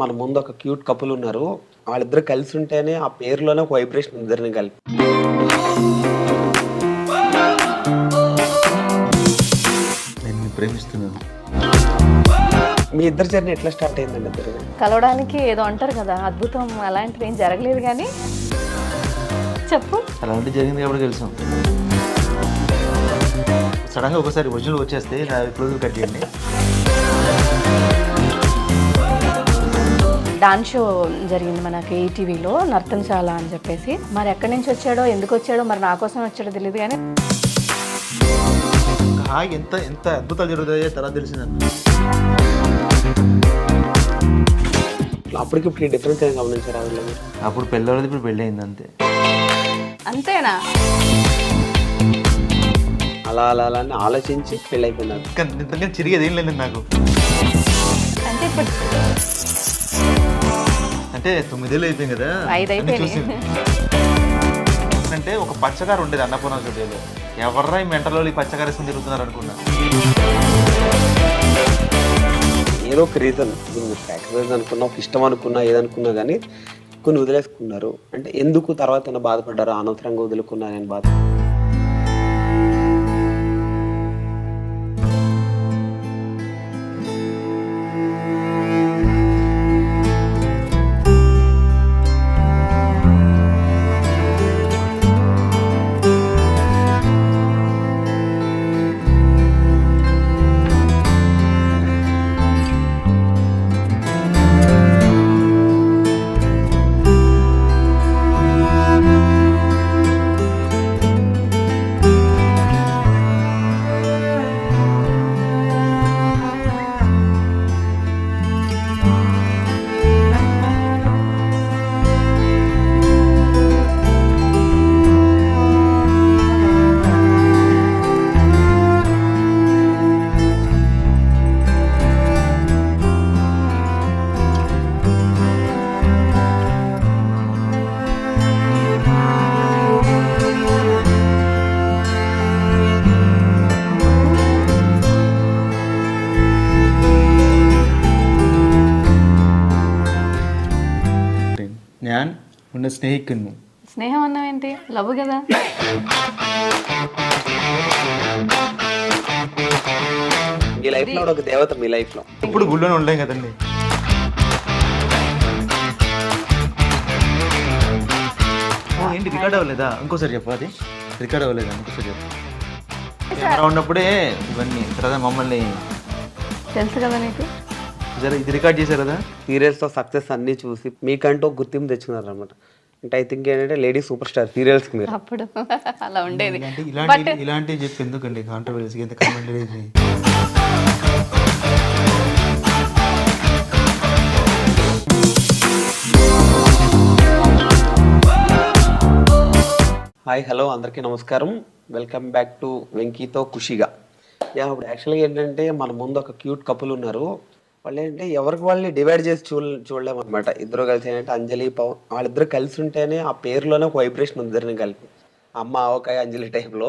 మన ముందు ఒక క్యూట్ కపుల్ ఉన్నారు. వాళ్ళిద్దరు కలిసి ఉంటేనే ఆ పేరులోనే ఒక వైబ్రేషన్ ఇద్దరిని కలిపి. నేను ప్రేమిస్తున్నాను. మీ ఇద్దరు జర్నీ ఎట్లా స్టార్ట్ అయిందండి? ఇద్దరు కలవడానికి ఏదో అంటారు కదా, అద్భుతం అలాంటిది ఏం జరగలేదు కానీ చెప్పు. అలాంటి జరిగింది కాబట్టి కలిసాం. సడన్గా ఒకసారి ఒరిజినల్ వచ్చేస్తే నా క్లోజ్ కట్ చేయండి. డాన్స్ షో జరిగింది మనకి ఈటీవీలో, నర్తనశాల అని చెప్పేసి. మరి ఎక్కడి నుంచి వచ్చాడో ఎందుకు వచ్చాడో మరి నా కోసం వచ్చాడో తెలియదు కానీ ఎంత ఎంత అద్భుతాలు జరుగుతాయో తర్వాత తెలిసిందన్న. అప్పటికి ఇప్పుడు డిఫరెన్స్ ఏం గమనించారు? అప్పుడు పెళ్ళి ఇప్పుడు పెళ్ళి అయింది అంతే. అంతేనా? అలా అలా అలా అని ఆలోచించి పెళ్ళి అయిపోయినారు. ఇంతగా చిరిగేది ఏం లేదు నాకు. అంటే ఇప్పుడు అంటే 9 ఏళ్ళు అయిపోయింది కదా. 5 అయిపోయింది. అంటే ఒక పచ్చగారు ఉండేది అన్నపూర్ణ స్టూడియోలో. ఎవర్రా ఈ మెంటలో ఈ పచ్చగారేసుకుని తిరుగుతున్నారు అనుకున్నా. ఏదో ఒక రీజన్, సాక్రిఫైస్ అనుకున్నా, ఒక ఇష్టం అనుకున్నా, ఏదనుకున్నా కానీ కొన్ని వదిలేసుకున్నారు. అంటే ఎందుకు తర్వాత బాధపడ్డారు? అనవసరంగా వదులుకున్నా నేను బాధ. ഞാൻ ഉന്നെ സ്നേഹിക്കുന്നു. స్నేహం అన్నావేంటి? లవ్ కదా. మీ లైఫ్ లో ఒక దేవత, మీ లైఫ్ లో ఇప్పుడు గుళ్ళోనే ఉండలేం కదండి. ఏంటి రికార్డ్ అవ్వలేదా? ఇంకోసారి చెప్పు. అది రికార్డ్ అవ్వలేదా? ఇంకోసారి చెప్పు. కెమెరా ఉన్నప్పుడే ఇవన్నీ తర్వాత మమ్మల్ని తెలుసు కదా నీకు. ఇది రికార్డ్ చేశారు కదా. సీరియల్స్తో సక్సెస్ అన్నీ చూసి మీకంటూ ఒక గుర్తింపు తెచ్చుకున్నారు అనమాట. అంటే ఐ థింక్ ఏంటంటే లేడీ సూపర్ స్టార్ సీరియల్స్కి మీరు. అప్పుడు అలా ఉండేది. ఇలాంటివి చెప్పి ఎందుకండి కాంట్రవర్సీ ఎంత కామెంట్. హాయ్, హలో, అందరికీ నమస్కారం. వెల్కమ్ బ్యాక్ టు వెంకీతో ఖుషిగా. ఇప్పుడు యాక్చువల్గా ఏంటంటే మన ముందు ఒక క్యూట్ కపుల్ ఉన్నారు. వాళ్ళు ఏంటంటే ఎవరికి వాళ్ళని డివైడ్ చేసి చూడలేమన్నమాట. ఇద్దరు కలిసి ఏంటంటే అంజలి, పవన్, వాళ్ళిద్దరు కలిసి ఉంటేనే ఆ పేరులోనే ఒక వైబ్రేషన్ ఉంది ఇద్దరిని కలిపి. అమ్మ ఆవకాయ అంజలి టైప్లో.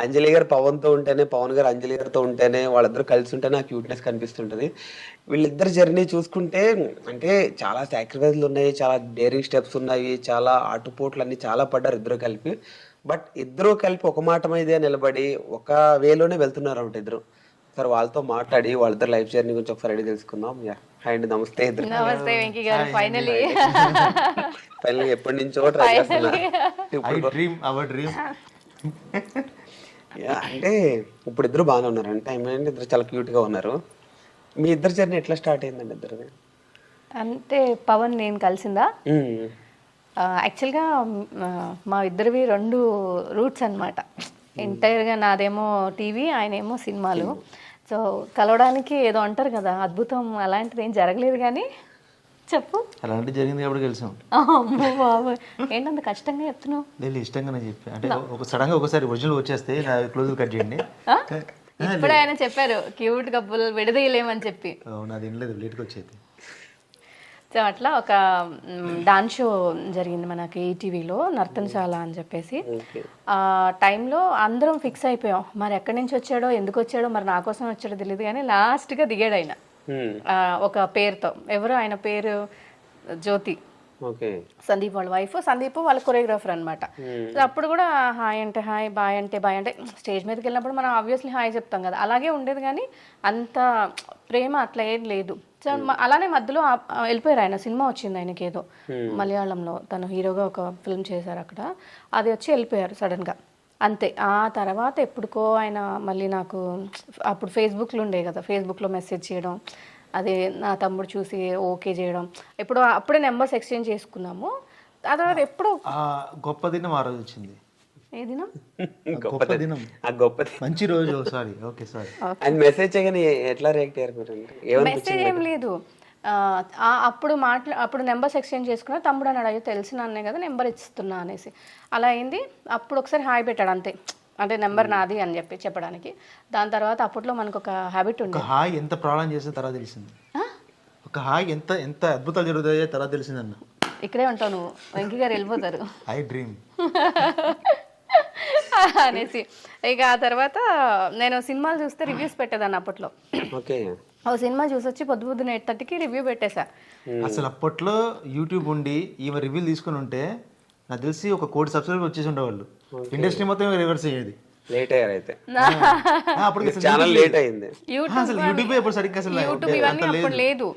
అంజలి గారు పవన్తో ఉంటేనే, పవన్ గారు అంజలి గారితో ఉంటేనే, వాళ్ళిద్దరు కలిసి ఉంటేనే ఆ క్యూట్నెస్ కనిపిస్తుంటుంది. వీళ్ళిద్దరు జర్నీ చూసుకుంటే అంటే చాలా సాక్రిఫైస్లు ఉన్నాయి, చాలా డేరింగ్ స్టెప్స్ ఉన్నాయి, చాలా ఆటుపోట్లు అన్నీ చాలా పడ్డారు ఇద్దరు కలిపి. బట్ ఇద్దరు కలిపి ఒక మాట మీదే నిలబడి ఒక వేలోనే వెళ్తున్నారు అంటే ఇద్దరు. సార్ వాళ్ళతో మాట్లాడి వాళ్ళిద్దరు లైఫ్ జర్నీ గురించి ఒకసారి అడిగి తెలుసుకుందాం. హాయ్ అండి, నమస్తే. ఇద్దరు నమస్తే వెంకీ గారు. ఫైనలీ ఎప్పటి నుంచో ట్రై చేస్తున్నా. అంటే ఇప్పుడు ఇద్దరు బాగానే ఉన్నారు. అంటే ఏమైనా ఇద్దరు చాలా క్యూట్ గా ఉన్నారు. మీ ఇద్దరు జర్నీ ఎట్లా స్టార్ట్ అయిందండి? ఇద్దరు అంటే పవన్ నేను కలిసిందా? యాక్చువల్గా మా ఇద్దరివి 2 రూట్స్ అనమాట. ఎంటైర్గా నాదేమో టీవీ, ఆయనేమో సినిమాలు. సో కలవడానికి ఏదో అంటారు కదా, అద్భుతం అలాంటిది ఏం జరగలేదు కానీ చెప్పు. అలాంటి జరిగింది కాబట్టి కలిసాం. అమ్మో బాబు, ఏంటంత కష్టంగా చెప్తున్నావు? నేను ఇష్టంగానే చెప్పి. అంటే సడన్గా ఒకసారి ఒరిజినల్ వచ్చేస్తే నా క్లోజ్ కట్ చేయండి. ఇప్పుడు ఆయన చెప్పారు క్యూట్ కపుల్ విడదీయలేమని చెప్పి. అవును, అది వినలేదు, లేట్గా వచ్చేది. సో అట్లా ఒక డాన్స్ షో జరిగింది మనకి ఈటీవీలో, నర్తనశాల అని చెప్పేసి. ఆ టైంలో అందరం ఫిక్స్ అయిపోయాం, మరి ఎక్కడి నుంచి వచ్చాడో ఎందుకు వచ్చాడో మరి నా కోసం వచ్చాడో తెలియదు కానీ లాస్ట్గా దిగాడు ఆయన. ఒక పేరుతో. ఎవరు ఆయన పేరు? జ్యోతి, ఓకే. సందీప్ వాళ్ళ వైఫ్. సందీప్ వాళ్ళ కొరియోగ్రాఫర్ అనమాట. సో అప్పుడు కూడా హాయ్ అంటే హాయ్, బాయ్ అంటే బాయ్. అంటే స్టేజ్ మీదకి వెళ్ళినప్పుడు మనం ఆబ్వియస్లీ హాయ్ చెప్తాం కదా, అలాగే ఉండేది. కానీ అంత ప్రేమ అట్లా ఏం లేదు. సో అలానే మధ్యలో వెళ్ళిపోయారు. ఆయన సినిమా వచ్చింది ఆయనకి ఏదో మలయాళంలో, తను హీరోగా ఒక ఫిల్మ్ చేశారు అక్కడ. అది వచ్చి వెళ్ళిపోయారు సడన్గా, అంతే. ఆ తర్వాత ఎప్పుడుకో ఆయన మళ్ళీ నాకు అప్పుడు ఫేస్బుక్లో ఉండే కదా, ఫేస్బుక్లో మెసేజ్ చేయడం, అదే నా తమ్ముడు చూసి ఓకే చేయడం, ఎప్పుడో అప్పుడే నెంబర్స్ ఎక్స్చేంజ్ చేసుకున్నాము. ఆ తర్వాత ఎప్పుడు గొప్ప దినం ఆ రోజు వచ్చింది. ఏ దినం? గొప్ప దినం, మంచి రోజు. Sorry, okay sorry. ఆయన మెసేజ్ చేయగానే ఎట్లా రియాక్ట్ అయ్యారు మీరు? మెసేజ్ ఏం లేదు. అప్పుడు నెంబర్స్ ఎక్స్చేంజ్ చేసుకున్నా. తమ్ముడు అన్నాడు, అయ్యో తెలిసిన అన్నే కదా నెంబర్ ఇస్తున్నా అనేసి. అలా అయింది. అప్పుడు ఒకసారి హాయ్ పెట్టాడు అంతే, అంటే నెంబర్ నాది అని చెప్పడానికి. దాని తర్వాత అప్పట్లో మనకు ఒక హ్యాబిట్ ఉంది. హాయ్ ఎంత ప్రాబ్లం చేసిన తర్వాత తెలిసింది. ఒక హాయ్ ఎంత ఎంత అద్భుతాలు జరుగుతాయో తర్వాత తెలిసిందన్న. ఇక్కడే ఉంటావు నువ్వు, వెంకీ గారు వెళ్ళిపోతారు ఐ డ్రీమ్ అనేసి. ఇక ఆ తర్వాత నేను సినిమాలు చూస్తే రివ్యూస్ పెట్టేదాన్ని అప్పట్లో. ఓకే. ఓ సినిమా చూసి వచ్చి పొద్దున 8:30కి రివ్యూ పెట్టేశా. అసలు అప్పట్లో యూట్యూబ్ ఉండి ఈమె రివ్యూలు తీసుకుని ఉంటే నాకు తెలిసి 1 కోటి సబ్స్క్రైబర్ వచ్చేసి ఉండేవాళ్ళు. ఇండస్ట్రీ మొత్తం రివర్స్ అయ్యేది. లేట్ అయ్యారు అయితే, అప్పటికి ఛానల్ లేట్ అయింది. అసలు యూట్యూబ్ ఎప్పుడు సరిగ్గా అసలు యూట్యూబ్ ఇవన్నీ అప్పుడు లేదు.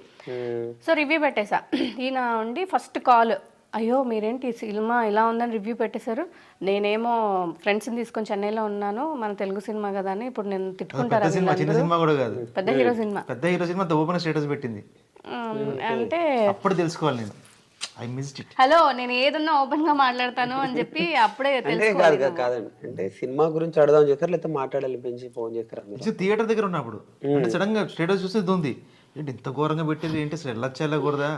సో రివ్యూ పెట్టేశా. ఈయన ఉండి ఫస్ట్ కాల్, అయ్యో మీరేంటి సినిమా ఇలా ఉందని రివ్యూ పెట్టేశారు, నేనేమో ఫ్రెండ్స్ని తీసుకొని చెన్నైలో ఉన్నాను, మన తెలుగు సినిమా కదా అని. ఇప్పుడు నేను తిట్టుకుంటారా? చిన్న సినిమా కూడా కాదు, పెద్ద హీరో సినిమా. పెద్ద హీరో సినిమా ఓపెన్ స్టేటస్ పెట్టింది. అంటే అప్పుడు తెలుసుకోవాలి నేను, ఐ మిస్డ్ ఇట్. హలో నేను ఏదన్నా ఓపెన్ గా మాట్లాడతాను అని చెప్పి అప్పుడే కాదండి. అంటే సినిమా గురించి అడదాం చేస్తారు, లేకపోతే మాట్లాడాలనిపించి ఫోన్ చేస్తారు. థియేటర్ దగ్గర ఉన్నప్పుడు అంటే సడన్ గా స్టేటస్ చూస్తే ఇది ఉంది, ఏంటి ఇంత ఘోరంగా పెట్టేది, ఏంటి అసలు వెళ్ళొచ్చా వెళ్ళకూడదా?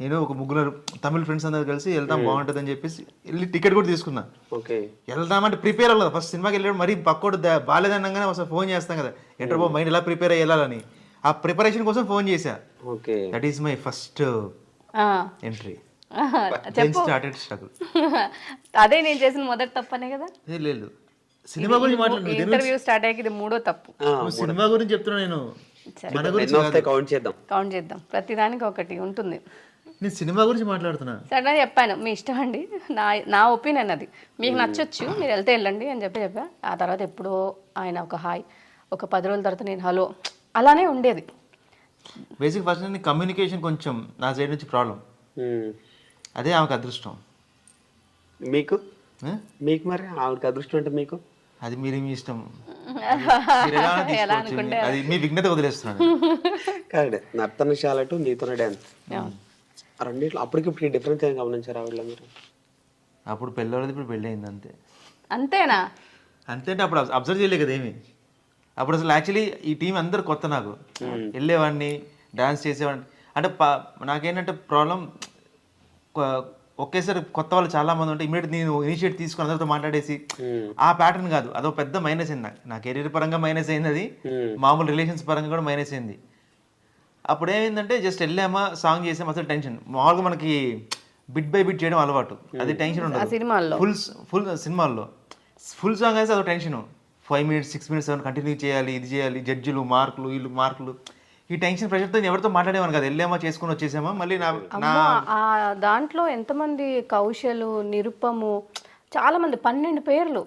నేను ఒక 3 తమిళ ఫ్రెండ్స్ అందరూ కలిసి వెళ్దాం బాగుంటుంది అని చెప్పేసి వెళ్ళి టికెట్ కూడా తీసుకున్నా. ఓకే. వెళ్దామంటే ప్రిపేర్ అవ్వలేదు. ఫస్ట్ సినిమాకి వెళ్ళాడు, మరి పక్కోడు బాగాలేదనగానే ఒకసారి ఫోన్ చేస్తాం కదా, ఎంటర్ బాబు మైండ్ ఎలా ప్రిపేర్ అయ్యాలని, ఆ ప్రిపరేషన్ కోసం ఫోన్ చేశా. Okay. That is my first entry. అదే నేను చేసిన మొదటి తప్పనే కదా. లేదు, సినిమా గురించి మాట్లాడు. ఇంటర్వ్యూ స్టార్ట్ అయ్యాక ఇది 3వ తప్పు. సినిమా గురించి చెప్తున్నా నేను, మన గురించి కౌంట్ చేద్దాం. ప్రతిదానికి ఒకటి ఉంటుంది. నేను సినిమా గురించి మాట్లాడుతున్నా. సడన్గా చెప్పాను, మీ ఇష్టం అండి, నా ఒపీనియన్ అది, మీకు నచ్చొచ్చు, మీరు వెళ్తే వెళ్ళండి అని చెప్పా. ఆ తర్వాత ఎప్పుడో ఆయన ఒక హాయ్, ఒక 10 రోజుల తర్వాత నేను హలో, అలానే ఉండేది. బేసిక్ ఫస్ట్ కమ్యూనికేషన్ కొంచెం నా సైడ్ నుంచి ప్రాబ్లం, అదే ఆమెకు అదృష్టం. మీకు మరి ఆవిడకి అదృష్టం అంటే మీకు అది మీరు మీ ఇష్టం, అది మీ విఘ్నత వదిలేస్తున్నాను. కరెక్ట్. నర్తనశాల టు నీతోనే డ్యాన్స్, రెండిట్లో అప్పటికి డిఫరెన్స్ ఏం గమనించారు ఆవిడలో మీరు? అప్పుడు పెళ్ళి, ఇప్పుడు పెళ్ళి అయింది అంతే. అంతేనా? అంతే అంటే అప్పుడు అబ్జర్వ్ చేయలే కదా ఏమి. అప్పుడు అసలు యాక్చువల్లీ ఈ టీం అందరు కొత్త, నాకు వెళ్ళేవాడిని డ్యాన్స్ చేసేవాడిని. అంటే నాకేంటంటే ప్రాబ్లం, ఒకేసారి కొత్త వాళ్ళు చాలా మంది ఉంటే ఇమీడియట్ నేను ఇనిషియేట్ తీసుకుని అందరితో మాట్లాడేసి ఆ ప్యాటర్న్ కాదు, అదో పెద్ద మైనస్ అయింది. నా కెరీర్ పరంగా మైనస్ అయింది, అది మామూలు రిలేషన్స్ పరంగా కూడా మైనస్ అయింది. అప్పుడు ఏమైందంటే జస్ట్ వెళ్ళామా, సాంగ్ చేసామా, అసలు టెన్షన్. మామూలుగా మనకి బిట్ బై బిట్ చేయడం అలవాటు, అది టెన్షన్ ఉండదు. ఫుల్ సినిమాల్లో ఫుల్ సాంగ్ అయితే అదో టెన్షన్. 5 minutes 6 minutes కంటిన్యూ చేయాలి, ఇది చేయాలి, జడ్జిలు మార్కులు, వీళ్ళు మార్కులు, ఈ టెన్షన్ ప్రెషర్తో ఎవరితో మాట్లాడేవాను కదా. వెళ్ళామా, చేసుకుని వచ్చేసామా, మళ్ళీ దాంట్లో ఎంతమంది, కౌశలు, నిరుపము, చాలా మంది, 12 పేర్లు.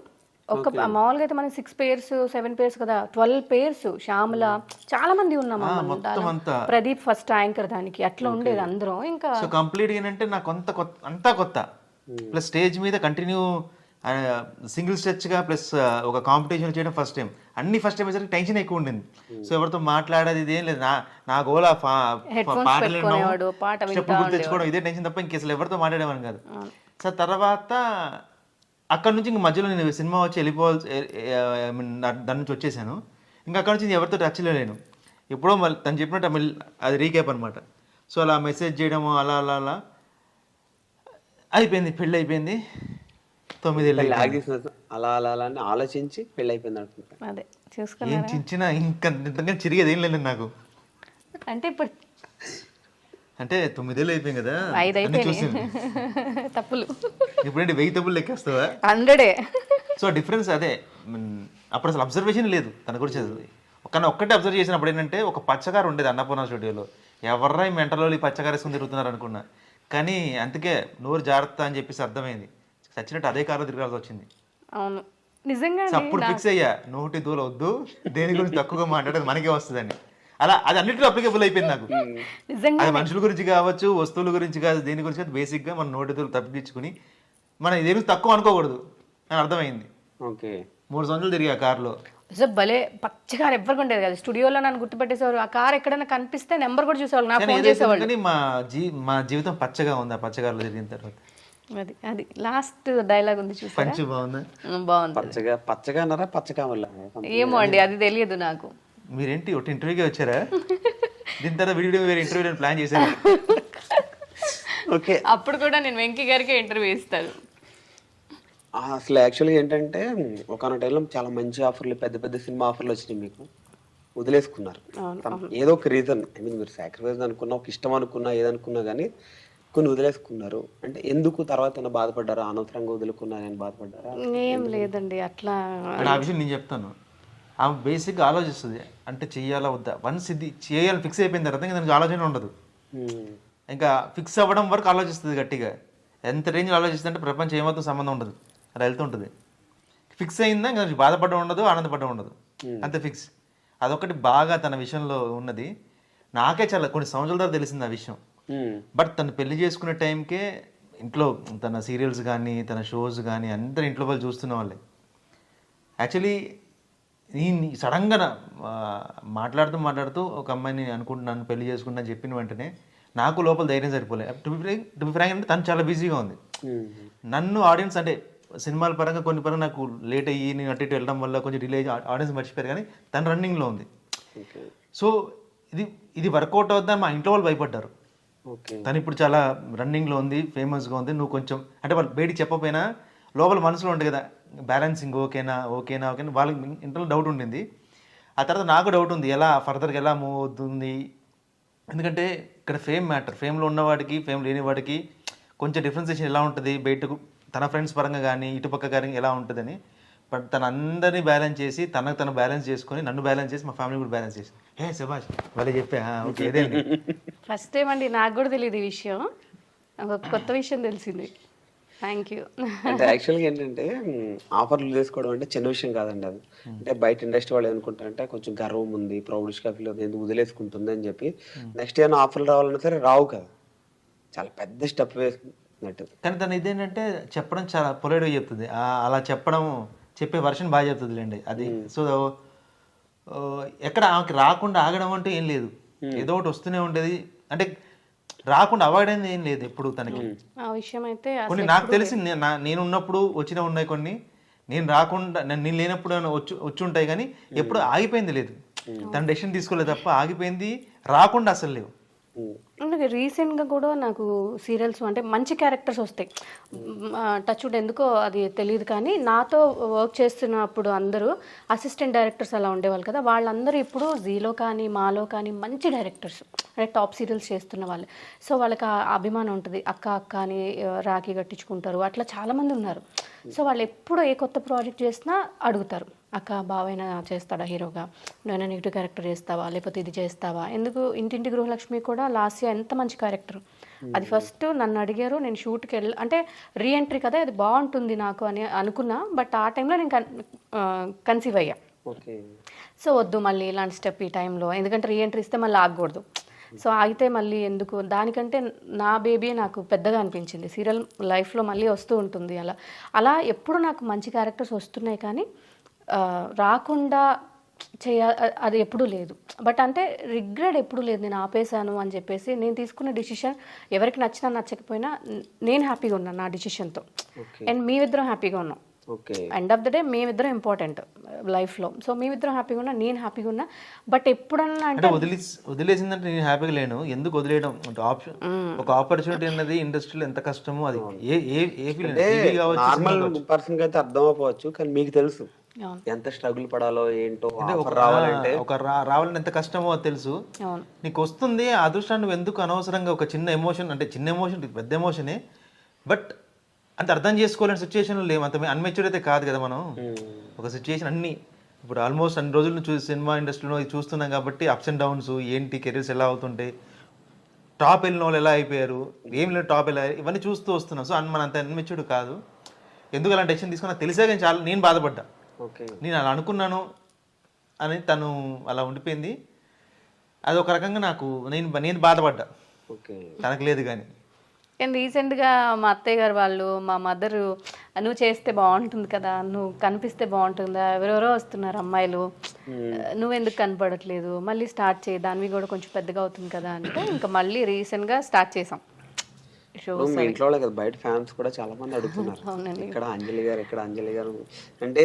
మామూలుగా అయితే మనకి 6 pairs 7 pairs కదా, 12 pairs. శ్యామల, చాలా మంది ఉన్నాము. ప్రదీప్ ఫస్ట్ యాంకర్ దానికి, అట్లా ఉండేది అందరం. ఇంకా కంప్లీట్ ఏంటంటే నాకు అంతా కొత్త, ప్లస్ స్టేజ్ మీద కంటిన్యూ సింగిల్ స్టెచ్గా ప్లస్ ఒక కాంపిటీషన్ చేయడం ఫస్ట్ టైం. అన్ని ఫస్ట్ టైం వచ్చేసరికి టెన్షన్ ఎక్కువ ఉండింది. సో ఎవరితో మాట్లాడేది ఇదేం లేదు, నా గోల్ పాటలు తెచ్చుకోవడం, ఇదే టెన్షన్ తప్ప ఇంక అసలు ఎవరితో మాట్లాడేవాను కాదు. సో తర్వాత అక్కడ నుంచి ఇంక మధ్యలో నేను సినిమా వచ్చి వెళ్ళిపోవాలి, దాని నుంచి వచ్చేసాను. ఇంకా అక్కడ నుంచి ఎవరితో టచ్లో లేను. ఎప్పుడో మళ్ళీ తను చెప్పినట్టు అది రీక్యాప్ అనమాట. సో అలా మెసేజ్ చేయడము, అలా అలా అలా అయిపోయింది. పెళ్ళి అయిపోయింది, 9 ఏళ్ళు అలా అలా అలా అని ఆలోచించి పెళ్ళి అయిపోయింది అనుకుంటా. అదే ఏం చించిన ఇంకా చిరిగేది ఏం లేదు నాకు. అంటే ఇప్పుడు అంటే 9 ఏళ్ళు అయిపోయింది కదా, తప్పులు ఇప్పుడేంటి 1000 తప్పులు లెక్కేస్తావా? 100. సో డిఫరెన్స్ అదే. అప్పుడు అసలు అబ్జర్వేషన్ లేదు తన గురించి. కానీ ఒక్కటే అబ్జర్వ్ చేసినప్పుడు ఏంటంటే ఒక పచ్చకారు ఉండేది అన్నపూర్ణ స్టూడియోలో. ఎవర్రా ఈ మెంటలో ఈ పచ్చకారు వేసుకుని తిరుగుతున్నారు అనుకున్నా. కానీ అందుకే నోరు జాగ్రత్త అని చెప్పేసి అర్థమైంది. చచ్చినట్టు అదే కారులో తిరగాల్సి వచ్చింది. అవును నిజంగా అప్పుడు ఫిక్స్ అయ్యా, నోటి దూల వద్దు, దేని గురించి తక్కువగా మాట్లాడేది మనకే వస్తుందని. అలా అది అన్నింటిలో అప్లికేబుల్ అయిపోయింది నాకు. నిజంగా అది మనుషుల గురించి కావచ్చు, వస్తువుల గురించి కాదు, దేని గురించి కాదు, బేసిక్గా మన నోటి దూలు తప్పించుకుని మనం దేనికి తక్కువ అనుకోకూడదు అని అర్థమైంది. ఓకే 3 సంవత్సరాలు తిరిగి ఆ కారులో. అసలు భలే పచ్చ కార్ ఎవరికి ఉండేది కదా, స్టూడియోలో నన్ను గుర్తుపెట్టేసేవారు. ఆ కార్ ఎక్కడైనా కనిపిస్తే నెంబర్ కూడా చూసేవాళ్ళు, నాకు ఫోన్ చేసేవాళ్ళు. కానీ మా జీవితం పచ్చగా ఉంది ఆ పచ్చగారులో తిరిగిన తర్వాత. అది అది లాస్ట్ డైలాగ్ ఉంది చూసారా, పంచి బాగుందా? బాగుంది. పచ్చగా అన్నారా పచ్చగా వల్ల ఏమో అండి అది తెలియదు నాకు. మీరేంటి ఒకటి ఇంటర్వ్యూకి వచ్చారా? దీని తర్వాత వీడియో వేరే ఇంటర్వ్యూ ప్లాన్ చేశారు. ఓకే అప్పుడు కూడా నేను వెంకీ గారికి ఇంటర్వ్యూ ఇస్తాను. అసలు యాక్చువల్గా ఏంటంటే ఒకనొక టైంలో చాలా మంచి ఆఫర్లు, పెద్ద పెద్ద సినిమా ఆఫర్లు వచ్చినాయి, మీకు వదిలేసుకున్నారు. ఏదో ఒక రీజన్, ఐ మీన్ మీరు సాక్రిఫైస్ అనుకున్నా, ఒక ఇష్టం అనుకున్నా, ఏదనుకున్నా కానీ కొన్ని వదిలేసుకున్నారు. అంటే ఎందుకు తర్వాత బాధపడ్డారా? అనవసరంగా వదులుకున్నారని బాధపడ్డారా? ఏం లేదండి అట్లా. ఆ విషయం నేను చెప్తాను. ఆమె బేసిక్గా ఆలోచిస్తుంది, అంటే చెయ్యాలా వద్దా. వన్స్ ఇది చేయాలని ఫిక్స్ అయిపోయిన తర్వాత ఇంకా దానికి ఆలోచన ఉండదు. ఇంకా ఫిక్స్ అవ్వడం వరకు ఆలోచిస్తుంది గట్టిగా. ఎంత రేంజ్లో ఆలోచిస్తుంది అంటే ప్రపంచం ఏమాత్రం సంబంధం ఉండదు, అది వెళ్తుంటుంది. ఫిక్స్ అయిందా ఇంకా బాధపడడం ఉండదు, ఆనందపడడం ఉండదు, అంతే ఫిక్స్. అదొకటి బాగా తన విషయంలో ఉన్నది. నాకే చాలా కొన్ని సంవత్సరాల తర్వాత తెలిసింది ఆ విషయం. బట్ తను పెళ్లి చేసుకునే టైంకే ఇంట్లో తన సీరియల్స్ కానీ తన షోస్ కానీ అందరు ఇంట్లో వాళ్ళు చూస్తున్న వాళ్ళే. యాక్చువల్లీ నేను సడన్గా మాట్లాడుతూ ఒక అమ్మాయిని అనుకుంటున్నాను పెళ్లి చేసుకుంటున్నా చెప్పిన వెంటనే నాకు లోపల ధైర్యం సరిపోలే. టు బి ఫ్రాంక్ అంటే తను చాలా బిజీగా ఉంది. నన్ను ఆడియన్స్ అంటే సినిమాల పరంగా కొన్ని పరంగా నాకు లేట్ అయ్యి నేను అటు ఇటు వెళ్ళడం వల్ల కొంచెం డిలే ఆడియన్స్ మర్చిపోయారు, కానీ తను రన్నింగ్లో ఉంది. సో ఇది వర్కౌట్ అవుతుందని మా ఇంట్లో వాళ్ళు భయపడ్డారు. తను ఇప్పుడు చాలా రన్నింగ్లో ఉంది, ఫేమస్గా ఉంది, నువ్వు కొంచెం అంటే వాళ్ళు బయటికి చెప్పకపోయినా లోపల మనసులో ఉంటుంది కదా బ్యాలెన్సింగ్ ఓకేనా వాళ్ళకి ఇంట్లో డౌట్ ఉండింది. ఆ తర్వాత నాకు డౌట్ ఉంది ఎలా ఫర్దర్గా ఎలా మూవ్ అవుతుంది. ఎందుకంటే ఇక్కడ ఫేమ్ మ్యాటర్, ఫేమ్లో ఉన్నవాడికి ఫేమ్ లేని వాడికి కొంచెం డిఫరెన్సియేషన్ ఎలా ఉంటుంది బయటకు తన ఫ్రెండ్స్ పరంగా కానీ ఇటుపక్క కానీ ఎలా ఉంటుందని. బట్ తను అందరినీ బ్యాలెన్స్ చేసి తను బ్యాలెన్స్ చేసుకొని నన్ను బ్యాలెన్స్ చేసి మా ఫ్యామిలీ కూడా బ్యాలెన్స్ చేసి సుభాష్ వాళ్ళే చెప్పా ఓకే ఇదేంటి ఫస్ట్ టైం అండి, నాకు కూడా తెలియదు ఈ విషయం, ఒక కొత్త విషయం తెలిసింది. Thank you. అంటే యాక్చువల్గా ఏంటంటే ఆఫర్లు చేసుకోవడం అంటే చిన్న విషయం కాదండి అది. అంటే బయట ఇండస్ట్రీ వాళ్ళు ఏమనుకుంటారంటే కొంచెం గర్వం ఉంది, ప్రౌడిష్గా ఫీల్ అవుతుంది, ఎందుకు వదిలేసుకుంటుంది అని చెప్పి నెక్స్ట్ ఏమైనా ఆఫర్లు రావాలన్నా సరే రావు కదా, చాలా పెద్ద స్టెప్ వేసుకున్నట్టు. కానీ తను ఇదేంటంటే చెప్పడం చాలా పొలైట్గా చెప్తుంది, అలా చెప్పే వర్షన్ బాగా చెప్తుంది లేండి అది. సో ఎక్కడ ఆమెకి రాకుండా ఆగడం అంటే ఏం లేదు, ఏదో ఒకటి వస్తూనే ఉంటుంది. అంటే రాకుండా అవాయిడ్ అయింది ఏం లేదు ఎప్పుడు తనకి. ఆ విషయం అయితే కొన్ని నాకు తెలిసి నేను ఉన్నప్పుడు వచ్చినా ఉన్నాయి, కొన్ని నేను రాకుండా నేను లేనప్పుడు వచ్చి ఉంటాయి, కానీ ఎప్పుడు ఆగిపోయింది లేదు. తన డెసిషన్ తీసుకోలేదు తప్ప ఆగిపోయింది రాకుండా అసలు లేవు. రీసెంట్గా కూడా నాకు సీరియల్స్ అంటే మంచి క్యారెక్టర్స్ వస్తాయి, టచ్ వుడ్ ఎందుకో అది తెలియదు, కానీ నాతో వర్క్ చేస్తున్నప్పుడు అందరూ అసిస్టెంట్ డైరెక్టర్స్ అలా ఉండేవాళ్ళు కదా, వాళ్ళందరూ ఇప్పుడు జీలో కానీ మాలో కానీ మంచి డైరెక్టర్స్, అంటే టాప్ సీరియల్స్ చేస్తున్న వాళ్ళు. సో వాళ్ళకి ఆ అభిమానం ఉంటుంది, అక్క అని రాఖీ కట్టించుకుంటారు, అట్లా చాలామంది ఉన్నారు. సో వాళ్ళు ఎప్పుడు ఏ కొత్త ప్రాజెక్ట్ చేసినా అడుగుతారు, అక్క బావైనా చేస్తాడా హీరోగా, నువ్వైనా నెగిటివ్ క్యారెక్టర్ చేస్తావా, లేకపోతే ఇది చేస్తావా. ఎందుకు ఇంటింటి గృహలక్ష్మి కూడా లాస్ట్ ఇయర్ ఎంత మంచి క్యారెక్టర్, అది ఫస్ట్ నన్ను అడిగారు, నేను షూట్కి అంటే రీఎంట్రీ కదా అది బాగుంటుంది నాకు అని అనుకున్నా, బట్ ఆ టైంలో నేను కన్సీవ్ అయ్యా. సో వద్దు మళ్ళీ ఇలాంటి స్టెప్ ఈ టైంలో, ఎందుకంటే రీఎంట్రీ ఇస్తే మళ్ళీ ఆగకూడదు. సో ఆగితే మళ్ళీ ఎందుకు, దానికంటే నా బేబీ నాకు పెద్దగా అనిపించింది. సీరియల్ లైఫ్లో మళ్ళీ వస్తూ ఉంటుంది, అలా ఎప్పుడు నాకు మంచి క్యారెక్టర్స్ వస్తున్నాయి, కానీ రాకుండా అది ఎప్పుడూ లేదు. బట్ అంటే రిగ్రెట్ ఎప్పుడూ లేదు, నేను ఆపేశాను అని చెప్పేసి. నేను తీసుకున్న డిసిషన్ ఎవరికి నచ్చినా నచ్చకపోయినా నేను హ్యాపీగా ఉన్నాను నా డిసిషన్తో, అండ్ మేమిద్దరం హ్యాపీగా ఉన్నాం. ఎండ్ ఆఫ్ ద డే మేమిద్దరం ఇంపార్టెంట్ లైఫ్లో. సో మేమిద్దరం హ్యాపీగా ఉన్నా, నేను హ్యాపీగా ఉన్నా. బట్ ఎప్పుడన్నా అంటే వదిలేసిందంటే నేను హ్యాపీగా లేను, ఎందుకు వదిలేయడం అంటే ఆప్షన్, ఒక ఆపర్చునిటీ అన్నది ఇండస్ట్రీలో ఎంత కష్టమో అది నార్మల్ పర్సన్ కి అయితే అర్థం అవ్వచ్చు, కానీ మీకు తెలుసు ఎంత స్ట్రగుల్ పడాలో ఏంటో. రావాలంటే రావాలని ఎంత కష్టమో అది తెలుసు. నీకు వస్తుంది ఆ అదృష్టాన్ని, నువ్వు ఎందుకు అనవసరంగా ఒక చిన్న ఎమోషన్, అంటే చిన్న ఎమోషన్ పెద్ద ఎమోషనే, బట్ అంత అర్థం చేసుకోలేని సిచ్యువేషన్లో లేవు, అంత అన్మెచ్యూర్ అయితే కాదు కదా మనం. ఒక సిచ్యువేషన్ అన్ని ఇప్పుడు ఆల్మోస్ట్ అన్ని రోజులు చూసి సినిమా ఇండస్ట్రీలో ఇది చూస్తున్నాం కాబట్టి అప్స్ అండ్ డౌన్స్ ఏంటి, కెరీర్స్ ఎలా అవుతుంటాయి, టాప్ వెళ్ళిన వాళ్ళు ఎలా అయిపోయారు, ఏం లేదు టాప్ ఎలా ఇవన్నీ చూస్తూ వస్తున్నాం. సో మన అంత అన్మెచ్యూర్డ్ కాదు. ఎందుకు అలాంటి డెసిషన్ తీసుకున్నా తెలిసే కానీ చాలా నేను బాధపడ్డా. ఓకే. నేను అలా అనుకున్నాను అని తను అలా ఉండిపోయింది. అది ఒక రకంగా నాకు నేను బాధపడ్డా. ఓకే. తనకు లేదు కానీ. కానీ రీసెంట్గా మా అత్తయ్య గారు వాళ్ళు, మా మదరు, నువ్వు చేస్తే బాగుంటుంది కదా, నువ్వు కనిపిస్తే బాగుంటుందా, ఎవరెవరో వస్తున్నారు అమ్మాయిలు, నువ్వెందుకు కనపడట్లేదు, మళ్ళీ స్టార్ట్ చేయి, దానివి కూడా కొంచెం పెద్దగా అవుతుంది కదా అంటే ఇంకా మళ్ళీ రీసెంట్గా స్టార్ట్ చేసాం షో. మీ ఇంట్లో వాళ్ళే కదా, బయట ఫ్యాన్స్ కూడా చాలా మంది అడుగుతున్నారు, ఇక్కడ అంజలి గారు, ఇక్కడ అంజలి గారు అంటే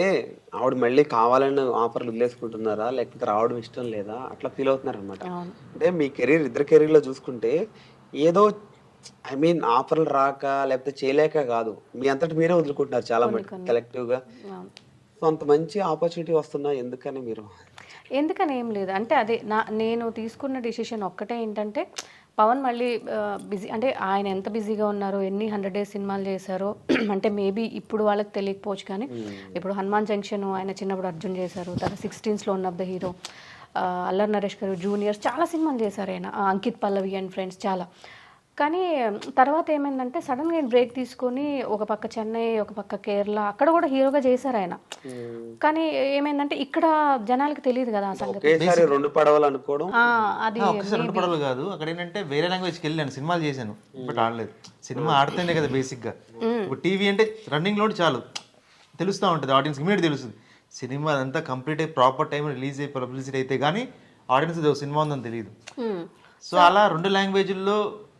ఆవిడ మళ్ళీ కావాలని ఆఫర్లు వదిలేసుకుంటున్నారా, లేకపోతే రావడం ఇష్టం లేదా, అట్లా ఫీల్ అవుతున్నారు అనమాట. అంటే మీ కెరీర్, ఇద్దరు కెరీర్లో చూసుకుంటే ఏదో ఆఫర్లు రాక లేకపోతే చేయలేక కాదు, మీ అంతటి మీరే వదులుకుంటున్నారు చాలా మంది కలెక్టివ్గా. సో అంత మంచి ఆపర్చునిటీ వస్తున్నా ఎందుకని మీరు? ఎందుకని ఏం లేదు, అంటే అదే నేను తీసుకున్న డిసిషన్ ఒక్కటే ఏంటంటే, పవన్ మళ్ళీ బిజీ, అంటే ఆయన ఎంత బిజీగా ఉన్నారో, ఎన్ని 100 days సినిమాలు చేశారో అంటే మేబీ ఇప్పుడు వాళ్ళకి తెలియకపోవచ్చు, కానీ ఇప్పుడు హనుమాన్ జంక్షన్ ఆయన చిన్నప్పుడు అర్జున్ చేశారు, తర్వాత 16 one of the hero, Allari Naresh గారు జూనియర్స్, చాలా సినిమాలు చేశారు ఆయన, అంకిత్ పల్లవి అండ్ ఫ్రెండ్స్ చాలా. కానీ తర్వాత ఏమైందంటే సడన్గా నేను బ్రేక్ తీసుకొని ఒక పక్క చెన్నై, ఒక పక్క కేరళ, అక్కడ కూడా హీరోగా చేశారు ఆయన. కానీ ఏమైందంటే ఇక్కడ జనాలకు తెలియదు కదా ఆ సంగతి. రెండు పడవలు అనుకోవడం, అది ఒకసారి రెండు పడవలు కాదు, అక్కడ ఏంటంటే వేరే లాంగ్వేజ్కి వెళ్ళాను, సినిమాలు చేశాను, బట్ ఆడలేదు. సినిమా ఆడితేనే కదా బేసిక్గా. ఇప్పుడు టీవీ అంటే రన్నింగ్లో చాలు తెలుస్తూ ఉంటుంది, ఆడియన్స్కి ఇమీడియట్ తెలుస్తుంది. సినిమా అదంతా కంప్లీట్ అయ్యి ప్రాపర్ టైం రిలీజ్ అయ్యి పబ్లిసిటీ అయితే కానీ ఆడియన్స్ సినిమా ఉందని తెలియదు. సో అలా 2 లాంగ్వేజ్ల్లో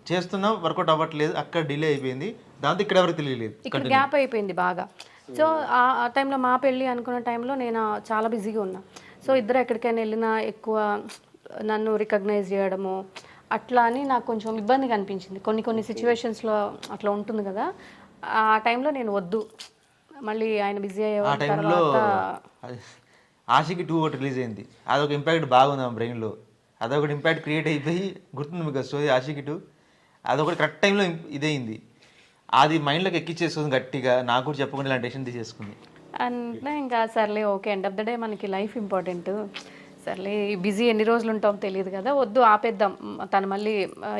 చేస్తున్నాం, వర్కౌట్ అవ్వట్లేదు, అక్కడ డిలే అయిపోయింది, దాంతో ఇక్కడ ఎవరికి తెలియలేదు, ఇక్కడ గ్యాప్ అయిపోయింది బాగా. సో ఆ టైంలో మా పెళ్ళి అనుకున్న టైంలో నేను చాలా బిజీగా ఉన్నా. సో ఇద్దరు ఎక్కడికైనా వెళ్ళినా ఎక్కువ నన్ను రికగ్నైజ్ చేయడము అట్లా అని నాకు కొంచెం ఇబ్బందిగా అనిపించింది. కొన్ని సిచ్యువేషన్స్లో అట్లా ఉంటుంది కదా, ఆ టైంలో నేను వద్దు, మళ్ళీ ఆయన బిజీ అయ్యే తర్వాత ఆషికి 2 ఒకటి రిలీజ్ అయింది, అదొక ఇంపాక్ట్ బాగుంది ఆ బ్రెయిన్లో, అదొకటి ఇంపాక్ట్ క్రియేట్ అయిపోయి గుర్తుంది మీకు స్టోరీ ఆషికి 2, అదొకటి కరెక్ట్ టైంలో ఇదైంది, అది మైండ్లోకి ఎక్కిచ్చేసుకుంది గట్టిగా, నాకు కూడా చెప్పకుండా ఇలాంటి డెసిషన్ తీసేసుకుంది. అంటే ఇంకా సర్లే okay, end of the day మనకి లైఫ్ ఇంపార్టెంట్, సర్లే బిజీ ఎన్ని రోజులు ఉంటామో తెలియదు కదా, వద్దు ఆపేద్దాం, తను మళ్ళీ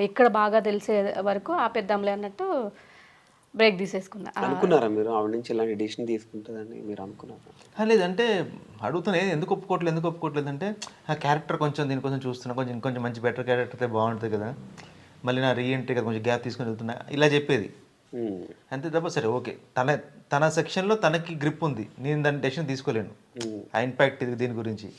ఎక్కడ బాగా తెలిసే వరకు ఆపేద్దాంలే అన్నట్టు బ్రేక్ తీసేసుకున్నా. అనుకున్నారా మీరు ఆవిడ నుంచి ఇలాంటి డిసిషన్ తీసుకుంటుందని మీరు అనుకున్నారా? లేదంటే అడుగుతున్నాయి ఎందుకు ఒప్పుకోవట్లేదు అంటే ఆ క్యారెక్టర్ కొంచెం దీనికోసం చూస్తున్నా, కొంచెం మంచి బెటర్ క్యారెక్టర్ అయితే బాగుంటుంది కదా, మళ్ళీ నా రీఎంట్రీ కదా, కొంచెం గ్యాప్ తీసుకొని వెళ్తున్నా, ఇలా చెప్పేది అంతే తప్ప. సరే ఓకే, తన సెక్షన్లో తనకి గ్రిప్ ఉంది, నేను దాని డెసిషన్ తీసుకోలేను, ఆ ఇంపాక్ట్ దీని గురించి.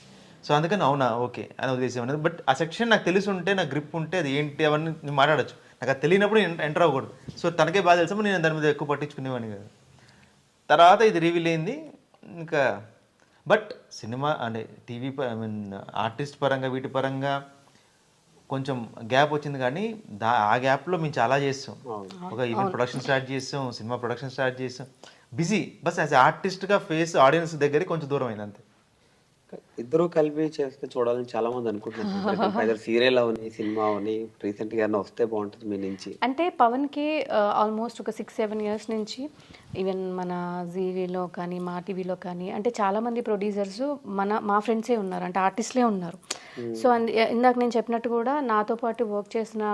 సో అందుకని అవునా ఓకే అని వదిలేసేమన్నది. బట్ ఆ సెక్షన్ నాకు తెలిసి ఉంటే, నాకు గ్రిప్ ఉంటే, అది ఏంటి అవన్నీ నేను మాట్లాడచ్చు, నాకు అది తెలియనప్పుడు ఎంటర్ అవ్వకూడదు. సో తనకే బాగా తెలిసినప్పుడు నేను దాని మీద ఎక్కువ పట్టించుకునేవాడిని కదా. తర్వాత ఇది రివీల్ అయింది ఇంకా. బట్ సినిమా అంటే టీవీ ఆర్టిస్ట్ పరంగా వీటి పరంగా కొంచెం గ్యాప్ వచ్చింది, కానీ ఆ గ్యాప్లో మేము చాలా చేస్తాం, ఒక ఈవెంట్ ప్రొడక్షన్ స్టార్ట్ చేస్తాం, సినిమా ప్రొడక్షన్ స్టార్ట్ చేస్తాం, బిజీ. బస్ యాజ్ ఆర్టిస్ట్గా ఫేస్ ఆడియన్స్ దగ్గరికి కొంచెం దూరం అయింది అంతే. ఇద్దరు కలిపి చేస్తే చూడాలని చాలా మంది అనుకుంటున్నారు, సీరియల్ అవని సినిమా అవని రీసెంట్గా వస్తే బాగుంటుంది మీ నుంచి. అంటే పవన్కి ఆల్మోస్ట్ ఒక 6-7 years నుంచి ఈవెన్ మన జీవీలో కానీ మా టీవీలో కానీ అంటే చాలామంది ప్రొడ్యూసర్స్ మా ఫ్రెండ్సే ఉన్నారు, అంటే ఆర్టిస్ట్లే ఉన్నారు. సో ఇందాక నేను చెప్పినట్టు కూడా నాతో పాటు వర్క్ చేసిన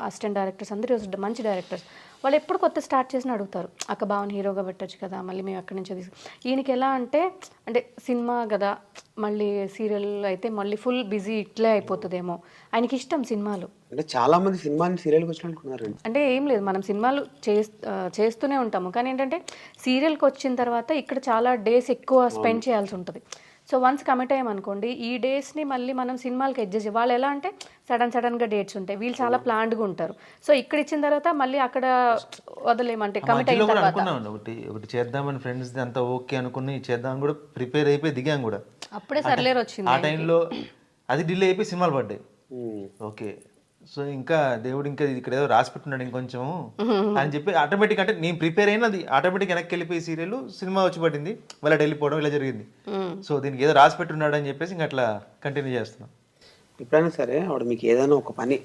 అసిస్టెంట్ డైరెక్టర్స్ అందరూ మంచి డైరెక్టర్స్, వాళ్ళు ఎప్పుడు కొత్త స్టార్ట్ చేసిన అడుగుతారు, అక్క బావని హీరోగా పెట్టచ్చు కదా, మళ్ళీ మేము ఎక్కడి నుంచో ఈయనకి ఎలా అంటే సినిమా కదా, మళ్ళీ సీరియల్ అయితే మళ్ళీ ఫుల్ బిజీ ఇట్లే అయిపోతుందేమో, ఆయనకి ఇష్టం సినిమాలు. అంటే చాలా మంది సినిమాని సీరియల్కి వచ్చిన అనుకున్నారు. అంటే ఏం లేదు, మనం సినిమాలు చేస్తూనే ఉంటాము, కానీ ఏంటంటే సీరియల్కి వచ్చిన తర్వాత ఇక్కడ చాలా డేస్ ఎక్కువ స్పెండ్ చేయాల్సి ఉంటుంది. సో వన్స్ కమిట్ అయ్యామనుకోండి, ఈ డేస్ని మళ్ళీ మనం సినిమాలకి అడ్జస్ట్, వాళ్ళు ఎలా అంటే సడన్గా డేట్స్ ఉంటాయి, వీళ్ళు చాలా ప్లాన్డ్గా ఉంటారు. సో ఇక్కడ ఇచ్చిన తర్వాత మళ్ళీ అక్కడ వదలేమంటే కమిట్ అయిన తర్వాత ఒకటి చేద్దామని ఫ్రెండ్స్ అంతా ఓకే అనుకుని చేద్దామని కూడా ప్రిపేర్ అయిపోయి దిగాం కూడా, అప్పుడే సర్లేరు వచ్చింది. ఆ టైంలో అది డిలే అయిపోయి సినిమాలు పడ్డాయి. ఓకే, సో ఇంకా దేవుడు ఇంకా ఇక్కడ ఏదో రాసి పెట్టున్నాడు ఇంకొంచెం అని చెప్పి ఆటోమేటిక్, అంటే నేను ప్రిపేర్ అయినది ఆటోమేటిక్ వెనక్కి వెళ్ళిపోయి సీరియల్ సినిమా వచ్చి పడింది, వాళ్ళ వెళ్ళిపోవడం ఇలా జరిగింది. సో దీనికి ఏదో రాసి పెట్టున్నాడు అని చెప్పేసి ఇంకా అట్లా కంటిన్యూ చేస్తున్నాం. ఎప్పుడైనా సరే ఆవిడ మీకు ఏదైనా ఒక పని,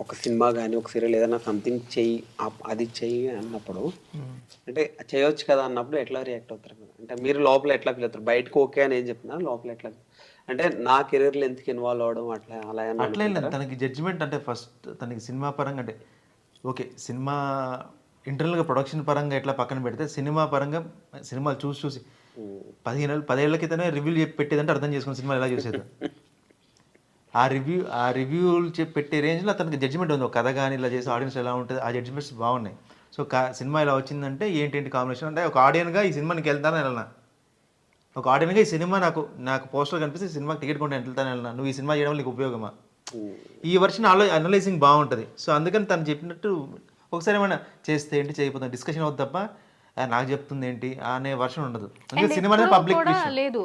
ఒక సినిమా కానీ ఒక సీరియల్ ఏదైనా సంథింగ్ చెయ్యి, అది చెయ్యి అన్నప్పుడు అంటే చేయొచ్చు కదా అన్నప్పుడు ఎట్లా రియాక్ట్ అవుతారు? అంటే మీరు లోపల ఎట్లా ఫీల్ అవుతారు? బయటకు ఓకే అని ఏం చెప్తున్నారు, లోపల ఎట్లా అంటే నా కెరీర్లో ఎందుకు ఇన్వాల్వ్ అవ్వడం అట్లా అలా ఏమన్నా అట్లా ఏం లేదు. తనకి జడ్జిమెంట్ అంటే ఫస్ట్ తనకి సినిమా పరంగా అంటే ఓకే, సినిమా ఇంటర్నల్గా ప్రొడక్షన్ పరంగా ఎట్లా పక్కన పెడితే సినిమా పరంగా సినిమాలు చూసి చూసి 10 ఏళ్ల క్రితమే రివ్యూలు చెప్పి పెట్టేదంటే అర్థం చేసుకుని సినిమా ఎలా చూసేది. ఆ రివ్యూలు చెప్పి పెట్టే రేంజ్లో అతనికి జడ్జిమెంట్ ఉంది. ఒక కథ కానీ ఇలా చేసి ఆడియన్స్ ఎలా ఉంటుంది, ఆ జడ్జిమెంట్స్ బాగున్నాయి. సో సినిమా ఇలా వచ్చిందంటే ఏంటి కాంబినేషన్ అంటే ఒక ఆడియన్గా ఈ సినిమాకి వెళ్తానని వెళ్ళినా, ఒక ఆడియన్గా ఈ సినిమా నాకు పోస్టర్ కనిపిస్తే సినిమాకి టికెట్ కొంటే వెళ్తానని వెళ్ళినా, నువ్వు ఈ సినిమా చేయడం వల్ల నీకు ఉపయోగమా, ఈ వర్షన్ అనలైజింగ్ బాగుంటుంది. సో అందుకని తను చెప్పినట్టు ఒకసారి ఏమైనా చేస్తే ఏంటి చేయకపోతే డిస్కషన్ అవుతుంది తప్ప నాకు చెప్తుంది ఏంటి అనే వర్షన్ ఉండదు. అంటే సినిమా అనేది పబ్లిక్ కూడా లేదు.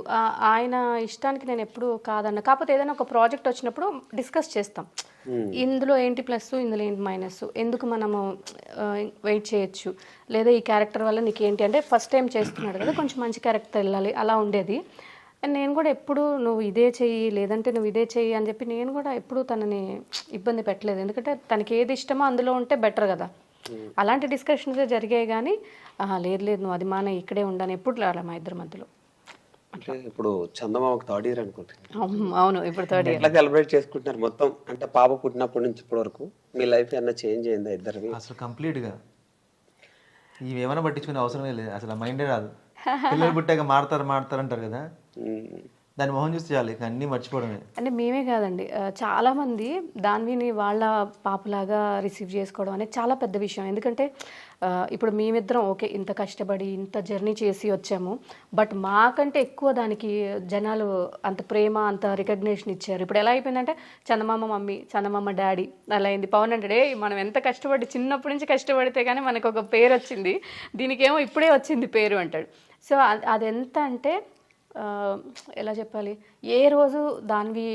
ఆయన ఇష్టానికి నేను ఎప్పుడు కాదన్న, కాకపోతే ఏదైనా ఒక ప్రాజెక్ట్ వచ్చినప్పుడు డిస్కస్ చేస్తాం. ఇందులో ఏంటి ప్లస్, ఇందులో ఏంటి మైనస్, ఎందుకు మనము వెయిట్ చేయొచ్చు, లేదా ఈ క్యారెక్టర్ వల్ల నీకు ఏంటి అంటే ఫస్ట్ టైం చేస్తున్నాడు కదా కొంచెం మంచి క్యారెక్టర్ వెళ్ళాలి అలా ఉండేది. అండ్ నేను కూడా ఎప్పుడు నువ్వు ఇదే చెయ్యి లేదంటే నువ్వు ఇదే చెయ్యి అని చెప్పి నేను కూడా ఎప్పుడు తనని ఇబ్బంది పెట్టలేదు. ఎందుకంటే తనకి ఏది ఇష్టమో అందులో ఉంటే బెటర్ కదా. అలాంటి డిస్కషన్స్ జరిగాయి కానీ లేదు లేదు నువ్వు అది మానే ఇక్కడే ఉండని ఎప్పుడు రాలే మా ఇద్దరి మధ్యలో. అంటే ఇప్పుడు చందమామకు థర్డ్ ఇయర్ అనుకుంటున్నాను. అవును, ఇప్పుడు థర్డ్ ఇయర్. ఎట్లా సెలబ్రేట్ చేసుకుంటున్నారు మొత్తం? అంటే పాప పుట్టినప్పటి నుంచి ఇప్పటి వరకు మీ లైఫ్ ఏమన్నా చేంజ్ అయిందా ఇద్దరివి? అసలు కంప్లీట్గా ఇవేమైనా పట్టించుకునే అవసరమే లేదు. అసలు మైండే రాదు. పిల్లలు పుట్టాక మారుతారు అంటారు కదా, దాని మొహం చూస్తే చాలు ఇక అన్నీ మర్చిపోవడమే. అంటే మేమే కాదండి, చాలామంది దానిని వాళ్ళ పాపలాగా రిసీవ్ చేసుకోవడం అనేది చాలా పెద్ద విషయం. ఎందుకంటే ఇప్పుడు మేమిద్దరం ఓకే ఇంత కష్టపడి ఇంత జర్నీ చేసి వచ్చాము, బట్ మాకంటే ఎక్కువ దానికి జనాలు అంత ప్రేమ అంత రికగ్నేషన్ ఇచ్చారు. ఇప్పుడు ఎలా అయిపోయిందంటే చందమామ మమ్మీ, చందమామ డాడీ అలా అయింది. పవన్ అంటే మనం ఎంత కష్టపడి చిన్నప్పటి నుంచి కష్టపడితే కానీ మనకు ఒక పేరు వచ్చింది, దీనికేమో ఇప్పుడే వచ్చింది పేరు అంటాడు. సో అది ఎంత అంటే ఎలా చెప్పాలి, ఏ రోజు దానివి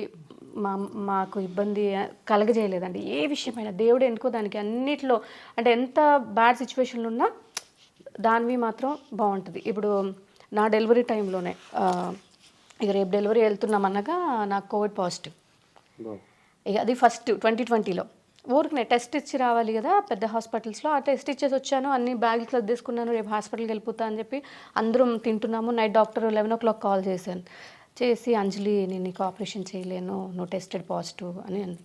మాకు ఇబ్బంది కలగజేయలేదండి. ఏ విషయమైనా దేవుడు ఎందుకో దానికి అన్నిట్లో అంటే ఎంత బ్యాడ్ సిచ్యువేషన్లు ఉన్నా దానివి మాత్రం బాగుంటుంది. ఇప్పుడు నా డెలివరీ టైంలోనే ఇక రేపు డెలివరీ వెళ్తున్నామన్నాగా నాకు కోవిడ్ పాజిటివ్. ఇక అది ఫస్ట్ 2020లో ఊరికి నేను టెస్ట్ ఇచ్చి రావాలి కదా పెద్ద హాస్పిటల్స్లో. ఆ టెస్ట్ ఇచ్చేసి వచ్చాను, అన్ని బ్యాగులు సర్దేసుకున్నాను, రేపు హాస్పిటల్కి వెళ్ళిపోతా అని చెప్పి అందరం తింటున్నాము. నైట్ డాక్టర్ 11 o'clock కాల్ చేసి అంజలి నేను నీకు ఆపరేషన్ చేయలేను, నువ్వు టెస్టెడ్ పాజిటివ్ అని అంది.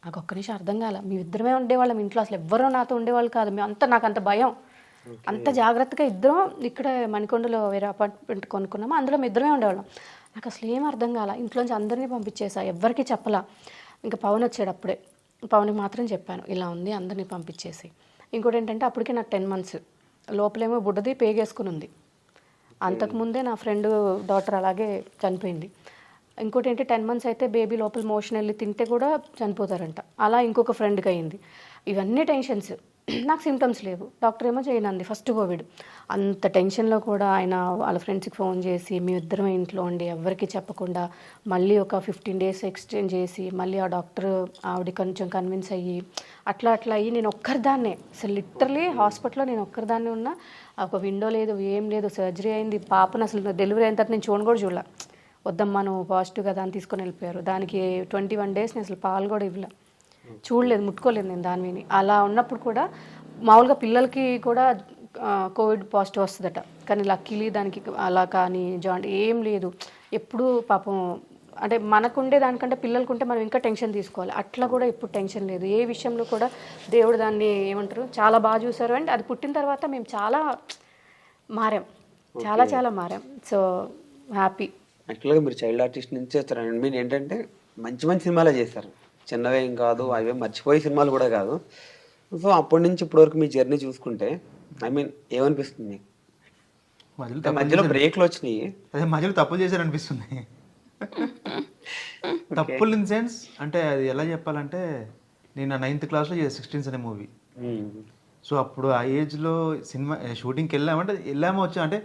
నాకు ఒక్క నిమిషం అర్థం కాల. మేము ఇద్దరమే ఉండేవాళ్ళం ఇంట్లో, అసలు ఎవ్వరూ నాతో ఉండేవాళ్ళు కాదు. నాకు అంత భయం, అంత జాగ్రత్తగా ఇద్దరం ఇక్కడ మణికొండలో వేరే అపార్ట్మెంట్ కొనుక్కున్నాము, అందులో మేము ఇద్దరమే ఉండేవాళ్ళం. నాకు అసలు ఏం అర్థం కాల. ఇంట్లోంచి అందరినీ పంపించేసా, ఎవ్వరికీ చెప్పలా. ఇంకా పవన్ వచ్చాడు అప్పుడే, పవన్కి మాత్రం చెప్పాను ఇలా ఉంది అందరినీ పంపించేసి. ఇంకోటి ఏంటంటే అప్పటికే నాకు 10 months, లోపలేమో బుడ్డది పేగేసుకుని ఉంది. అంతకుముందే నా ఫ్రెండ్ డాటర్ అలాగే చనిపోయింది. ఇంకోటి ఏంటి 10 months అయితే బేబీ లోపల మోషన్ వెళ్ళి తింటే కూడా చనిపోతారంట. అలా ఇంకొక ఫ్రెండ్కి అయింది. ఇవన్నీ టెన్షన్స్. నాకు సిమ్టమ్స్ లేవు, డాక్టర్ ఏమో చేయనంది ఫస్ట్ కోవిడ్. అంత టెన్షన్లో కూడా ఆయన వాళ్ళ ఫ్రెండ్స్కి ఫోన్ చేసి మేమిద్దరం ఇంట్లో ఉండి ఎవరికి చెప్పకుండా మళ్ళీ ఒక 15 days ఎక్స్టెండ్ చేసి మళ్ళీ ఆ డాక్టర్ ఆవిడ కొంచెం కన్విన్స్ అయ్యి అట్లా అయ్యి నేను ఒక్కరిదాన్నే అసలు లిటరలీ హాస్పిటల్లో నేను ఒక్కరిదాన్నే ఉన్నా. ఒక విండో లేదు, ఏం లేదు, సర్జరీ అయింది. పాపను అసలు డెలివరీ అయిన తర్వాత నేను చూడలే. వద్దమ్మా నువ్వు పాజిటివ్ కదా అని తీసుకొని వెళ్ళిపోయారు. దానికి 21 days నేను అసలు పాలు కూడా ఇవ్వలే, చూడలేదు, ముట్టుకోలేదు నేను దానిని. అలా ఉన్నప్పుడు కూడా మామూలుగా పిల్లలకి కూడా కోవిడ్ పాజిటివ్ వస్తుందట, కానీ లక్కీలీ దానికి అలా కానీ ఏం లేదు. ఎప్పుడు పాపం అంటే మనకుండే దానికంటే పిల్లలకుంటే మనం ఇంకా టెన్షన్ తీసుకోవాలి. అట్లా కూడా ఇప్పుడు టెన్షన్ లేదు. ఏ విషయంలో కూడా దేవుడు దాన్ని ఏమంటారు చాలా బాగా చూసారు. అండ్ అది పుట్టిన తర్వాత మేము చాలా మారాం, చాలా మారాం. So happy. యాక్చువల్గా మీరు చైల్డ్ ఆర్టిస్ట్ నుంచి చేస్తారండి. మీరు ఏంటంటే మంచి సినిమాలే చేస్తారు, చిన్నవేం కాదు, అవే మర్చిపోయే సినిమాలు కూడా కాదు. సో అప్పటి నుంచి ఇప్పటివరకు మీ జర్నీ చూసుకుంటే ఏమనిపిస్తుంది? మధ్యలో బ్రేక్లు వచ్చినాయి, అదే మధ్యలో తప్పులు చేశారనిపిస్తుంది. తప్పులు ఇన్ సెన్స్ అంటే అది ఎలా చెప్పాలంటే నేను 9th classలో 16 అనే మూవీ. సో అప్పుడు ఆ ఏజ్లో సినిమా షూటింగ్కి వెళ్ళామో వచ్చా అంటే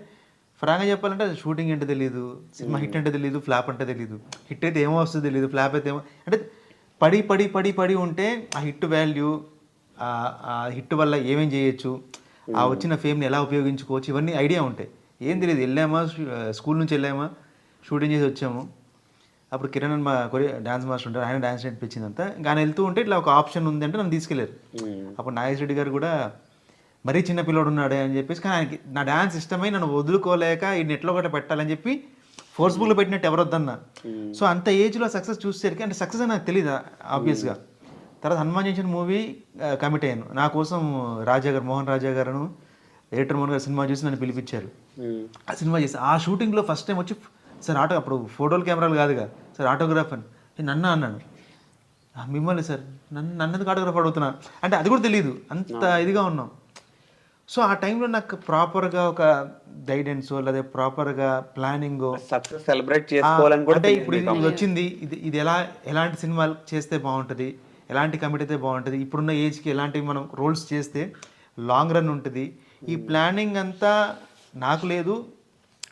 ఫ్రాంక్గా చెప్పాలంటే షూటింగ్ అంటే తెలియదు, సినిమా హిట్ అంటే తెలియదు, ఫ్లాప్ అంటే తెలియదు. హిట్ అయితే ఏమో వస్తుంది తెలియదు, ఫ్లాప్ అయితే ఏమో అంటే పడి ఉంటే ఆ హిట్ వాల్యూ, ఆ హిట్ వల్ల ఏమేం చేయొచ్చు, ఆ వచ్చిన ఫేమ్ని ఎలా ఉపయోగించుకోవచ్చు, ఇవన్నీ ఐడియా ఉంటాయి. ఏం తెలియదు, వెళ్ళామా స్కూల్ నుంచి వెళ్ళామా షూటింగ్ చేసి వచ్చాము. అప్పుడు కిరణ్ అని మా డాన్స్ మాస్టర్ ఉంటారు, ఆయన డాన్స్ నేర్పించిందంతా. ఇంకా ఆయన వెళ్తూ ఉంటే ఇట్లా ఒక ఆప్షన్ ఉంది అంటే నన్ను తీసుకెళ్ళారు. అప్పుడు నాగేశ్వర రెడ్డి గారు కూడా మరీ చిన్న పిల్లోడు ఉన్నాడే అని చెప్పేసి, కానీ ఆయనకి నా డ్యాన్స్ ఇష్టమై నన్ను వదులుకోలేక ఈ నెట్లో ఒకటి పెట్టాలని చెప్పి ఫోర్స్ఫుల్గా పెట్టినట్టు ఎవరొద్దన్నా. సో అంత ఏజ్లో సక్సెస్ చూసేసరికి, అంటే సక్సెస్ అని నాకు తెలియదు ఆబ్వియస్గా. తర్వాత హనుమాన్ జంక్షన్ మూవీ కమిట్ అయ్యాను. నా కోసం మోహన్ రాజా గారు ఎడిటర్ మోహన్ గారు సినిమా చూసి నన్ను పిలిపించారు. ఆ సినిమా చేసి ఆ షూటింగ్లో ఫస్ట్ టైం వచ్చి, సార్ అప్పుడు ఫోటోలు కెమెరాలు కాదుగా, సార్ ఆటోగ్రాఫ్ అని నన్ను అన్నాను. మిమ్మల్ని సార్, నన్ను ఎందుకు ఆటోగ్రాఫ్ అడుగుతున్నా అంటే అది కూడా తెలియదు, అంత ఇదిగా ఉన్నాం. సో ఆ టైంలో నాకు ప్రాపర్గా ఒక గైడెన్స్ లేదా ప్రాపర్గా ప్లానింగ్, సక్సెస్ సెలబ్రేట్ చేసుకోవాలని కూడా అంటే ఇప్పుడు ఇది వచ్చింది, ఇది ఎలాంటి సినిమాలు చేస్తే బాగుంటుంది, ఎలాంటి కమిట్ అయితే బాగుంటుంది, ఇప్పుడున్న ఏజ్కి ఎలాంటివి మనం రోల్స్ చేస్తే లాంగ్ రన్ ఉంటుంది, ఈ ప్లానింగ్ అంతా నాకు లేదు.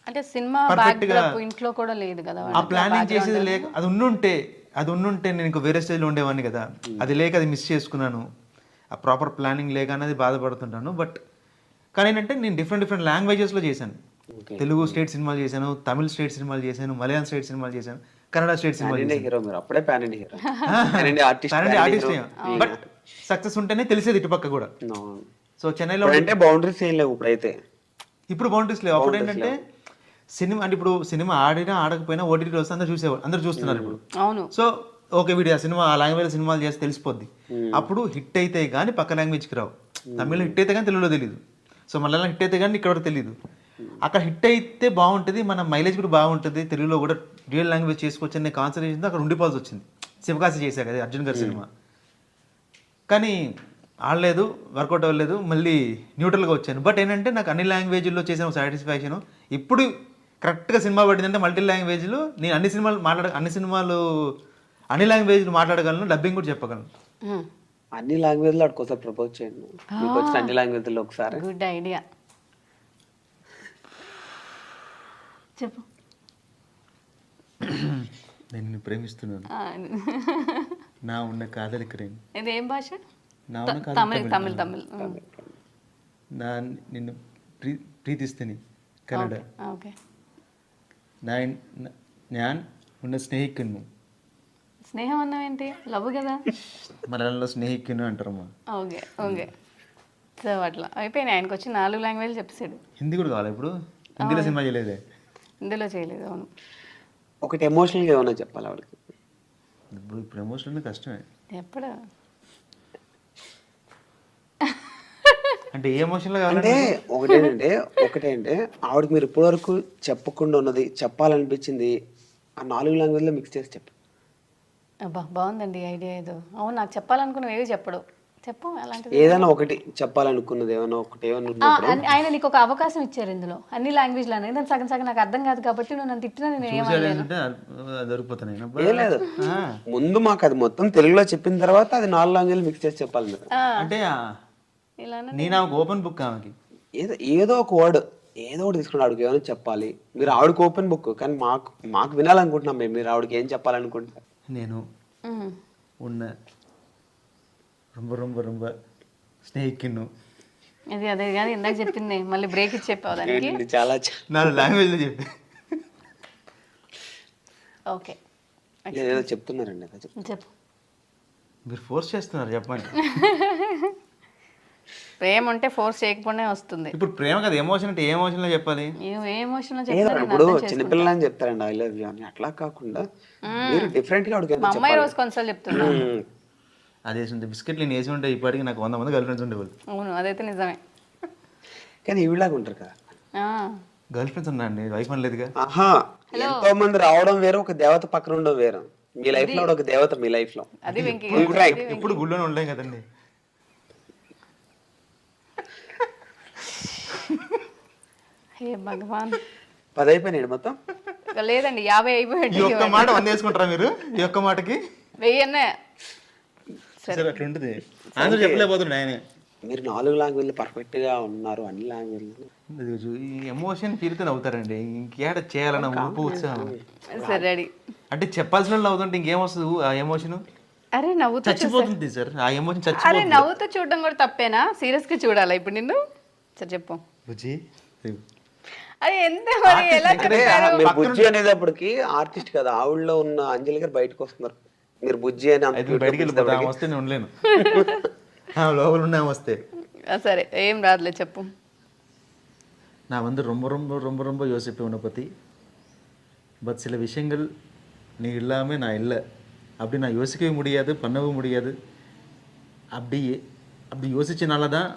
అంటే సినిమా బ్యాక్డ్రాప్ ఇంట్లో కూడా లేదు కదా, ఆ ప్లానింగ్ చేసేది లేక, అది ఉండుంటే నేను ఇంకా వేరే స్టేజ్లో ఉండేవాడిని కదా. అది లేక అది మిస్ చేసుకున్నాను. ఆ ప్రాపర్ ప్లానింగ్ లేక అనేది బాధపడుతుంటాను. బట్ కానీ ఏంటంటే నేను డిఫరెంట్ లాంగ్వేజెస్లో చేశాను. తెలుగు స్టేట్ సినిమాలు చేశాను, తమిళ స్టేట్ సినిమాలు చేశాను, మలయాళం స్టేట్ సినిమాలు చేశాను, కన్నడ స్టేట్ సినిమాలు ఆర్టిస్ట్. బట్ సక్సెస్ ఉంటేనే తెలిసేది ఇటుపక్క కూడా. సో చెన్నైలో అంటే బౌండరీస్ ఏం లేవు ఇప్పుడైతే. ఇప్పుడు బౌండరీస్ లేవు. అప్పుడు ఏంటంటే సినిమా అంటే ఇప్పుడు సినిమా ఆడినా ఆడకపోయినా ఓటీటీలో వస్తే అందరూ చూసేవాళ్ళు, అందరూ చూస్తున్నారు ఇప్పుడు. అవును. సో ఓకే వీడియో సినిమా ఆ లాంగ్వేజ్ సినిమాలు చేస్తే తెలిసిపోద్ది. అప్పుడు హిట్ అయితే కానీ పక్క లాంగ్వేజ్కి రావు. తమిళ హిట్ అయితే కానీ తెలుగులో తెలియదు. సో మలయాళం హిట్ అయితే కానీ ఇక్కడ వరకు తెలియదు. అక్కడ హిట్ అయితే బాగుంటుంది, మన మైలేజ్ కూడా బాగుంటుంది, తెలుగులో కూడా రియల్ లాంగ్వేజ్ చేసుకోవచ్చు అనే కాన్సన్ట్రేషన్తో అక్కడ ఉండిపోవాల్సి వచ్చింది. శివకాశి చేశాక అది అర్జున్ గారి సినిమా, కానీ ఆడలేదు, వర్కౌట్ అవ్వలేదు, మళ్ళీ న్యూట్రల్గా వచ్చాను. బట్ ఏంటంటే నాకు అన్ని లాంగ్వేజ్లో చేసిన సాటిస్ఫాక్షన్. ఇప్పుడు కరెక్ట్గా సినిమా పడిందంటే మల్టీ లాంగ్వేజ్లో నేను అన్ని లాంగ్వేజ్లు మాట్లాడగలను, డబ్బింగ్ కూడా చెప్పగలను. అన్ని లాంగ్వేజ్లో అడుకోసారి ప్రపోజ్ చేయండి, మీకు వచ్చిన అన్ని లాంగ్వేజ్లో ఒకసారి. గుడ్ ఐడియా, చెప్పు. నేను నిన్ను ప్రేమిస్తున్నాను, నా ఉన్న కాదలికరేను. ఇది ఏం భాష? నా ఉన్న తమిళ్. నా నిన్ను ప్రీతిస్తేని కన్నడ. ఓకే. ഞാൻ ఉన్న స్నేహితును. స్నేహం అన్నావేంటి? లవ్ కదా. మలయాళంలో స్నేహితును అంటారమ్మా. ఓకే. సో అట్లా అయిపోయినాయి. ఆయనకు వచ్చి 4 లాంగ్వేజ్లు చెప్పేసాడు. హిందీ కూడా కావాలి ఇప్పుడు? హిందీలో సినిమా చేయలేదే? హిందీలో చేయలేదు. అవును. ఒకటి ఎమోషనల్గా ఏమన్నా చెప్పాలి ఆవిడకి? ఇప్పుడు ఎమోషనల్ కష్టమే. ఎప్పుడు అంటే ఏ ఎమోషనల్ అంటే ఒకటేంటే ఆవిడకి మీరు ఇప్పటివరకు చెప్పకుండా ఉన్నది, చెప్పాలనిపించింది ఆ 4 లాంగ్వేజ్లో మిక్స్ చేసి చెప్పు. అబ్బా బాగుందండి ఐడియా. ఏదో అవును, నాకు చెప్పాలనుకున్నవి ఏవి చెప్పడు. చెప్పు అలాంటిది. ఏదైనా ఒకటి చెప్పాలనుకున్నది ఏమన్నా. ఆయన నీకు ఒక అవకాశం ఇచ్చారు ఇందులో, అన్ని లాంగ్వేజ్లు అనేది. దాని సగం నాకు అర్థం కాదు కాబట్టి నువ్వు నన్ను తిట్టినా నేను ఏమనలేను. ఏం లేదు, ముందు మాకు అది మొత్తం తెలుగులో చెప్పిన తర్వాత అది 4 లాంగ్వేజ్లు మిక్స్ చేసి చెప్పాలి. అంటే నేను ఓపెన్ బుక్ ఆమెకి ఏదో ఒక వర్డ్ ఏదో ఒకటి తీసుకుని ఆవిడకి ఏమైనా చెప్పాలి. మీరు ఆవిడకి ఓపెన్ బుక్, కానీ మాకు వినాలనుకుంటున్నాం మేము, మీరు ఆవిడకి ఏం చెప్పాలనుకుంటున్నారు. నేను ఉన్న రొంబ రొంబ రొంబ స్నేహితును. అదే కానీ ఇందాక చెప్పింది మళ్ళీ బ్రేక్ ఇచ్చి చెప్పావు దానికి. చాలా 4 లాంగ్వేజ్లో చెప్పి. ఓకే ఏదో చెప్తున్నారండి, చెప్పు. మీరు ఫోర్స్ చేస్తున్నారు చెప్పండి. ప్రేమ ఉంటే ఫోర్స్ చేయకపోతే వస్తుంది. ఇప్పుడు ప్రేమ కదా, ఎమోషన్ అంటే ఏ ఎమోషన్లో చెప్పాలి? ఏ ఎమోషన్లో ఇప్పుడు చిన్నపిల్లలని చెప్తారండి ఐ లవ్ యూ అని, అట్లా కాకుండా మీరు డిఫరెంట్ గా మా అమ్మాయి రోజు కొన్నిసార్లు చెప్తున్నా. అదే బిస్కెట్లు నేను వేసి ఉంటే ఇప్పటికి నాకు 100 మంది గర్ల్ ఫ్రెండ్స్ ఉండేవాళ్ళు. అవును అదైతే నిజమే. కానీ ఈవిలాగా ఉంటారు కదా గర్ల్ ఫ్రెండ్స్ ఉన్నా అండి, వైఫ్ అని లేదుగా. ఎంతో మంది రావడం వేరు, ఒక దేవత పక్కన ఉండడం వేరు. మీ లైఫ్ లో ఒక దేవత, మీ లైఫ్ లో అది ఎప్పుడు గుళ్ళోనే ఉండలేం కదండి. హే భగవాన్, 10 అయిపోయినాయి మొత్తం. లేదండి 50 అయిపోయాడు. ఈ ఒక్క మాట 100 వేసుకుంటారా మీరు? ఈ ఒక్క మాటకి 1000. సరే అట్లా ఉంటుంది. ఆన్సర్ చెప్పలేకపోతున్నాడు ఆయన. మీరు 4 లాంగ్వేజ్లు పర్ఫెక్ట్ గా ఉన్నారు, అన్ని లాంగ్వేజ్లు. ఈ ఎమోషన్ ఫీల్తో అవుతారండి, ఇంకేట చేయాలన్న ఊపు ఉత్సాహం. సరే అంటే చెప్పాల్సిన వాళ్ళు అవుతుంటే ఇంకేమొస్తుంది ఆ ఎమోషన్? అరే నవ్వుతూ చచ్చిపోతుంది సార్ ఆ ఎమోషన్. అరే నవ్వుతూ చూడడం కూడా తప్పేనా? సీరియస్ గా చూడాలా ఇప్పుడు నిన్ను? సరే చెప్పు. బుజ్జి అది ఎంత మరి ఎలా మీరు బుజ్జి అనేటప్పటికి ఆర్టిస్ట్ కదా, ఆవిడలో ఉన్న అంజలి గారు బయటకు వస్తున్నారు. మీరు బుజ్జి అని బయటికి వెళ్ళిపోతా వస్తే నేను ఉండలేను, లోపల ఉన్నా వస్తే. சரி ఏం రాదులే చెప్పు. நான் வந்து ரொம்ப ரொம்ப ரொம்ப ரொம்ப யோசிப்பேன் உன்னை பற்றி. பட் சில விஷயங்கள் நீ இல்லாமல் நான் இல்லை அப்படி நான் யோசிக்கவே முடியாது, பண்ணவும் முடியாது. அப்படி யோசிச்சனால தான்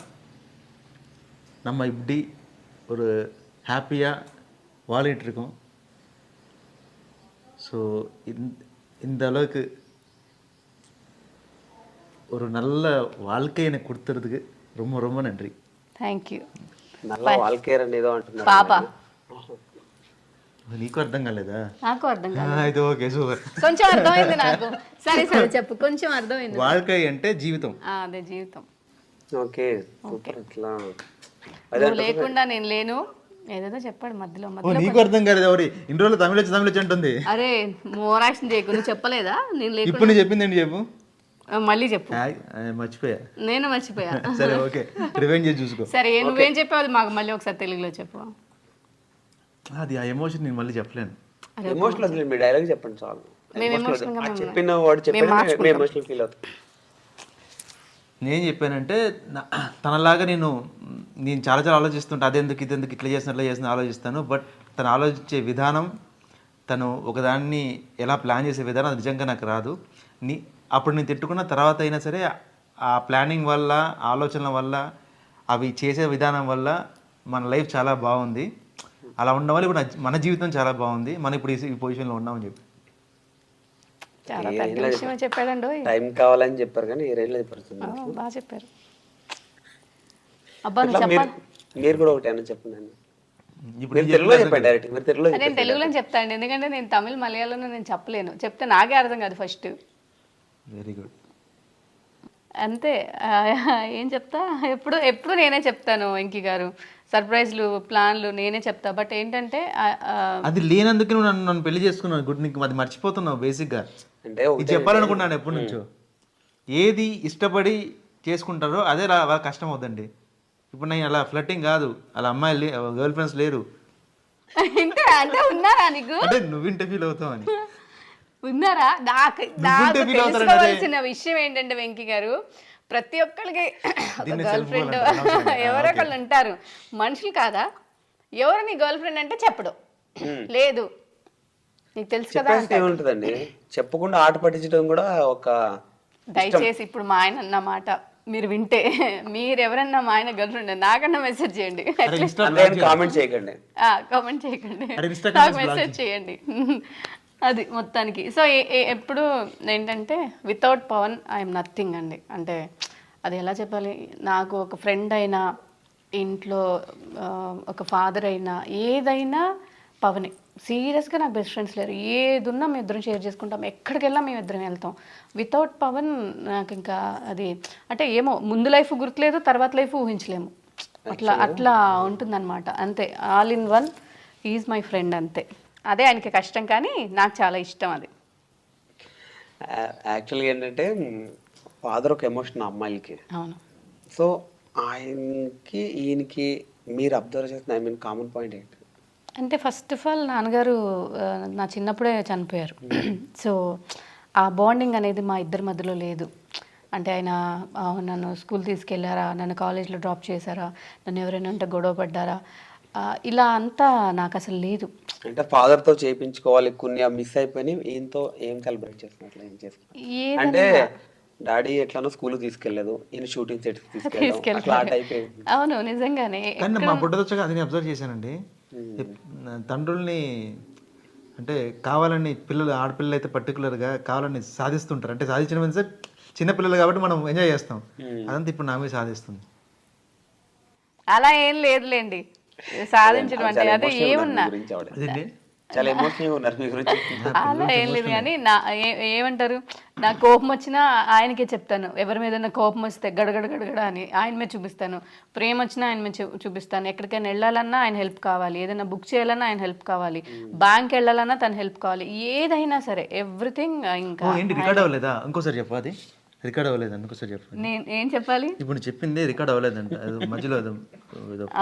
நம்ம இப்படி ஒரு ஹாப்பியாக வாழிட்டு இருக்கோம். ஸோ இந்த அளவுக்கு ஒரு நல்ல வாழ்க்கை எனக்கு கொடுத்துறதுக்கு ரொம்ப ரொம்ப நன்றி. Thank you. నల్ల వాల్కేర్ ఏదో అంటున్నారు. పాప నీకు అర్థం కాలేదా? నాకు అర్థం కాదు. ఇది ఓకే, సూపర్. కొంచెం అర్థమైంది నాకు. సరే సరే చెప్పు, కొంచెం అర్థమైంది. வாழ்க்கை అంటే జీవితం. అదే జీవితం. Okay super. ఇట్లా నువ్వు లేకుండా నేను లేను ఏదేదో చెప్పాడు మధ్యలో మధ్యలో. నీకు అర్థం కాలేదు ఎవరి ఇన్ని రోజులు తమిళ వచ్చి అంటుంది. అరే మోరాక్షన్ చేయకు, నువ్వు చెప్పలేదా నేను లేకుండా? ఇప్పుడు నేను చెప్పింది ఏంటి చెప్పు. మళ్ళీ చెప్పు. మర్చిపోయా. నేను మర్చిపోయా. సరే ఓకే, రివెంజ్ చేసి చూసుకో. సరే నువ్వేం చెప్పావు మాకు మళ్ళీ ఒకసారి తెలుగులో చెప్పు. అది ఆ ఎమోషన్ నేను మళ్ళీ చెప్పలేను. ఎమోషనల్ వదిలేదు, మీ డైలాగ్ చెప్పండి చాలు. మేము ఎమోషనల్గా చెప్పిన వాడు చెప్పిన ఎమోషనల్ ఫీల్ అవుతుంది. నేను చెప్పానంటే తనలాగా నేను చాలా చాలా ఆలోచిస్తుంటా. అదెందుకు ఇదెందుకు ఇట్లా చేస్తున్నా ఆలోచిస్తాను. బట్ తను ఆలోచించే విధానం, తను ఒకదాన్ని ఎలా ప్లాన్ చేసే విధానం అది నిజంగా నాకు రాదు. అప్పుడు నేను తిట్టుకున్న తర్వాత అయినా సరే ఆ ప్లానింగ్ వల్ల, ఆలోచనల వల్ల, అవి చేసే విధానం వల్ల మన లైఫ్ చాలా బాగుంది. అలా ఉండడం వల్ల ఇప్పుడు మన జీవితం చాలా బాగుంది. మనం ఇప్పుడు ఈ పొజిషన్లో ఉన్నామని చెప్పి చాలా పెద్ద విషయమే చెప్పాడండి. టైం కావాలని చెప్పారు కానీ ఈ రేంజ్లో చెప్పారు. బాగా చెప్పారు. అబ్బా నువ్వు చెప్పాలి. మీరు కూడా ఒకటి అని చెప్పండి. ఇప్పుడు తెలుగులో చెప్పండి డైరెక్ట్. మీరు తెలుగులో నేను తెలుగులో చెప్తాను, ఎందుకంటే నేను తమిళ మలయాళంలో నేను చెప్పలేను. చెప్తే నాకే అర్థం కాదు ఫస్ట్. Very good. అంతే. ఏం చెప్తా, ఎప్పుడు నేనే చెప్తాను వెంకీ గారు. సర్ప్రైజ్లు ప్లాన్లు నేనే చెప్తా. బట్ ఏంటంటే అది లేనందుకు నువ్వు నన్ను పెళ్లి చేసుకున్నావు. గుడ్, నీకు అది మర్చిపోతున్నావు బేసిక్గా. అంటే ఇది చెప్పాలనుకున్నాను ఎప్పటి నుంచో. ఏది ఇష్టపడి చేసుకుంటారో అదే వాళ్ళ కష్టం అవుతుంది. ఇప్పుడు నేను అలా ఫ్లట్టింగ్ కాదు, అలా అమ్మాయిలు గర్ల్ ఫ్రెండ్స్ లేరు. అంటే ఉన్నారా నీకు? అంటే నువ్వు ఇంటే ఫీల్ అవుతావు అని. ఉన్నారా? నాకు తెలుసుకోవాల్సిన విషయం ఏంటంటే వెంకీ గారు, ప్రతి ఒక్కరికి గర్ల్ ఫ్రెండ్ ఎవరొకళ్ళు ఉంటారు. మనుషులు కాదా? ఎవరు నీ గర్ల్ ఫ్రెండ్ అంటే చెప్పడం లేదు. నీకు తెలుసు కదా. ఏముంటుందండి, చెప్పకుండా ఆట పట్టించడం కూడా ఒక. దయచేసి ఇప్పుడు మా ఆయన అన్న మాట మీరు వింటే, మీరు ఎవరన్నా మా ఆయన గర్ల్ ఫ్రెండ్ నాకన్నా మెసేజ్ చేయండి. కామెంట్ చేయకండి, కామెంట్ చేయకండి, నాకు మెసేజ్ చేయండి. అది మొత్తానికి. సో ఎప్పుడు ఏంటంటే వితౌట్ పవన్ ఐఎమ్ నథింగ్ అండి. అంటే అది ఎలా చెప్పాలి, నాకు ఒక ఫ్రెండ్ అయినా, ఇంట్లో ఒక ఫాదర్ అయినా, ఏదైనా పవనే. సీరియస్గా నాకు బెస్ట్ ఫ్రెండ్స్ లేరు. ఏది ఉన్నా మేము ఇద్దరం షేర్ చేసుకుంటాం, ఎక్కడికి వెళ్ళా మేము ఇద్దరం వెళ్తాం. వితౌట్ పవన్ నాకు ఇంకా అది అంటే ఏమో, ముందు లైఫ్ గుర్తులేదు, తర్వాత లైఫ్ ఊహించలేము. అట్లా ఉంటుందన్నమాట. అంతే, all in one is my friend. అంతే. అదే ఆయనకి కష్టం, కానీ నాకు చాలా ఇష్టం అది. యాక్చువల్గా ఏంటంటే ఫాదర్ ఒక ఎమోషన్ అమ్మాయిలకి. అవును. సో ఆయనకి ఈయనకి మీరు అబ్జర్వ్ చేసిన కామన్ పాయింట్ ఏంటి అంటే, ఫస్ట్ ఆఫ్ ఆల్ నాన్నగారు నా చిన్నప్పుడే చనిపోయారు. సో ఆ బాండింగ్ అనేది మా ఇద్దరి మధ్యలో లేదు. అంటే ఆయన నన్ను స్కూల్ తీసుకెళ్లారా, నన్ను కాలేజ్లో డ్రాప్ చేశారా, నన్ను ఎవరైనా అంటే గొడవ పడ్డారా, ఇలా అంతా నాకు అసలు లేదు. అంటే ఫాదర్తో చేయించుకోవాలి, కొన్ని మిస్ అయిపోయి ఈయనతో ఏం సెలబ్రేట్ చేస్తున్నట్లు ఏం చేస్తున్నారు అంటే, డాడీ ఎట్లానో స్కూల్ తీసుకెళ్లేదు, ఈయన షూటింగ్ సెట్ తీసుకెళ్ళాడు. అవును, నిజంగానే. మా పుట్టదొచ్చగా అది నేను అబ్జర్వ్ చేశానండి. తండ్రుల్ని అంటే కావాలని పిల్లలు, ఆడపిల్లలు అయితే పర్టికులర్గా కావాలని సాధిస్తుంటారు. అంటే సాధించడం మీన్స్ చిన్నపిల్లలు కాబట్టి మనం ఎంజాయ్ చేస్తాం. అదంతా ఇప్పుడు నా మీద సాధిస్తుంది. అలా ఏం లేదులేండి, సాధించడం అంటే అదే ఏమున్నా చాలా ఎమోషనల్గా ఉన్నారు మీ గురించి. అలా ఏం లేదు, కానీ ఏమంటారు, నాకు కోపం వచ్చినా ఆయనకే చెప్తాను. ఎవరి మీద కోపం వస్తే గడగడ గడగడ అని ఆయన మీద చూపిస్తాను. ప్రేమ వచ్చినా ఆయన మీద చూపిస్తాను. ఎక్కడికైనా వెళ్ళాలన్నా ఆయన హెల్ప్ కావాలి, ఏదైనా బుక్ చేయాలన్నా ఆయన హెల్ప్ కావాలి, బ్యాంక్ వెళ్ళాలన్నా తన హెల్ప్ కావాలి, ఏదైనా సరే ఎవ్రీథింగ్. ఇంకా రికార్డ్ అవ్వలేదా? ఇంకోసారి చెప్పు. అది రికార్డ్ అవ్వలేదు, ఇంకోసారి చెప్పు. నేను ఏం చెప్పాలి? ఇప్పుడు చెప్పింది రికార్డ్ అవ్వలేదంట, మధ్యలో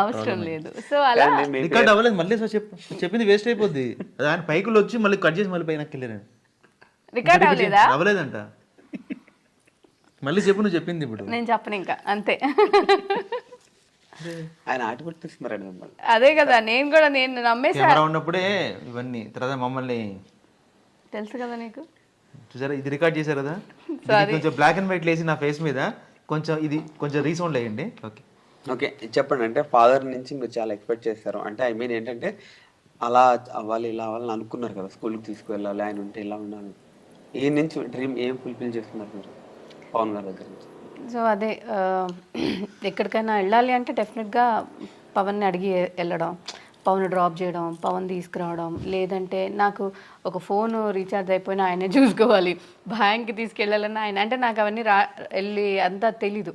అవసరం లేదు. సో అలా రికార్డ్ అవ్వలేదు, మళ్ళీ చెప్పు. చెప్పింది వేస్ట్ అయిపోద్ది. ఆయన పైకులు వచ్చి మళ్ళీ కట్ చేసి మళ్ళీ పైన వెళ్ళాను. రికార్డ్ అవ్వలేదా? అవ్వలేదంట. మళ్ళీ చెప్పు, నువ్వు చెప్పింది ఇప్పుడు. నేను చెప్పను ఇంకా, అంతే. ఆయన ఆట పట్టిస్తున్నారండి మిమ్మల్ని. అదే కదా, నేను నమ్మేసా. కెమెరా ఉన్నప్పుడే ఇవన్నీ, తర్వాత మమ్మల్ని తెలుసు కదా నీకు. చూసారా, ఇది రికార్డ్ చేశారు కదా, ఇది కొంచెం బ్లాక్ అండ్ వైట్ లేసి నా ఫేస్ మీద కొంచెం ఇది కొంచెం రీసౌండ్ వేయండి. ఓకే ఓకే చెప్పండి. అంటే ఫాదర్ నుంచి మీరు చాలా ఎక్స్పెక్ట్ చేస్తారు, అంటే ఐ మీన్ ఏంటంటే అలా అవ్వాలి ఇలా అవ్వాలని అనుకున్నారు కదా, స్కూల్కి తీసుకువెళ్ళాలి, ఆయన ఉంటే ఇలా ఉండాలి. ఈ నుంచి డ్రీమ్ ఏం ఫుల్ఫిల్ చేస్తున్నారు మీరు పవన్ గారి దగ్గర నుంచి? సో అదే ఎక్కడికైనా వెళ్ళాలి అంటే డెఫినెట్గా పవన్ని అడిగి వెళ్ళడం, పవన్ డ్రాప్ చేయడం, పవన్ తీసుకురావడం, లేదంటే నాకు ఒక ఫోన్ రీఛార్జ్ అయిపోయినా ఆయనే చూసుకోవాలి, బ్యాంక్కి తీసుకెళ్ళాలన్నా ఆయన, అంటే నాకు అవన్నీ వెళ్ళి అంతా తెలీదు.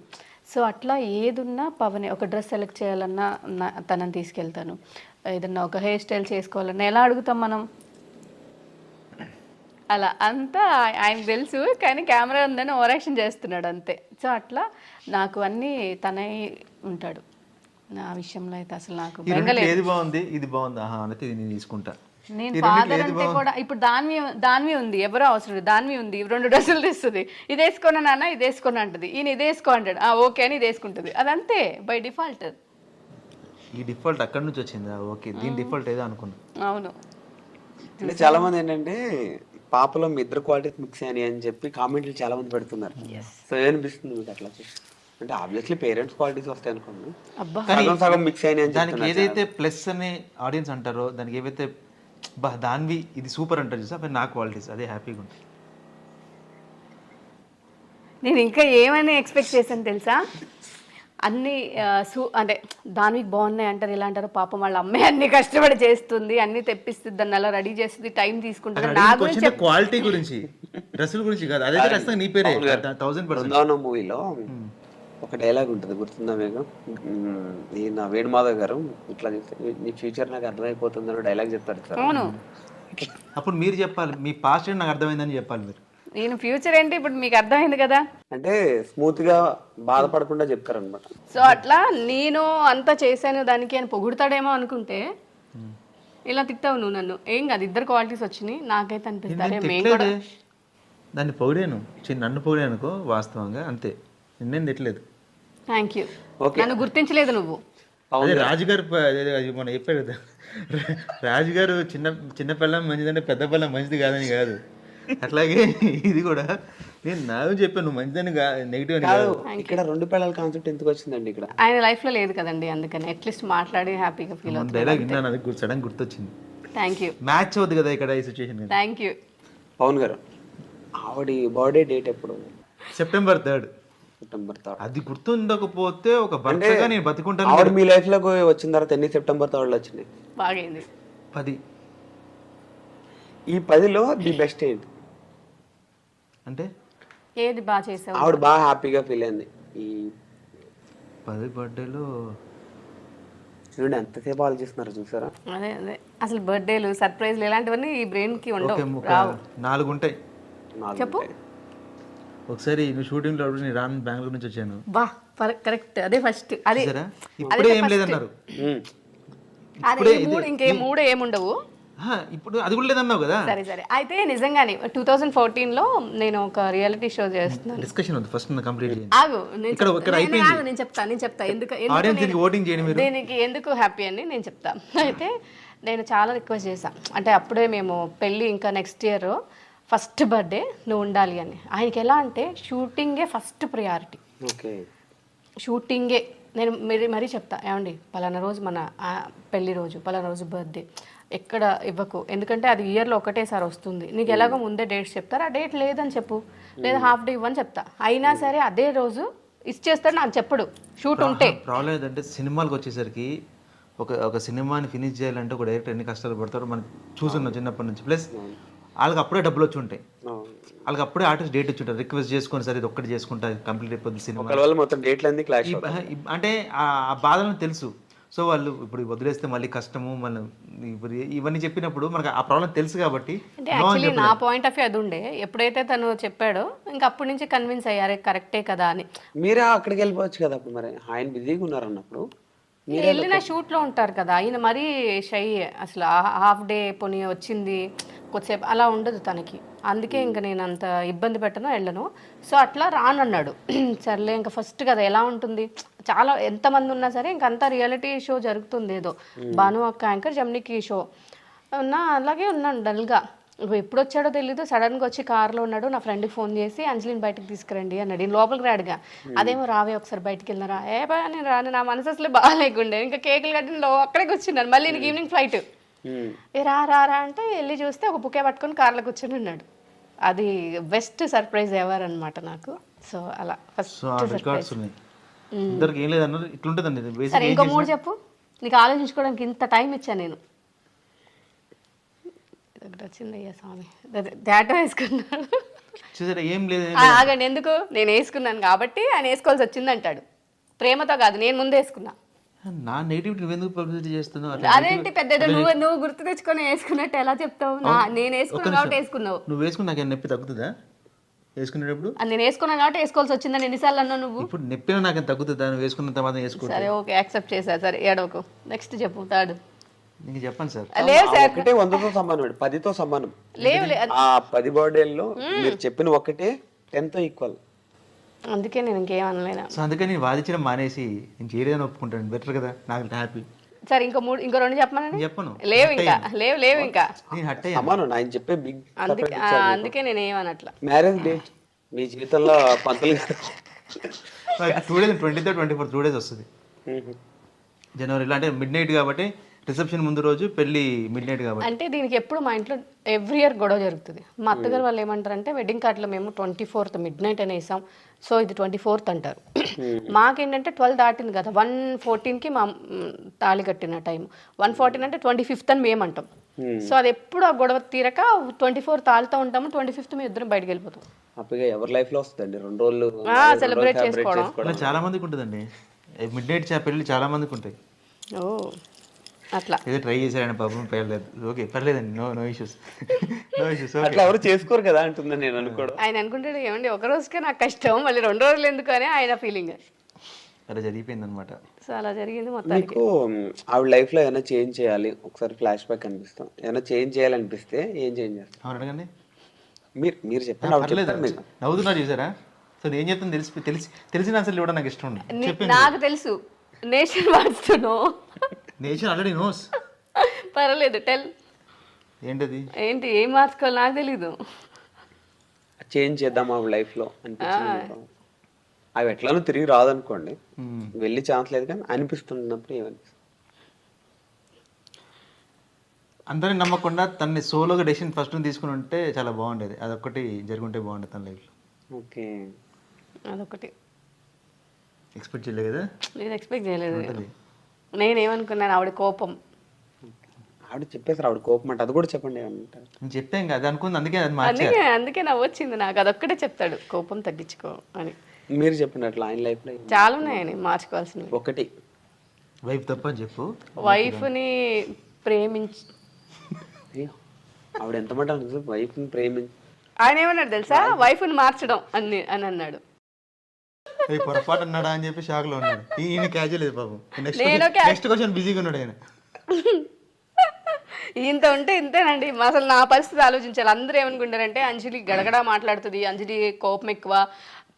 సో అట్లా ఏదున్నా పవనే. ఒక డ్రెస్ సెలెక్ట్ చేయాలన్నా తనని తీసుకెళ్తాను, ఏదన్నా ఒక హెయిర్ స్టైల్ చేసుకోవాలన్నా ఎలా అడుగుతాం మనం, అలా అంతా ఆయనకు తెలుసు. కానీ కెమెరా ఉందని ఓవర్ యాక్షన్ చేస్తున్నాడు అంతే. సో అట్లా నాకు అన్నీ తనే ఉంటాడు నా విషయంలో అయితే. అసలు నాకు ఏది బాగుంది, ఇది బాగుంది అయితే ఇది నేను తీసుకుంటా. నేను ఫాదర్ అంటే కూడా ఇప్పుడు దాన్వి ఉంది, ఎవరో అవసరం లేదు, దాన్వి ఉంది 2 డ్రెస్సులు తెస్తుంది, ఇది వేసుకున్నా నాన్న ఇది వేసుకున్నా అంటది, ఈయన ఇది వేసుకో అంటాడు, ఓకే అని ఇది వేసుకుంటుంది, అదంతే బై డిఫాల్ట్. ఈ డిఫాల్ట్ అక్కడి నుంచి వచ్చిందా? ఓకే, దీని డిఫాల్ట్ ఏదో అనుకున్నా. అవును. అంటే చాలా మంది ఏంటంటే పాపలో మీ ఇద్దరు క్వాలిటీస్ మిక్స్ అని అని చెప్పి కామెంట్లు చాలా మంది పెడుతున్నారు. సో ఏమనిపిస్తుంది మీకు అట్లా చూసి? అంటే ఆబ్వియస్లీ పేరెంట్స్ క్వాలిటీస్ వస్తాయి అనుకోండి, సగం సగం మిక్స్ అయినాయి అని దానికి ఏదైతే ప్లస్ అని ఆడియన్స్ అంటారో, దానికి ఏవైతే దానివి ఇది సూపర్ అంటారు చూసా, అవి నా క్వాలిటీస్, అదే హ్యాపీగా ఉంటుంది. నేను ఇంకా ఏమని ఎక్స్పెక్ట్ చేశాను తెలుసా, అన్నీ అంటే దానికి బాగున్నాయి అంటారు, ఇలా అంటారు, పాపం వాళ్ళ అమ్మాయి అన్ని కష్టపడి చేస్తుంది, అన్ని తెప్పిస్తుంది, దాన్ని అలా రెడీ చేస్తుంది, టైం తీసుకుంటుంది. నా గురించి క్వాలిటీ గురించి, డ్రెస్సుల గురించి కాదు, అదే ఖచ్చితంగా నీ పేరే 1000%. మూవీలో ఒక డైలాగ్ ఉంటుంది, గుర్తుందా మీకు? ఈయన వేణుమాధవ్ గారు ఇట్లా చెప్తే నీ ఫ్యూచర్ నాకు అర్థమైపోతుంది అని డైలాగ్ చెప్తారు సార్. అవును, అప్పుడు మీరు చెప్పాలి మీ పాస్ట్ నాకు అర్థమైందని చెప్పాలి మీరు. నేను ఫ్యూచర్ ఏంటి ఇప్పుడు మీకు అర్థమైంది కదా, అంటే స్మూత్ గా బాధపడకుండా చెప్తారు అనమాట. సో అట్లా నేను అంతా చేశాను దానికి అని పొగుడతాడేమో అనుకుంటే ఇలా తిట్టావు నువ్వు నన్ను. ఏం కాదు, ఇద్దరు క్వాలిటీస్ వచ్చినాయి. నాకైతే అనిపిస్తారే మేము కూడా దాన్ని పొగిడాను, నన్ను పొగిడాను అనుకో, వాస్తవంగా అంతే, నిన్నేం తిట్టలేదు. Thank you. నన్ను గుర్తించలేదు నువ్వు. అదే రాజుగారు మనం చెప్పారు కదా, రాజుగారు చిన్న పిల్లం మంచిదంటే పెద్ద పిల్లం మంచిది కాదని కాదు, అట్లాగే ఇది కూడా నేను నాకు చెప్పాను నువ్వు మంచిదని నెగిటివ్ అని కాదు. ఇక్కడ 2 పిల్లల కాన్సెప్ట్ ఎందుకు వచ్చిందండి ఇక్కడ? ఆయన లైఫ్ లో లేదు కదండి, అందుకని అట్లీస్ట్ మాట్లాడి హ్యాపీగా ఫీల్ అవుతుంది. డైలాగ్ విన్నాను, అది సడన్ గుర్తొచ్చింది. Thank you. మ్యాచ్ అవుతుంది కదా ఇక్కడ ఈ సిచ్యువేషన్. Thank you. పవన్ గారు ఆవిడ బర్త్డే డేట్ ఎప్పుడు? September 3rd. September 3rd. అది గుర్తుండకపోతే ఒక భర్తగా నేను బతుకుంటాను. ఆవిడ మీ లైఫ్ లోకి వచ్చిన తర్వాత ఎన్ని సెప్టెంబర్ 3rd వచ్చినాయి? బాగైంది 10. ఈ 10లో ది బెస్ట్ ఏంటి అంటే ఏది బాగా చేసావు? ఆవిడ బాగా హ్యాపీగా ఫీల్ అయింది ఈ 10 బర్త్డేలో. చూడండి ఎంతసేపు ఆలోచిస్తున్నారు చూసారా? అదే అదే అసలు బర్త్డేలు సర్ప్రైజ్లు ఇలాంటివన్నీ ఈ బ్రెయిన్ కి ఉండవు. 4 ఉంటాయి. చెప్పు. ఒకసారి నువ్వు షూటింగ్ లో నేను రాను, బెంగళూరు నుంచి వచ్చాను. బా కరెక్ట్, అదే ఫస్ట్. అదే ఇప్పుడే ఏం లేదన్నారు, ఇంకే 3 ఏముండవు ఇప్పుడు అది కూడా లేదన్నావు కదా. సరే అయితే నిజంగానే 2014లో నేను ఒక రియాలిటీ షో చేస్తున్నాను. డిస్కషన్ ఉంది ఫస్ట్ కంప్లీట్ చేయండి. ఆగు, నేను చెప్తా దీనికి ఎందుకు హ్యాపీ అని నేను చెప్తా. అయితే నేను చాలా రిక్వెస్ట్ చేశాను, అంటే అప్పుడే మేము పెళ్ళి ఇంకా నెక్స్ట్ ఇయర్ ఫస్ట్ బర్త్డే నువ్వు ఉండాలి అని. ఆయనకి ఎలా అంటే షూటింగే ఫస్ట్ ప్రియారిటీ. ఓకే, షూటింగే. నేను మరీ చెప్తా, ఏమండి పలానా రోజు మన పెళ్లి రోజు, పలానా రోజు బర్త్డే ఎక్కడ ఇవ్వకు, ఎందుకంటే అది ఇయర్లో ఒకటేసారి వస్తుంది. నీకు ఎలాగో ముందే డేట్స్ చెప్తారు, ఆ డేట్ లేదని చెప్పు, లేదా హాఫ్ డే ఇవ్వని చెప్తా. అయినా సరే అదే రోజు ఇచ్చేస్తాడు, నాకు చెప్పడు షూట్ ఉంటే. ప్రాబ్లం ఏంటంటే సినిమాలకు వచ్చేసరికి ఒక సినిమాని ఫినిష్ చేయాలంటే ఒక డైరెక్టర్ ఎన్ని కష్టాలు పడతారో మనం చూస్తున్నాం చిన్నప్పటి నుంచి. ప్లస్ వాళ్ళకి అప్పుడే డబ్బులు వచ్చి ఉంటాయి, వాళ్ళకి అప్పుడే ఆర్టిస్ట్ డేట్ వచ్చి ఉంటారు, రిక్వెస్ట్ చేసుకొని సరే ఇది ఒక్కటి చేసుకుంటా కంప్లీట్ అయిపోతుంది సినిమా. అంటే ఆ బాధలను తెలుసు. సో వాళ్ళు ఇప్పుడు వదిలేస్తే మళ్ళీ కష్టము, మళ్ళీ ఇప్పుడు ఇవన్నీ చెప్పినప్పుడు మనకు ఆ ప్రాబ్లం తెలుసు కాబట్టి. అంటే యాక్చువల్లీ నా పాయింట్ ఆఫ్ వ్యూ అది ఉండే, ఎప్పుడైతే తను చెప్పాడో ఇంకా అప్పటి నుంచి కన్విన్స్ అయ్యారే కరెక్టే కదా అని. మీరే అక్కడికి వెళ్ళిపోవచ్చు కదా అప్పుడు. మరి ఆయన బిజీగా ఉన్నారు అన్నప్పుడు వెళ్ళిన షూట్లో ఉంటారు కదా, ఈయన మరీ షై, అసలు హాఫ్ డే పోనీ వచ్చింది కొద్దిసేపు అలా ఉండదు తనకి. అందుకే ఇంకా నేను అంత ఇబ్బంది పెట్టను, వెళ్ళను. సో అట్లా రానన్నాడు. సర్లే ఇంకా ఫస్ట్ కదా ఎలా ఉంటుంది, చాలా ఎంతమంది ఉన్నా సరే ఇంకంతా రియాలిటీ షో జరుగుతుంది, ఏదో భాను అక్క యాంకర్ జమ్నికి షో ఉన్నా అలాగే ఉన్నాను డల్గా. ఎప్పుడు వచ్చాడో తెలీదు, సడన్గా వచ్చి కార్లో ఉన్నాడు. నా ఫ్రెండ్కి ఫోన్ చేసి అంజలిని బయటకు తీసుకురండి అన్నాడు. నేను లోపలికి రాడుగా, అదేమో రావే ఒకసారి బయటకు వెళ్ళినారా, ఏ బా నేను రాను, నా మనసు అసలు బాగాలేకుండే, ఇంకా కేకులు కట్టిన అక్కడే కూర్చున్నాను. మళ్ళీ నీకు ఈవినింగ్ ఫ్లైట్, ఏ రా అంటే వెళ్ళి చూస్తే ఒక బుకే పట్టుకొని కార్లో కూర్చొని ఉన్నాడు. అది బెస్ట్ సర్ప్రైజ్ ఎవర్ అనమాట నాకు. సో అలా ఫస్ట్ సర్ప్రైజ్. సరే ఇంకో 3 చెప్పు, నీకు ఆలోచించుకోవడానికి ఇంత టైం ఇచ్చాను నేను. ఒకటి వచ్చిందయ్యా స్వామి, డేటా వేసుకున్నాడు. ఏం లేదు, ఆగండి, ఎందుకు నేను వేసుకున్నాను కాబట్టి ఆయన వేసుకోవాల్సి వచ్చింది అంటాడు. ప్రేమతో కాదు, నేను ముందు వేసుకున్నా. నా నెగిటివిటీ నువ్వెందుకు పబ్లిసిటీ చేస్తున్నావు? అదేంటి పెద్ద నువ్వు గుర్తు తెచ్చుకొని వేసుకున్నట్టు ఎలా చెప్తావు? నేను వేసుకున్నాను కాబట్టి వేసుకున్నావు. నువ్వు వేసుకుని నాకు నొప్పి తగ్గుతుందా వేసుకునేటప్పుడు? నేను వేసుకున్నాను కాబట్టి వేసుకోవాల్సి వచ్చిందని ఎన్నిసార్లు అన్నావు నువ్వు? ఇప్పుడు నొప్పినా నాకు తగ్గుతుందా నువ్వు వేసుకున్నంత మాత్రం వేసుకో? సరే ఓకే, యాక్సెప్ట్ చేశా. సరే ఏడవకు, నెక్స్ట్ చెప్పు. థర్డ్ నీకు చెప్పండి సార్. లేవు సార్, ఒకటే 100తో సమానం, 10తో సమానం. లేవు. ఆ 10 బర్త్డేల్లో మీరు చెప్పిన ఒకటే 10తో ఈక్వల్. అందుకే నేను ఇంకేం అనలేనా. సో అందుకే నేను వాదించడం మానేసి నేను చేయలేదని ఒప్పుకుంటాను, బెటర్ కదా, నాకు హ్యాపీ. సరే ఇంకో 2 చెప్పమని చెప్పను. లేవు ఇంకా, లేవు ఇంకా. నేను హట్ అయ్యాను. సమానం ఆయన చెప్పే బిగ్. అందుకే నేను ఏమనట్లా. మ్యారేజ్ డేట్ మీ జీవితంలో పంతులు 2 days, 23rd 24th 2 days వస్తుంది జనవరిలో. అంటే మిడ్ నైట్ కాబట్టి, రిసెప్షన్ ముందు రోజు, పెళ్లి మిడ్ నైట్ కాబట్టి. అంటే దీనికి ఎప్పుడు మా ఇంట్లో ఎవ్రీ ఇయర్ గొడవ జరుగుతుంది. మా అత్తగారు వాళ్ళు ఏమంటారంటే, వెడ్డింగ్ కార్డులో మేము 24th మిడ్ నైట్ అని వేసాం, సో ఇది 24th అంటారు. మాకేంటంటే 12 దాటింది కదా, 1:14కి మా తాళి కట్టిన టైం, 1:14 అంటే 25th అని మేము అంటాం. సో అది ఎప్పుడు ఆ గొడవ తీరక 24 తాళితో ఉంటాము, 25th మేము ఇద్దరం బయటకు వెళ్ళిపోతాం. హ్యాపీగా ఎవరి లైఫ్ లో వస్తుందండి 2 రోజులు సెలబ్రేట్ చేసుకోవడం. చాలా మందికి ఉంటుందండి మిడ్ నైట్ పెళ్లి, చాలా మందికి ఉంటాయి. ఓ అట్లా ఏదో ట్రై చేశారని పాపం, పర్లేదు, ఓకే పర్లేదండి, నో ఇష్యూస్. అట్లా ఎవరు చేసుకోరు కదా అంటుందని నేను అనుకోవడం. ఆయన అనుకుంటాడు, ఏమండి ఒక రోజుకే నాకు కష్టం, మళ్ళీ 2 రోజులు ఎందుకు అని ఆయన ఫీలింగ్. అలా జరిగిపోయింది అనమాట. సో అలా జరిగింది మొత్తానికి. మీకు ఆవిడ లైఫ్ లో ఏమైనా చేంజ్ చేయాలి, ఒకసారి ఫ్లాష్ బ్యాక్ అనిపిస్తాం, ఏమైనా చేంజ్ చేయాలనిపిస్తే ఏం చేంజ్ చేస్తారు? అవును అడగండి. మీరు చెప్పండి. నవ్వుతున్నా చూసారా? సో నేను చెప్తాను, తెలిసిన ఆన్సర్లు ఇవ్వడం నాకు ఇష్టం ఉంది. నాకు తెలుసు, నేషన్ వాడుతున్నావు. Nation already knows. పర్వాలేదు, టెల్. ఏంటది? ఏంటి, ఏం మార్చుకోవాలి నాకు తెలీదు. చేంజ్ చేద్దాం ఆవిడ లైఫ్ లో అనిపించింది. అవి ఎట్లానో తిరిగి రాదనుకోండి, వెళ్ళి ఛాన్స్ లేదు, కానీ అనిపిస్తున్నప్పుడు ఏమనిపిస్తుంది? అందరిని నమ్మకుండా తనని సోలోగా డెసిషన్ ఫస్ట్ తీసుకుని ఉంటే చాలా బాగుండేది. అదొక్కటి జరుగుంటే బాగుండేది తన లైఫ్లో. ఓకే, అదొకటి ఎక్స్పెక్ట్ చేయలేదు కదా? నేను ఎక్స్పెక్ట్ చేయలేదు. నేనేమనుకున్నాను, ఆవిడ కోపం. ఆవిడ చెప్పేసారు ఆవిడ కోపం అంటే, అది కూడా చెప్పండి ఏమంటారు? నేను చెప్పాను కదా అనుకుంది, అందుకే నవ్వొచ్చింది నాకు. అదొక్కటే చెప్తాడు, కోపం తగ్గించుకో అని. మీరు చెప్పినట్లు ఆయన లైఫ్ లో చాలా ఉన్నాయని మార్చుకోవాల్సినవి. ఒకటి వైఫ్ తప్ప అని చెప్పు. వైఫ్ని ప్రేమించి, ఆవిడ ఎంత మాట వైఫ్ ని ప్రేమించి, ఆయన ఏమన్నాడు తెలుసా, వైఫ్ని మార్చడం అని అన్నాడు. పొరపాటు అన్నాడా అని చెప్పి షాక్ లో ఉన్నాడు. ఈయన క్యాజువల్ లేదు పాపం. నెక్స్ట్ క్వశ్చన్ బిజీగా ఉన్నాడు ఆయన. ఇంత ఉంటే ఇంతేనండి. అసలు నా పరిస్థితి ఆలోచించాలి. అందరూ ఏమనుకుంటారంటే, అంజలి గడగడా మాట్లాడుతుంది, అంజలి కోపం ఎక్కువ,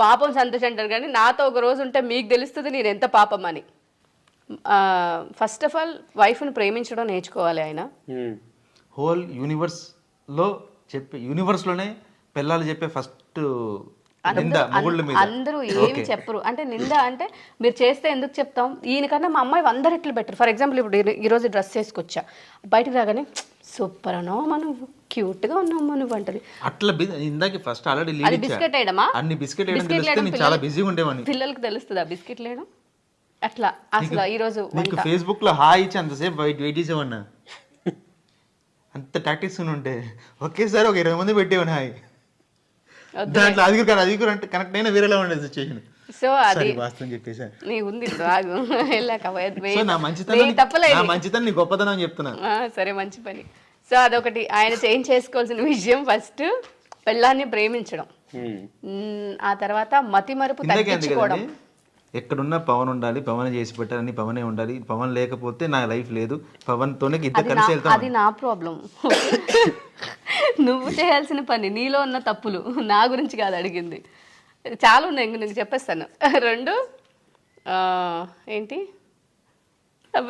పాపం సంతోష్ అంటారు. కానీ నాతో ఒక రోజు ఉంటే మీకు తెలుస్తుంది నేను ఎంత పాపం అని. ఫస్ట్ ఆఫ్ ఆల్ వైఫ్ని ప్రేమించడం నేర్చుకోవాలి ఆయన. హోల్ యూనివర్స్లోనే పిల్లలు చెప్పే ఫస్ట్ అందరూ ఏమి చెప్పరు. అంటే నింద అంటే మీరు చేస్తే ఎందుకు చెప్తాం, ఈయనకన్నా మా అమ్మాయి 100 రెట్లు బెటర్. ఫర్ ఎగ్జాంపుల్ ఇప్పుడు ఈరోజు డ్రెస్ వేసుకొచ్చా, బయటకు రాగానే సూపర్ అన్నావు నువ్వు, క్యూట్ గా ఉన్నావు నువ్వు అంటది. అట్లా ఇందాక ఫస్ట్ ఆల్రెడీ బిస్కెట్ వేయడమా, అన్ని బిస్కెట్ వేయడం చాలా బిజీగా ఉండేవాడిని. పిల్లలకి తెలుస్తుందా బిస్కెట్ వేయడం? అట్లా అసలు ఈరోజు ఫేస్బుక్ లో హాయ్ ఇచ్చి అంతసేపు వెయిట్ చేసేవన్నా, అంత టాక్టిక్స్ ఉంటే ఒకేసారి ఒక 20 మంది పెట్టేవాడిని హాయ్. దాంట్లో అది అంటే కనెక్ట్ అయినా వేరేలా ఉండేది సిచ్యువేషన్. సో అది వాస్తవం చెప్పేసా నీ ఉంది రాగు వెళ్ళాక నా మంచితనం నీ గొప్పతనం చెప్తున్నా. సరే మంచి పని. సో అదొకటి ఆయన చేంజ్ చేసుకోవాల్సిన విషయం. ఫస్ట్ పెళ్ళాన్ని ప్రేమించడం, ఆ తర్వాత మతి మరుపు తగ్గించుకోవడం. ఎక్కడున్నా పవన్ ఉండాలి, పవన్ చేసి పెట్టాలని పవనే ఉండాలి, పవన్ లేకపోతే నా లైఫ్ లేదు, పవన్తోనే ఇద్దరు కలిసి వెళ్తాం. అది నా ప్రాబ్లం. నువ్వు చేయాల్సిన పని, నీలో ఉన్న తప్పులు నా గురించి కాదు అడిగింది. చాలా ఉన్నాయి, ఇంక నీకు చెప్పేస్తాను. 2 ఏంటి,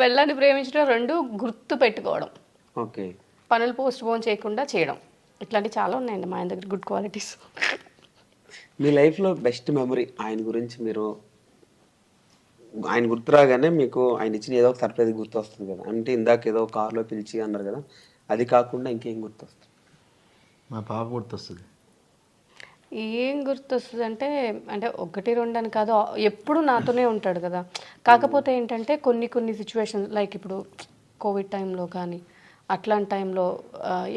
వెళ్ళని ప్రేమించడం, 2 గుర్తు పెట్టుకోవడం, ఓకే. పనులు పోస్ట్ పోన్ చేయకుండా చేయడం, ఇట్లాంటివి చాలా ఉన్నాయండి మా ఆయన దగ్గర గుడ్ క్వాలిటీస్. మీ లైఫ్లో బెస్ట్ మెమరీ ఆయన గురించి, మీరు ఆయన గుర్తు రాగానే మీకు ఆయన ఇచ్చిన ఏదో ఒక సర్ప్రైజ్ గుర్తు వస్తుంది కదా, అంటే ఇందాక ఏదో కార్లో పిలిచి అన్నారు కదా, అది కాకుండా ఇంకేం గుర్తు వస్తుంది? మా పాప గుర్తొస్తుంది. ఏం గుర్తొస్తుంది అంటే 1, 2 అని కాదు, ఎప్పుడు నాతోనే ఉంటాడు కదా. కాకపోతే ఏంటంటే కొన్ని సిచ్యువేషన్స్, లైక్ ఇప్పుడు కోవిడ్ టైంలో కానీ అట్లాంటి టైంలో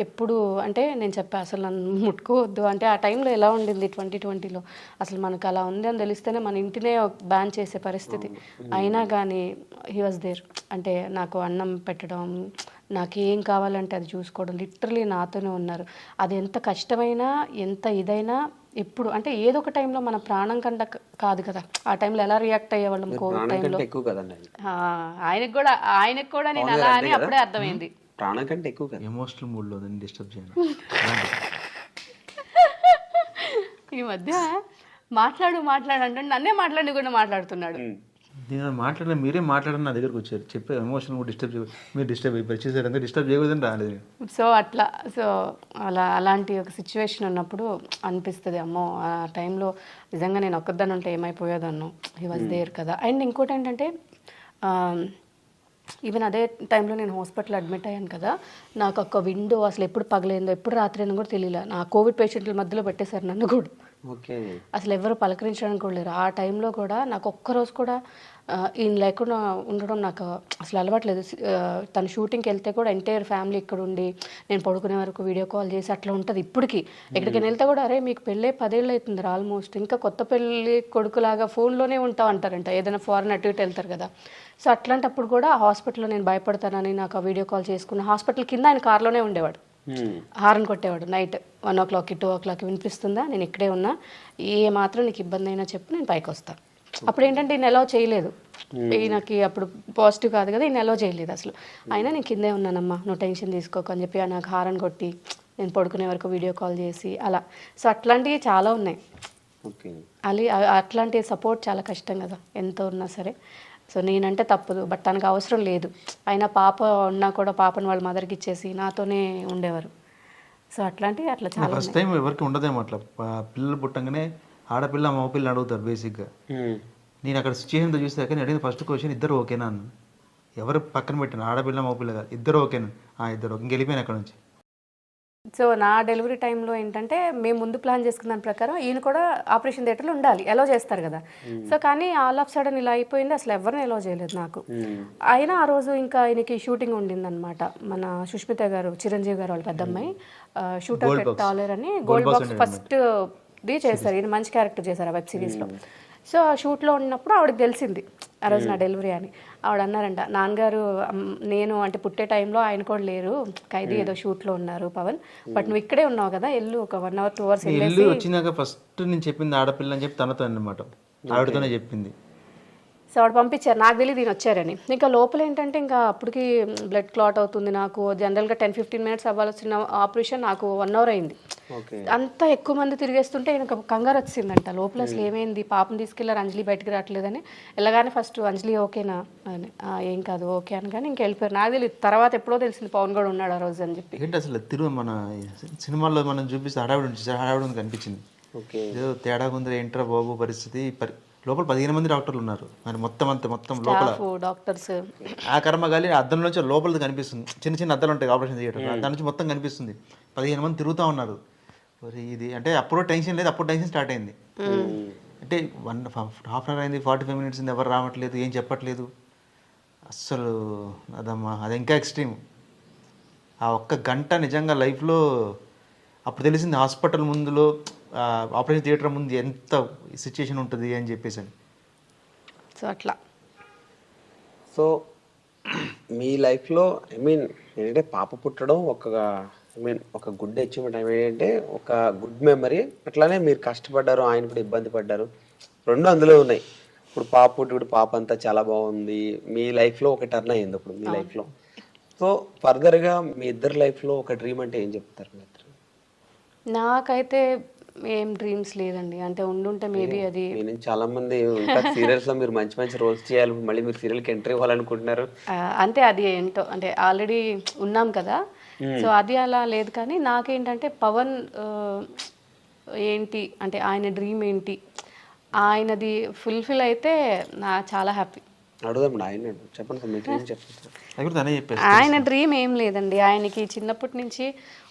ఎప్పుడు అంటే నేను చెప్పా అసలు నన్ను ముట్టుకోవద్దు అంటే, ఆ టైంలో ఎలా ఉండింది 2020లో, అసలు మనకు అలా ఉంది అని తెలిస్తేనే మన ఇంటినే బ్యాన్ చేసే పరిస్థితి. అయినా కానీ హీ వాజ్ దేర్. అంటే నాకు అన్నం పెట్టడం, నాకు ఏం కావాలంటే అది చూసుకోవడం, లిటరలీ నాతోనే ఉన్నారు. అది ఎంత కష్టమైనా ఎంత ఇదైనా ఎప్పుడు అంటే ఏదో ఒక టైంలో మన ప్రాణం కంట కాదు కదా, ఆ టైంలో ఎలా రియాక్ట్ అయ్యేవాళ్ళం కోవిడ్ టైంలో. ఎక్కువ కదండి ఆయనకు కూడా నేను అలా అని అప్పుడే అర్థమైంది. ప్రాణం కంటే ఎక్కువ కదా. ఎమోషనల్ మూడ్లో డిస్టర్బ్ చేయను. ఈ మధ్య మాట్లాడు అంటే నన్నే కూడా మాట్లాడుతున్నాడు. నేను మాట్లాడిన మీరే మాట్లాడని నా దగ్గరకు వచ్చారు, చెప్పే ఎమోషనల్ మూడ్ డిస్టర్బ్ మీరు డిస్టర్బ్ అయిపోయి వచ్చేసారు, అంతే డిస్టర్బ్ చేయకూడదని రాలేదు. సో అలాంటి ఒక సిచ్యువేషన్ ఉన్నప్పుడు అనిపిస్తుంది, అమ్మో ఆ టైంలో నిజంగా నేను ఒక్కదాన్ని ఉంటే ఏమైపోయేదన్నో. హీ వాజ్ దేర్ కదా. అండ్ ఇంకోటి ఏంటంటే ఈవెన్ అదే టైంలో నేను హాస్పిటల్ అడ్మిట్ అయ్యాను కదా, నాకు ఒక విండో అసలు ఎప్పుడు పగలేందో ఎప్పుడు రాత్రి అయినా కూడా తెలియలే. నా కోవిడ్ పేషెంట్ల మధ్యలో పెట్టేశారు నన్ను కూడా. అసలు ఎవరు పలకరించడానికి కూడా లేరు. ఆ టైంలో కూడా నాకు ఒక్కరోజు కూడా ఈయన లేకుండా ఉండడం నాకు అసలు అలవాట్లేదు. తను షూటింగ్కి వెళ్తే కూడా ఎంటైర్ ఫ్యామిలీ ఇక్కడ ఉండి నేను పడుకునే వరకు వీడియో కాల్ చేసి అట్లా ఉంటుంది. ఇప్పటికీ ఎక్కడికైనా వెళ్తే కూడా, అరే మీకు పెళ్ళే 10 ఏళ్ళు అవుతుంది ఆల్మోస్ట్, ఇంకా కొత్త పెళ్ళి కొడుకులాగా ఫోన్లోనే ఉంటావు అంటారంట, ఏదైనా ఫారెన్ అటు ఇటు వెళ్తారు కదా. సో అట్లాంటప్పుడు కూడా హాస్పిటల్లో నేను భయపడతానని నాకు ఆ వీడియో కాల్ చేసుకున్న, హాస్పిటల్ కింద ఆయన కార్లోనే ఉండేవాడు, హారన్ కొట్టేవాడు. నైట్ 1 o'clock 2 o'clock వినిపిస్తుందా, నేను ఇక్కడే ఉన్నా, ఏ మాత్రం నీకు ఇబ్బంది అయినా చెప్పు, నేను పైకి వస్తాను. అప్పుడు ఏంటంటే ఈయన అలౌ చేయలేదు, ఈయనకి అప్పుడు పాజిటివ్ కాదు కదా, ఈయన అలౌ చేయలేదు అసలు. అయినా నేను కిందే ఉన్నానమ్మా, నువ్వు టెన్షన్ తీసుకోకు అని చెప్పి నాకు హారన్ కొట్టి నేను పడుకునే వరకు వీడియో కాల్ చేసి అలా. సో అట్లాంటివి చాలా ఉన్నాయి. అట్లాంటి సపోర్ట్ చాలా కష్టం కదా ఎంత ఉన్నా సరే. సో నేనంటే తప్పదు, బట్ తనకు అవసరం లేదు. అయినా పాప ఉన్నా కూడా పాపను వాళ్ళ మదర్కి ఇచ్చేసి నాతోనే ఉండేవారు. సో అట్లా చాలా ఫస్ట్ టైం ఎవరికి ఉండదేమో అట్లా, పిల్లలు పుట్టంగానే ఆడపిల్ల మగపిల్ల అడుగుతారు బేసిక్గా. నేను అక్కడ సిచ్యువేషన్తో చూస్తే కానీ అడిగిన ఫస్ట్ క్వశ్చన్, ఇద్దరు ఓకేనా అన్న. ఎవరు పక్కన పెట్టాను, ఆడపిల్ల మగపిల్ల కాదు, ఇద్దరు ఓకేనా, ఇద్దరు ఓకే, ఇంకెళ్ళిపోయాను అక్కడ నుంచి. సో నా డెలివరీ టైంలో ఏంటంటే మేము ముందు ప్లాన్ చేసుకున్న దాని ప్రకారం ఈయన కూడా ఆపరేషన్ థియేటర్లో ఉండాలి, అలో చేస్తారు కదా. సో కానీ ఆల్ ఆఫ్ సడన్ ఇలా అయిపోయింది, అసలు ఎవరిని అలో చేయలేదు నాకు. అయినా ఆ రోజు ఇంకా ఆయనకి షూటింగ్ ఉండిందనమాట. మన సుష్మిత గారు, చిరంజీవి గారు వాళ్ళ పెద్దమ్మాయి షూటర్ టాలర్ అని గోల్డ్ బాక్స్ ఫస్ట్ ది చేశారు. ఈయన మంచి క్యారెక్టర్ చేశారు ఆ వెబ్ సిరీస్లో. సో ఆ షూట్లో ఉన్నప్పుడు ఆవిడకి తెలిసింది ఆ రోజు నా డెలివరీ అని. ఆవిడ అన్నారంట, నాన్నగారు నేను అంటే పుట్టే టైంలో ఆయన కూడా లేరు, ఖైదీ ఏదో షూట్లో ఉన్నారు పవన్, బట్ నువ్వు ఇక్కడే ఉన్నావు కదా, వెళ్ళు ఒక 1 hour 2 hours వెళ్ళి వచ్చినాక ఫస్ట్ నేను చెప్పింది ఆడపిల్ల అని చెప్పి తనతో అన్నమాట, ఆవిడతోనే చెప్పింది. సో ఆవిడ పంపించారు, నాకు తెలియదు దీని వచ్చారని. ఇంకా లోపల ఏంటంటే ఇంకా అప్పటికి బ్లడ్ క్లాట్ అవుతుంది నాకు. జనరల్గా 10-15 minutes అవ్వాల్సిన ఆపరేషన్ నాకు 1 hour అయింది. అంతా ఎక్కువ మంది తిరిగేస్తుంటే ఇంకా కంగారు వచ్చిందంట లోపల, అసలు ఏమైంది, పాపం తీసుకెళ్ళారు, అంజలి బయటకు రావట్లేదని. వెళ్ళగానే ఫస్ట్ అంజలి ఓకేనా అని, ఏం కాదు ఓకే అని, కానీ ఇంకా వెళ్ళిపోయారు. నాకు తెలియదు, తర్వాత ఎప్పుడో తెలిసింది పవన్ కూడా ఉన్నాడు ఆ రోజు అని చెప్పి. ఏంటి అసలు మన సినిమాల్లో మనం చూపిస్తే హడావిడి కనిపించింది, ఏదో తేడా ఉంది, ఏంట్రా బాబు పరిస్థితి. లోపల 15 మంది డాక్టర్లు ఉన్నారు, మరి మొత్తం లోపల డాక్టర్స్. ఆ కర్మగాలి అద్దం నుంచి లోపలిది కనిపిస్తుంది, చిన్న అద్దాలు ఉంటాయి ఆపరేషన్ థియేటర్, దాని నుంచి మొత్తం కనిపిస్తుంది. 15 మంది తిరుగుతూ ఉన్నారు. ఇది అంటే అప్పుడు టెన్షన్ లేదు, అప్పుడు టెన్షన్ స్టార్ట్ అయింది. అంటే 1.5 hour అయింది, 45 minutes అయింది, ఎవరు రావట్లేదు, ఏం చెప్పట్లేదు అస్సలు. అదమ్మా అది ఇంకా ఎక్స్ట్రీమ్. ఆ 1 గంట నిజంగా లైఫ్లో అప్పుడు తెలిసింది, హాస్పిటల్ ముందులో ఆపరేషన్ థియేటర్ ముందు ఎంత సిచ్యుయేషన్ ఉంటుంది అని చెప్పేసి. సో అట్లా. సో మీ లైఫ్లో ఏంటంటే పాప పుట్టడం ఒక గుడ్ అచీవ్మెంట్. ఏంటంటే ఒక గుడ్ మెమరీ, అట్లానే మీరు కష్టపడ్డారు, ఆయన కూడా ఇబ్బంది పడ్డారు, 2 అందులో ఉన్నాయి. ఇప్పుడు పాప పుట్టి ఇప్పుడు పాప అంతా చాలా బాగుంది, మీ లైఫ్లో ఒక టర్న్ అయ్యింది ఇప్పుడు మీ లైఫ్లో. సో ఫర్దర్గా మీ ఇద్దరు లైఫ్లో ఒక డ్రీమ్ అంటే ఏం చెప్తారు మీ ఇద్దరు? నాకైతే ఏం డ్రీమ్స్ లేదండి, అంటే ఉండుంటే మేబీ అది నేను చాలా మంది ఇంకా సీరియల్స్ లో మీరు మంచి మంచి రోల్స్ చేయాలి, మళ్ళీ మీరు సీరియల్ కి ఎంట్రీ ఇవ్వాలనుకుంటున్నారు. అంటే అది ఏంటో అంటే ఆల్రెడీ ఉన్నాం కదా, సో అది అలా లేదు. కానీ నాకేంటంటే పవన్ ఏంటి అంటే ఆయన డ్రీమ్ ఏంటి, ఆయనది ఫుల్ఫిల్ అయితే నా చాలా హ్యాపీ. అడుగుదాం ఆయన చెప్పండి సార్, మీ డ్రీమ్ చెప్పండి. అది కూడా తనే చెప్పేసి. ఆయన డ్రీమ్ ఏం లేదండి, ఆయనకి చిన్నప్పటి నుంచి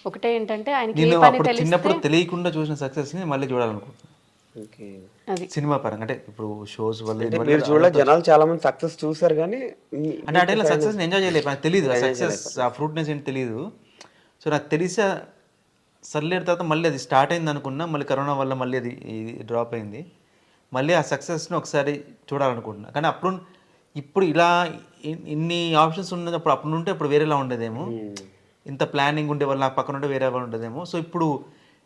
ఒకటే ఏంటంటే ఆయనకి ఏ నేను పని అప్పుడు తెలిస్తే చిన్నప్పుడు తెలియకుండా చూసిన సక్సెస్ ని మళ్ళీ చూడాలనుకుంటున్నాను ఓకే. అది సినిమా పరంగా. అంటే ఇప్పుడు షోస్ వల్ల అంటే మీరు చూడలే, జనాలు చాలా మంది సక్సెస్ చూసారు కానీ అంటే ఆ టైంలో సక్సెస్ ఎంజాయ్ చేయలేదు, నాకు తెలియదు సక్సెస్ ఆ ఫ్రూట్నెస్ ఏంటి తెలియదు. సో నాకు తెలిసా సర్లేరు తర్వాత మళ్ళీ అది స్టార్ట్ అయింది అనుకున్నా, మళ్ళీ కరోనా వల్ల మళ్ళీ అది డ్రాప్ అయింది. మళ్ళీ ఆ సక్సెస్ని ఒకసారి చూడాలనుకుంటున్నా. కానీ అప్పుడు ఇప్పుడు ఇలా ఇన్ని ఆప్షన్స్ ఉన్నప్పుడు అప్పుడు ఉంటే అప్పుడు వేరేలా ఉండేదేమో, ఇంత ప్లానింగ్ ఉండే వాళ్ళు నాకు పక్కన ఉంటే వేరే వాళ్ళు ఉండేదేమో. సో ఇప్పుడు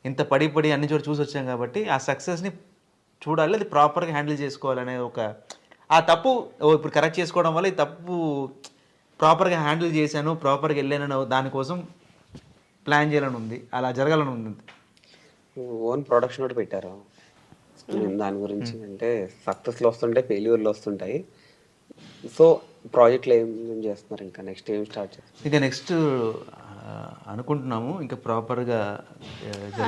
ఇంత పడి అన్ని చోట చూసి వచ్చాం కాబట్టి ఆ సక్సెస్ని చూడాలి, అది ప్రాపర్గా హ్యాండిల్ చేసుకోవాలనే ఒక ఆ తప్పు ఇప్పుడు కరెక్ట్ చేసుకోవడం వల్ల ఈ తప్పు ప్రాపర్గా హ్యాండిల్ చేశాను, ప్రాపర్గా వెళ్ళాను, దానికోసం ప్లాన్ చేయాలని ఉంది, అలా జరగాలని ఉంది. ఓన్ ప్రొడక్షన్ ఒకటి పెట్టారు దాని గురించి. అంటే సక్సెస్లు వస్తుంటాయి, ఫెయిల్యూర్లు వస్తుంటాయి. సో ప్రాజెక్ట్లో ఏం చేస్తున్నారు, ఇంకా నెక్స్ట్ ఏం స్టార్ట్ చేస్తారు? ఇంకా నెక్స్ట్ అనుకుంటున్నాము ఇంకా ప్రాపర్గా.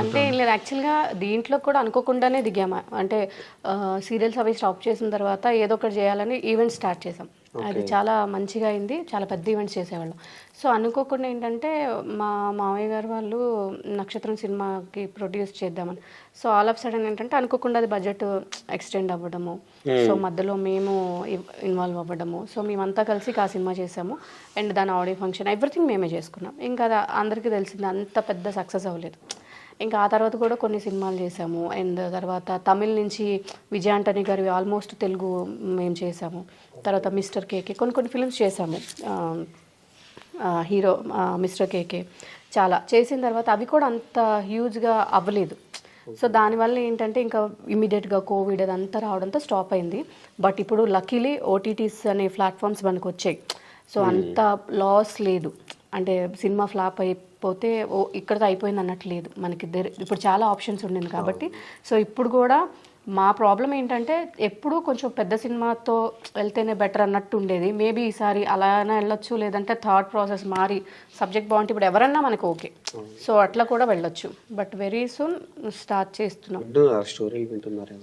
అంటే ఏం లేదు, యాక్చువల్గా దీంట్లో కూడా అనుకోకుండానే దిగామా. అంటే సీరియల్స్ అవి స్టాప్ చేసిన తర్వాత ఏదో ఒకటి చేయాలని ఈవెంట్ స్టార్ట్ చేసాం. అది చాలా మంచిగా అయింది, చాలా పెద్ద ఈవెంట్స్ చేసేవాళ్ళం. సో అనుకోకుండా ఏంటంటే మా మామయ్య గారు వాళ్ళు నక్షత్రం సినిమాకి ప్రొడ్యూస్ చేద్దామని, సో ఆల్ ఆఫ్ సడన్ ఏంటంటే అనుకోకుండా అది బడ్జెట్ ఎక్స్టెండ్ అవ్వడము, సో మధ్యలో మేము ఇన్వాల్వ్ అవ్వడము, సో మేమంతా కలిసి ఆ సినిమా చేసాము. అండ్ దాని ఆడియో ఫంక్షన్ ఎవ్రీథింగ్ మేమే చేసుకున్నాం. ఇంకా అది అందరికీ తెలిసింది, అంత పెద్ద సక్సెస్ అవ్వలేదు. ఇంకా ఆ తర్వాత కూడా కొన్ని సినిమాలు చేసాము. అండ్ తర్వాత తమిళ్ నుంచి విజయ్ ఆంటనీ గారి ఆల్మోస్ట్ తెలుగు మేము చేసాము. తర్వాత మిస్టర్ కేకే కొన్ని ఫిల్మ్స్ చేసాము, హీరో మిస్టర్ కేకే చాలా చేసిన తర్వాత అవి కూడా అంత హ్యూజ్గా అవ్వలేదు. సో దానివల్ల ఏంటంటే ఇంకా ఇమీడియట్గా కోవిడ్ అదంతా రావడంతో స్టాప్ అయింది. బట్ ఇప్పుడు లక్కీలీ ఓటీటీస్ అనే ప్లాట్ఫామ్స్ మనకు వచ్చాయి. సో అంత లాస్ లేదు, అంటే సినిమా ఫ్లాప్ అయిపోతే ఇక్కడితో అయిపోయింది అన్నట్టు లేదు, మనకి ఇప్పుడు చాలా ఆప్షన్స్ ఉండింది కాబట్టి. సో ఇప్పుడు కూడా మా ప్రాబ్లం ఏంటంటే ఎప్పుడూ కొంచెం పెద్ద సినిమాతో వెళ్తేనే బెటర్ అన్నట్టు ఉండేది. మేబీ ఈసారి అలానే వెళ్ళొచ్చు, లేదంటే థాట్ ప్రాసెస్ మారి సబ్జెక్ట్ బాగుంటే ఇప్పుడు ఎవరన్నా మనకు ఓకే, సో అట్లా కూడా వెళ్ళొచ్చు. బట్ వెరీ సూన్ స్టార్ట్ చేస్తున్నాం. స్టోరీలు వింటున్నారు,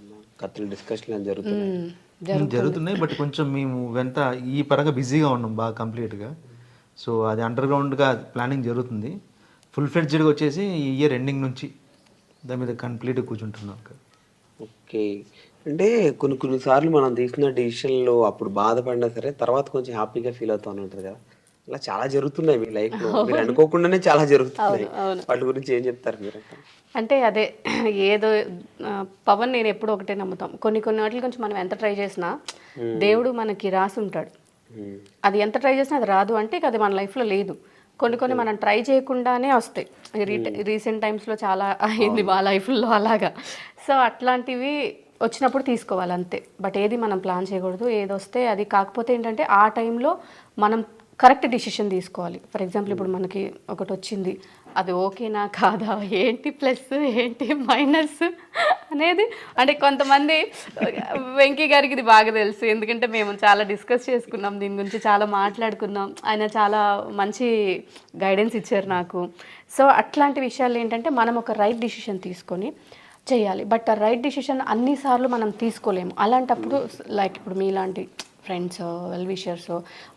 కథలు డిస్కషన్ జరుగుతున్నాయి. బట్ కొంచెం మేము వెంట ఈ పరంగా బిజీగా ఉన్నాం బాగా కంప్లీట్గా. సో అది అండర్ గ్రౌండ్గా ప్లానింగ్ జరుగుతుంది. ఫుల్ ఫ్లెడ్జ్డ్గా వచ్చేసి ఈ ఇయర్ ఎండింగ్ నుంచి దాని మీద కంప్లీట్గా కూర్చుంటున్నాం. ఓకే. అంటే కొన్నిసార్లు మనం తీసుకున్న డిసిషన్లో అప్పుడు బాధపడినా సరే తర్వాత కొంచెం హ్యాపీగా ఫీల్ అవుతూ ఉంటుంది కదా, అలా చాలా జరుగుతున్నాయి మీ లైఫ్లో, మీరు అనుకోకుండానే చాలా జరుగుతున్నాయి. వాటి గురించి ఏం చెప్తారు మీరు? అంటే అదే ఏదో పవన్ నేను ఎప్పుడు ఒకటే నమ్ముతాం, కొన్ని వాటికి కొంచెం మనం ఎంత ట్రై చేసినా దేవుడు మనకి రాసి ఉంటాడు. అది ఎంత ట్రై చేసినా అది రాదు అంటే అది మన లైఫ్లో లేదు. కొన్ని మనం ట్రై చేయకుండానే వస్తాయి. రీసెంట్ టైమ్స్లో చాలా అయింది మా లైఫ్లో అలాగా. సో అట్లాంటివి వచ్చినప్పుడు తీసుకోవాలి అంతే. బట్ ఏది మనం ప్లాన్ చేయకూడదు, ఏది వస్తే అది. కాకపోతే ఏంటంటే ఆ టైంలో మనం కరెక్ట్ డిసిషన్ తీసుకోవాలి. ఫర్ ఎగ్జాంపుల్ ఇప్పుడు మనకి ఒకటి వచ్చింది, అది ఓకేనా కాదా, ఏంటి ప్లస్ ఏంటి మైనస్ అనేది. అంటే కొంతమంది వెంకీ గారికి ఇది బాగా తెలుసు, ఎందుకంటే మేము చాలా డిస్కస్ చేసుకున్నాం దీని గురించి, చాలా మాట్లాడుకున్నాం. ఆయన చాలా మంచి గైడెన్స్ ఇచ్చారు నాకు. సో అట్లాంటి విషయాలు ఏంటంటే మనం ఒక రైట్ డిసిషన్ తీసుకొని చేయాలి. బట్ ఆ రైట్ డిసిషన్ అన్నిసార్లు మనం తీసుకోలేము. అలాంటప్పుడు లైక్ ఇప్పుడు మీలాంటి ఫ్రెండ్స్ వెల్ విషర్స్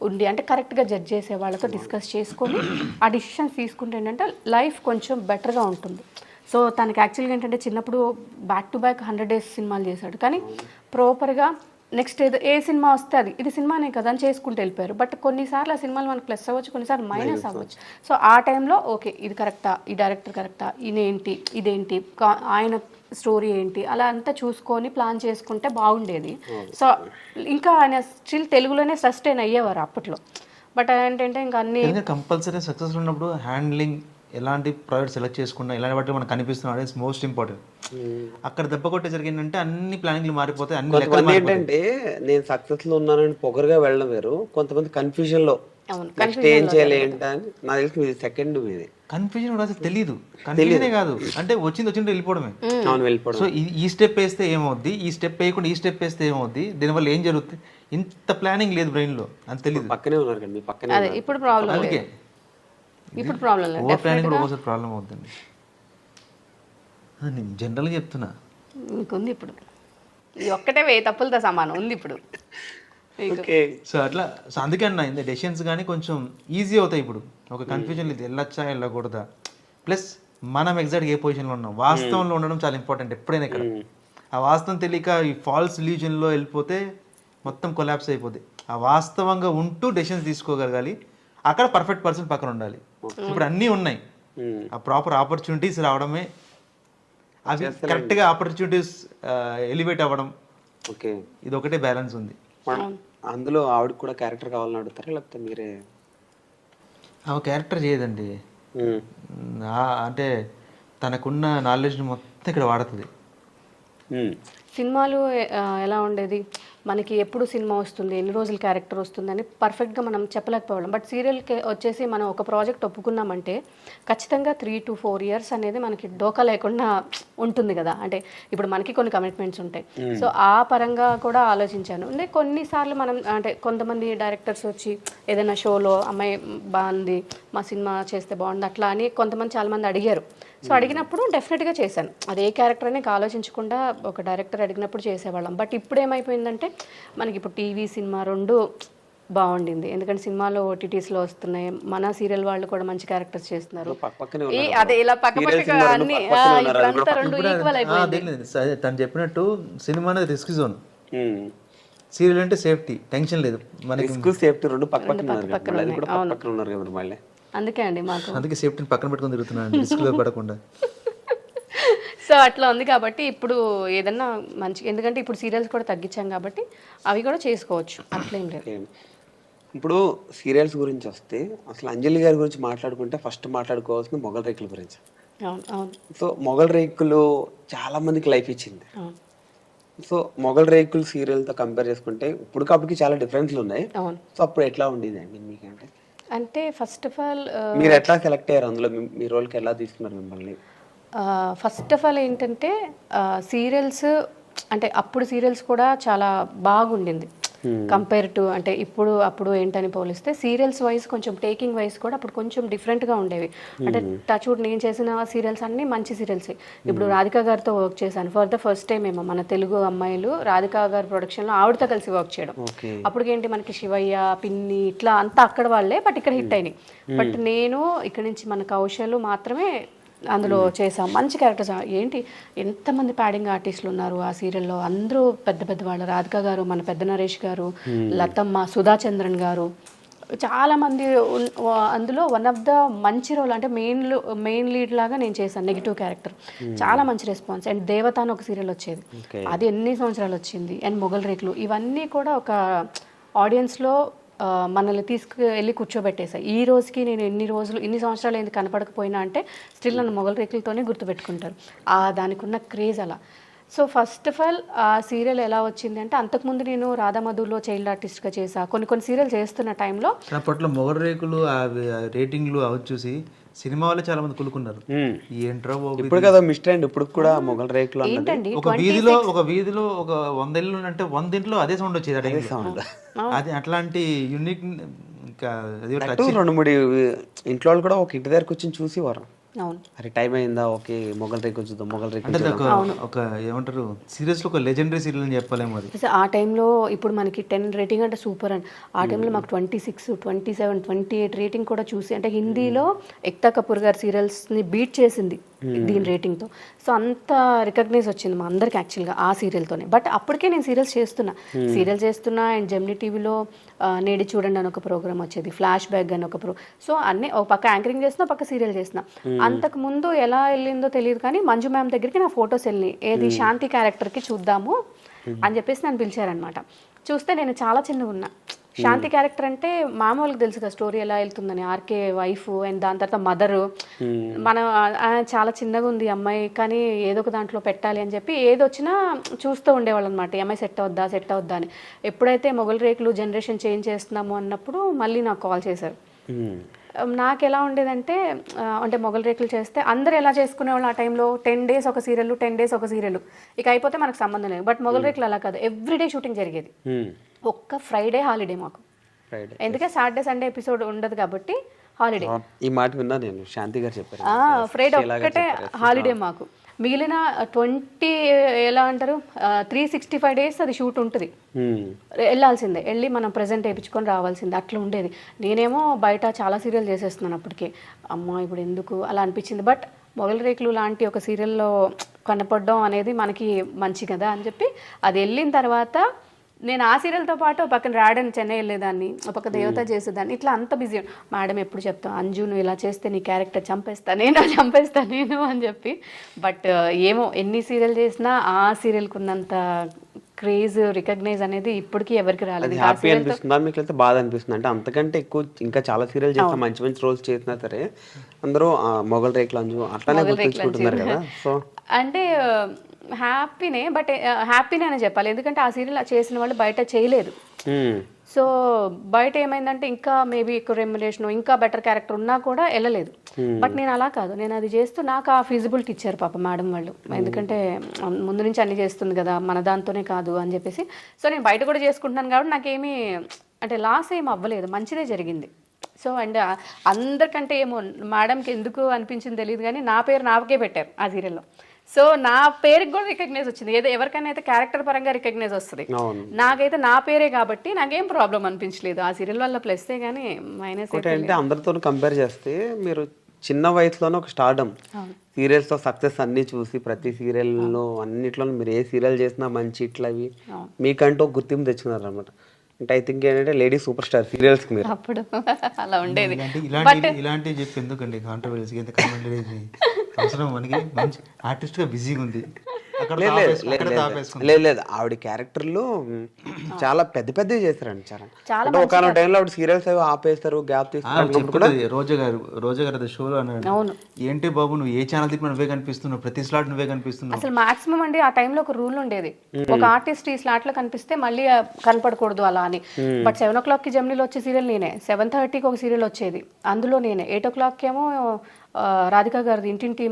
ఉండి అంటే కరెక్ట్గా జడ్జ్ చేసే వాళ్ళతో డిస్కస్ చేసుకొని ఆ డిసిషన్స్ తీసుకుంటే ఏంటంటే లైఫ్ కొంచెం బెటర్గా ఉంటుంది. సో తనకి యాక్చువల్గా ఏంటంటే చిన్నప్పుడు బ్యాక్ టు బ్యాక్ 100 days సినిమాలు చేశాడు, కానీ ప్రాపర్గా నెక్స్ట్ ఏ సినిమా వస్తే అది ఇది సినిమానే కదా అని చేసుకుంటూ వెళ్ళిపోయారు. బట్ కొన్నిసార్లు ఆ సినిమాలు మనకు ప్లస్ అవ్వచ్చు, కొన్నిసార్లు మైనస్ అవ్వచ్చు. సో ఆ టైంలో ఓకే ఇది కరెక్టా, ఈ డైరెక్టర్ కరెక్టా, ఇదేంటి ఆయన స్టోరీ ఏంటి, అలా అంతా చూసుకొని ప్లాన్ చేసుకుంటే బాగుండేది. సో ఇంకా ఆయన స్టిల్ తెలుగులోనే సస్టైన్ అయ్యేవారు అప్పట్లో. బట్ ఏంటంటే ఇంకా అన్ని కంపల్సరీ సక్సెస్ ఉన్నప్పుడు హ్యాండ్లింగ్ ఎలాంటి ప్రాజెక్ట్ సెలెక్ట్ చేసుకున్నా ఇలాంటి వాటిలో మనకు కనిపిస్తున్నాం అనేది మోస్ట్ ఇంపార్టెంట్. అక్కడ దెబ్బ కొట్టేసరికి ఏంటంటే అన్ని ప్లానింగ్లు మారిపోతాయి, అన్ని లెక్కలు కొంతమంది మారిపోతాయి. ఏంటంటే నేను సక్సెస్ లో ఉన్నానని పొగరుగా వెళ్ళడం వేరు, కొంతమంది కన్ఫ్యూజన్ లో నెక్స్ట్ ఏం చేయాలి ఏంటని. నాకు తెలిసి మీది సెకండ్ మీది కన్ఫ్యూజన్ కూడా అసలు తెలియదు, కన్ఫ్యూజనే కాదు అంటే వచ్చింది వెళ్ళిపోవడమే. అవును, వెళ్ళిపోవడం. సో ఈ స్టెప్ వేస్తే ఏమవుద్ది, ఈ స్టెప్ వేయకుండా ఈ స్టెప్ వేస్తే ఏమవుద్ది, దీనివల్ల ఏం జరుగుతుంది, ఇంత ప్లానింగ్ లేదు బ్రెయిన్లో అని తెలియదు. పక్కనే ఉన్నారు కదా, మీ పక్కనే అదే ఇప్పుడు ప్రాబ్లం. అందుకే ఇప్పుడు ప్రాబ్లం లేదు. ఓవర్ ప్లానింగ్ కూడా ఒకసారి ప్రాబ్లం అవుతుంది. నేను జనరల్గా చెప్తున్నా, మీకుంది ఇప్పుడు ఇది ఒక్కటే 1000 తప్పులతో సమానం ఉంది ఇప్పుడు. ఓకే. సో అట్లా, సో అందుకే అన్న ఇంత డెసిషన్స్ కానీ కొంచెం ఈజీ అవుతాయి. ఇప్పుడు ఒక కన్ఫ్యూజన్ లేదు, వెళ్ళొచ్చా వెళ్ళకూడదా, ప్లస్ మనం ఎగ్జాక్ట్గా ఏ పొజిషన్లో ఉన్నాం, వాస్తవంలో ఉండడం చాలా ఇంపార్టెంట్ ఎప్పుడైనా. ఇక్కడ ఆ వాస్తవం తెలియక ఈ ఫాల్స్ రిలీజన్లో వెళ్ళిపోతే మొత్తం కొలాప్స్ అయిపోతుంది. ఆ వాస్తవంగా ఉంటూ డెసిషన్స్ తీసుకోగలగాలి, అక్కడ పర్ఫెక్ట్ పర్సన్ పక్కన ఉండాలి. ఇప్పుడు అన్నీ ఉన్నాయి, ఆ ప్రాపర్ ఆపర్చునిటీస్ రావడమే, అవి కరెక్ట్గా ఆపర్చునిటీస్ ఎలివేట్ అవ్వడం, ఓకే, ఇది ఒకటే బ్యాలెన్స్ ఉంది. అందులో ఆవిడకి కూడా క్యారెక్టర్ కావాలని అడుగుతారా, లేకపోతే మీరే? ఆమె క్యారెక్టర్ చేయదండి, అంటే తనకున్న నాలెడ్జ్ని మొత్తం ఇక్కడ వాడుతుంది. సినిమాలు ఎలా ఉండేది, మనకి ఎప్పుడు సినిమా వస్తుంది, ఎన్ని రోజులు క్యారెక్టర్ వస్తుంది అని పర్ఫెక్ట్గా మనం చెప్పలేకపోవడం. బట్ సీరియల్కి వచ్చేసి మనం ఒక ప్రాజెక్ట్ ఒప్పుకున్నామంటే ఖచ్చితంగా 3 to 4 years అనేది మనకి డోకా లేకుండా ఉంటుంది కదా. అంటే ఇప్పుడు మనకి కొన్ని కమిట్మెంట్స్ ఉంటాయి. సో ఆ పరంగా కూడా ఆలోచించాను. అంటే కొన్నిసార్లు మనం అంటే కొంతమంది డైరెక్టర్స్ వచ్చి ఏదైనా షోలో అమ్మాయి బాగుంది, మా సినిమా చేస్తే బాగుంది అట్లా అని కొంతమంది చాలామంది అడిగారు. సో అడిగినప్పుడు డెఫినెట్గా చేశాను. అదే క్యారెక్టర్ అని ఆలోచించకుండా ఒక డైరెక్టర్ అడిగినప్పుడు చేసేవాళ్ళం. బట్ ఇప్పుడు ఏమైపోయిందంటే మనకి ఇప్పుడు టీవీ సినిమా 2 బాగుండింది, ఎందుకంటే సినిమాలో OTTsలో వస్తున్నాయి, మన సీరియల్ వాళ్ళు కూడా మంచి క్యారెక్టర్స్ చేస్తున్నారు. అదే ఇలా పక్కపక్కగా అన్ని ఇప్పుడంతా 2 ఈక్వల్ అయిపోయింది. తను చెప్పినట్టు సినిమా అనేది రిస్క్ జోన్, సీరియల్ అంటే సేఫ్టీ, టెన్షన్ లేదు మనకి. సేఫ్టీ రెండు పక్కన ఉన్నారు కదా మళ్ళీ. అందుకే అండి మాకు, అందుకే సేఫ్టీని పక్కన పెట్టుకొని తిరుగుతున్నాను, రిస్క్లో పడకుండా. సో అట్లా ఉంది కాబట్టి ఇప్పుడు ఏదన్నా మంచి, ఎందుకంటే ఇప్పుడు సీరియల్స్ కూడా తగ్గించాం కాబట్టి అవి కూడా చేసుకోవచ్చు, అట్లేం లేదు. ఇప్పుడు సీరియల్స్ గురించి వస్తే అసలు అంజలి గారి గురించి మాట్లాడుకుంటే ఫస్ట్ మాట్లాడుకోవాల్సిన మొగల్ రేకుల గురించి. అవును అవును. సో మొగల్ రేకులు చాలా మందికి లైఫ్ ఇచ్చింది. సో మొగల్ రేకులు సీరియల్తో కంపేర్ చేసుకుంటే ఇప్పటికప్పటికి చాలా డిఫరెన్స్లు ఉన్నాయి. అవును. సో అప్పుడు ఎట్లా ఉండేది అండి మీకంటే? అంటే ఫస్ట్ ఆఫ్ ఆల్ మీరు ఎట్లా సెలెక్ట్ అయ్యారు అందులో, మీ రోల్కి ఎలా తీసుకున్నారు మిమ్మల్ని? ఫస్ట్ ఆఫ్ ఆల్ ఏంటంటే సీరియల్స్ అంటే అప్పుడు సీరియల్స్ కూడా చాలా బాగుండింది కంపేర్ టు అంటే అప్పుడు ఏంటని పోలిస్తే సీరియల్స్ వైజ్ కొంచెం టేకింగ్ వైజ్ కూడా అప్పుడు కొంచెం డిఫరెంట్గా ఉండేవి. అంటే టచ్వుడ్ నేను చేసిన సీరియల్స్ అన్నీ మంచి సీరియల్స్. ఇప్పుడు రాధికా గారితో వర్క్ చేశాను ఫర్ ద ఫస్ట్ టైం ఏమో, మన తెలుగు అమ్మాయిలు రాధికా గారి ప్రొడక్షన్లో ఆవిడతో కలిసి వర్క్ చేయడం. అప్పటికేంటి మనకి శివయ్య, పిన్ని ఇట్లా అంతా అక్కడ వాళ్ళే, బట్ ఇక్కడ హిట్ అయినాయి. బట్ నేను ఇక్కడ నుంచి మన కౌశలు మాత్రమే అందులో చేసాం. మంచి క్యారెక్టర్స్. ఏంటి ఎంతమంది ప్యాడింగ్ ఆర్టిస్టులు ఉన్నారు ఆ సీరియల్లో, అందరూ పెద్ద పెద్ద వాళ్ళు. రాధిక గారు, మన పెద్ద నరేష్ గారు, లతమ్మ, సుధాచంద్రన్ గారు, చాలామంది అందులో వన్ ఆఫ్ ద మంచి రోల్. అంటే మెయిన్ లీడ్ లాగా నేను చేశాను, నెగిటివ్ క్యారెక్టర్. చాలా మంచి రెస్పాన్స్. అండ్ దేవత అని ఒక సీరియల్ వచ్చేది, అది ఎన్ని సంవత్సరాలు వచ్చింది. అండ్ మొగల్ రేకులు, ఇవన్నీ కూడా ఒక ఆడియన్స్లో మనల్ని తీసుకువెళ్ళి కూర్చోబెట్టేశాయి. ఈ రోజుకి నేను ఇన్ని సంవత్సరాలు ఏంది కనపడకపోయినా అంటే స్టిల్ నన్ను మొగల్ రేకులతోనే గుర్తుపెట్టుకుంటారు. దానికి ఉన్న క్రేజ్ అలా. సో ఫస్ట్ ఆఫ్ ఆల్ ఆ సీరియల్ ఎలా వచ్చింది అంటే, అంతకుముందు నేను రాధామధులో చైల్డ్ ఆర్టిస్ట్గా చేసా. కొన్ని సీరియల్ చేస్తున్న టైంలో అప్పట్లో మొగల్ రేకులు రేటింగ్లు అవి చూసి సినిమా వాళ్ళు చాలా మంది కులుకున్నారు. ఏంట్రా ఇప్పుడు కదా మిస్టర్ అండ్ ఇప్పుడు కూడా మొగల్ రేకులు ఏంటండి, ఒక వీధిలో ఒక 100 ఇళ్ళు అంటే 100 ఇంట్లో అదే సౌండ్ వచ్చేది. అదే సౌండ్, అది అట్లాంటి యూనిక్. ఇంకా 2-3 ఇంట్లో వాళ్ళు కూడా ఒక ఇంటి దగ్గరకు వచ్చి చూసేవారు. అవును, అరే టైం అయిందా, ఓకే మొగల్ రేకులు చూద్దాం, మొగల్ రేకులు. అంటే ఒక ఏమంటారు సీరియస్ లో ఒక లెజెండరీ సీరియల్ అని చెప్పలేము అది. ఆ టైంలో ఇప్పుడు మనకి 10 రేటింగ్ అంటే సూపర్ అండి. ఆ టైంలో మాకు 26, 27, 28 రేటింగ్ కూడా చూసి, అంటే హిందీలో ఎక్తా కపూర్ గారి సీరియల్స్ని బీట్ చేసింది దీని రేటింగ్తో. సో అంత రికగ్నైజ్ వచ్చింది మా అందరికి యాక్చువల్గా ఆ సీరియల్తోనే. బట్ అప్పటికే నేను సీరియల్ చేస్తున్నా. అండ్ జెమినీ టీవీలో నేడి చూడండి అని ఒక ప్రోగ్రామ్ వచ్చేది, ఫ్లాష్ బ్యాక్ అని ఒక సో అన్నీ ఒక పక్క యాంకరింగ్ చేస్తున్నా, పక్క సీరియల్ చేస్తున్నా. అంతకు ముందు ఎలా వెళ్ళిందో తెలియదు కానీ మంజు మ్యామ్ దగ్గరికి నా ఫొటోస్ వెళ్ళినాయి, ఏది శాంతి క్యారెక్టర్కి చూద్దాము అని చెప్పేసి నన్ను పిలిచారనమాట. చూస్తే నేను చాలా చిన్నగా ఉన్నా. శాంతి క్యారెక్టర్ అంటే మామూలుగా తెలుసు కదా స్టోరీ ఎలా వెళ్తుందని, ఆర్కే వైఫ్ అండ్ దాని తర్వాత మదరు. మనం చాలా చిన్నగా ఉంది అమ్మాయి, కానీ ఏదో ఒక దాంట్లో పెట్టాలి అని చెప్పి ఏది వచ్చినా చూస్తూ ఉండేవాళ్ళు అనమాట, ఈ అమ్మాయి సెట్ అవుద్దా అని. ఎప్పుడైతే మొగల్ రేకులు జనరేషన్ చేంజ్ చేస్తున్నాము అన్నప్పుడు మళ్ళీ నాకు కాల్ చేశారు. నాకు ఎలా ఉండేదంటే అంటే మొగల్ రేకులు చేస్తే అందరూ ఎలా చేసుకునేవాళ్ళు ఆ టైంలో, 10 days ఒక సీరియల్, 10 days ఒక సీరియల్, ఇక అయిపోతే మనకు సంబంధం లేదు. బట్ మొగల్ రేకులు అలా కాదు, ఎవ్రీడే షూటింగ్ జరిగేది. ఒక్క ఫ్రైడే హాలిడే మాకు, ఎందుకంటే సాటర్డే సండే ఎపిసోడ్ ఉండదు కాబట్టి హాలిడే. ఈ మాట విన్నా నేను, శాంతి గారు చెప్పారు. ఫ్రైడే ఒక్కటే హాలిడే మాకు. మిగిలిన 20 ఎలా అంటారు 365 days అది షూట్ ఉంటుంది, వెళ్ళాల్సిందే, వెళ్ళి మనం ప్రెజెంట్ వేయించుకొని రావాల్సిందే, అట్లా ఉండేది. నేనేమో బయట చాలా సీరియల్ చేసేస్తున్నాను అప్పటికే, అమ్మ ఇప్పుడు ఎందుకు అలా అనిపించింది. బట్ మొగల్ రేకులు లాంటి ఒక సీరియల్లో కనపడడం అనేది మనకి మంచి కదా అని చెప్పి అది వెళ్ళిన తర్వాత నేను ఆ సీరియల్తో పాటు ఒక పక్కన రాడని చెన్నై వెళ్ళేదాన్ని, ఒక పక్క దేవత చేసేదాన్ని, ఇట్లా అంత బిజీ. మేడం ఎప్పుడు చెప్తాం, అంజు నువ్వు ఇలా చేస్తే నీ క్యారెక్టర్ చంపేస్తా నేను అని చెప్పి. బట్ ఏమో ఎన్ని సీరియల్ చేసినా ఆ సీరియల్కి ఉన్నంత క్రేజ్, రికగ్నైజ్ అనేది ఇప్పటికీ ఎవరికి రాలేదు. హ్యాపీ అనిపిస్తుందా మీకు, అయితే బాధ అనిపిస్తుంది? అంటే అంతకంటే ఎక్కువ ఇంకా చాలా సీరియల్ చేసినా, మంచి మంచి రోల్స్ చేసినా సరే అందరూ మొగల్ రేకులు అంజు అట్లానే గుర్తుంచుకుంటున్నారు కదా. సో అంటే హ్యాపీనే, బట్ హ్యాపీనే అని చెప్పాలి, ఎందుకంటే ఆ సీరియల్ చేసిన వాళ్ళు బయట చేయలేదు. సో బయట ఏమైందంటే ఇంకా మేబీ ఎక్కువ రెమ్యునరేషన్, ఇంకా బెటర్ క్యారెక్టర్ ఉన్నా కూడా వెళ్ళలేదు. బట్ నేను అలా కాదు, నేను అది చేస్తూ నాకు ఆ ఫీజిబిలిటీ ఇచ్చారు పాప మేడం వాళ్ళు, ఎందుకంటే ముందు నుంచి అన్ని చేస్తుంది కదా, మన దాంతోనే కాదు అని చెప్పేసి. సో నేను బయట కూడా చేసుకుంటున్నాను కాబట్టి నాకేమీ అంటే లాస్ ఏం అవ్వలేదు, మంచిదే జరిగింది. సో అండ్ అందరికంటే ఏమో మేడంకి ఎందుకు అనిపించింది తెలియదు కానీ నా పేరు నాకే పెట్టారు ఆ సీరియల్లో. సో నా పేరుకి కూడా రికగ్నైజ్ వచ్చింది, ఏదో ఎవరికైనా అయితే క్యారెక్టర్ పరంగా రికగ్నైజ్ వస్తుంది, నాకైతే నా పేరే కాబట్టి నాకేం ప్రాబ్లం అనిపించలేదు ఆ సీరియల్ వల్ల. ప్లస్ కానీ మైనస్ అంటే అందరితో కంపేర్ చేస్తే మీరు చిన్న వయసులోనే ఒక స్టార్డమ్, సీరియల్స్తో సక్సెస్ అన్ని చూసి ప్రతి సీరియల్లో అన్నిట్లో మీరు ఏ సీరియల్ చేసినా మంచి ఇట్లా అవి మీకంటూ ఒక గుర్తింపు తెచ్చుకున్నారు అనమాట. అంటే ఐ థింక్ ఏంటంటే లేడీ సూపర్ స్టార్ సీరియల్స్ కి మీరు అప్పుడు అలా ఉండేది. ఇలాంటి చెప్పి ఎందుకండి కాంట్రవర్సీ, ఎంత కామెంట్ అవసరం, మనకి మంచి ఆర్టిస్ట్ గా బిజీగా ఉంది. లేదు ఆవిడ క్యారెక్టర్లు చాలా పెద్ద పెద్దవి చేస్తారండి. చాలా ఒక టైంలో ఆవిడ సీరియల్స్ అవి ఆపేస్తారు, గ్యాప్ తీసుకుంటారు. రోజా గారు షోలో అన్నాడు, ఏంటి బాబు నువ్వు ఏ ఛానల్ తిప్పినా నువ్వే కనిపిస్తున్నావు, ప్రతి స్లాట్ నువ్వే కనిపిస్తున్నావు. అసలు మాక్సిమం అండి ఆ టైంలో ఒక రూల్ ఉండేది, ఒక ఆర్టిస్ట్ ఈ స్లాట్ లో కనిపిస్తే మళ్ళీ కనపడకూడదు అలా అని. బట్ 7 o'clock కి జమ్నీలో వచ్చే సీరియల్ నేనే, 7:30కి ఒక సీరియల్ వచ్చేది అందులో నేనే, 8 o'clock ఏమో రాధికా గారిది ఇంటింటి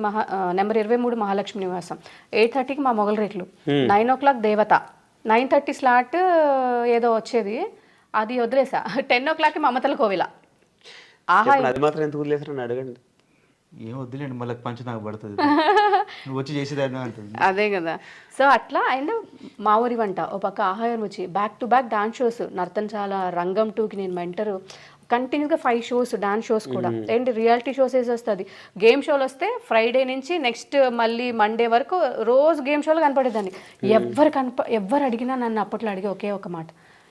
నెంబర్ 23 మహాలక్ష్మి నివాసం, 8:30కి మా మొగల్ రేకులు, 9 o'clock దేవత, 9:30 స్లాట్ ఏదో వచ్చేది అది వదిలేసా, 10 o'clockకి మమతల కోవిల. అది మాత్రం ఎందుకు వదిలేసారని అడగండి. ఏం వద్దులేండి, మళ్ళీ పంచ నాకు పడుతుంది, నువ్వు వచ్చి చేసేదాన్ని అంటుంది. అదే కదా. సో అట్లా అండ్ మా ఊరి వంట ఒక పక్క ఆహారం వచ్చి back to back dance shows, Nartanasala, Rangam 2కి నేను మెంటరు, కంటిన్యూగా 5 shows డాన్స్ షోస్ కూడా, ఏంటి రియాలిటీ షోస్ వేసి వస్తుంది. గేమ్ షోలు వస్తే ఫ్రైడే నుంచి నెక్స్ట్ మళ్ళీ మండే వరకు రోజు గేమ్ షోలు కనపడేదాన్ని. ఎవరు అడిగినా నన్ను అప్పట్లో అడిగే ఒకే ఒక మాట,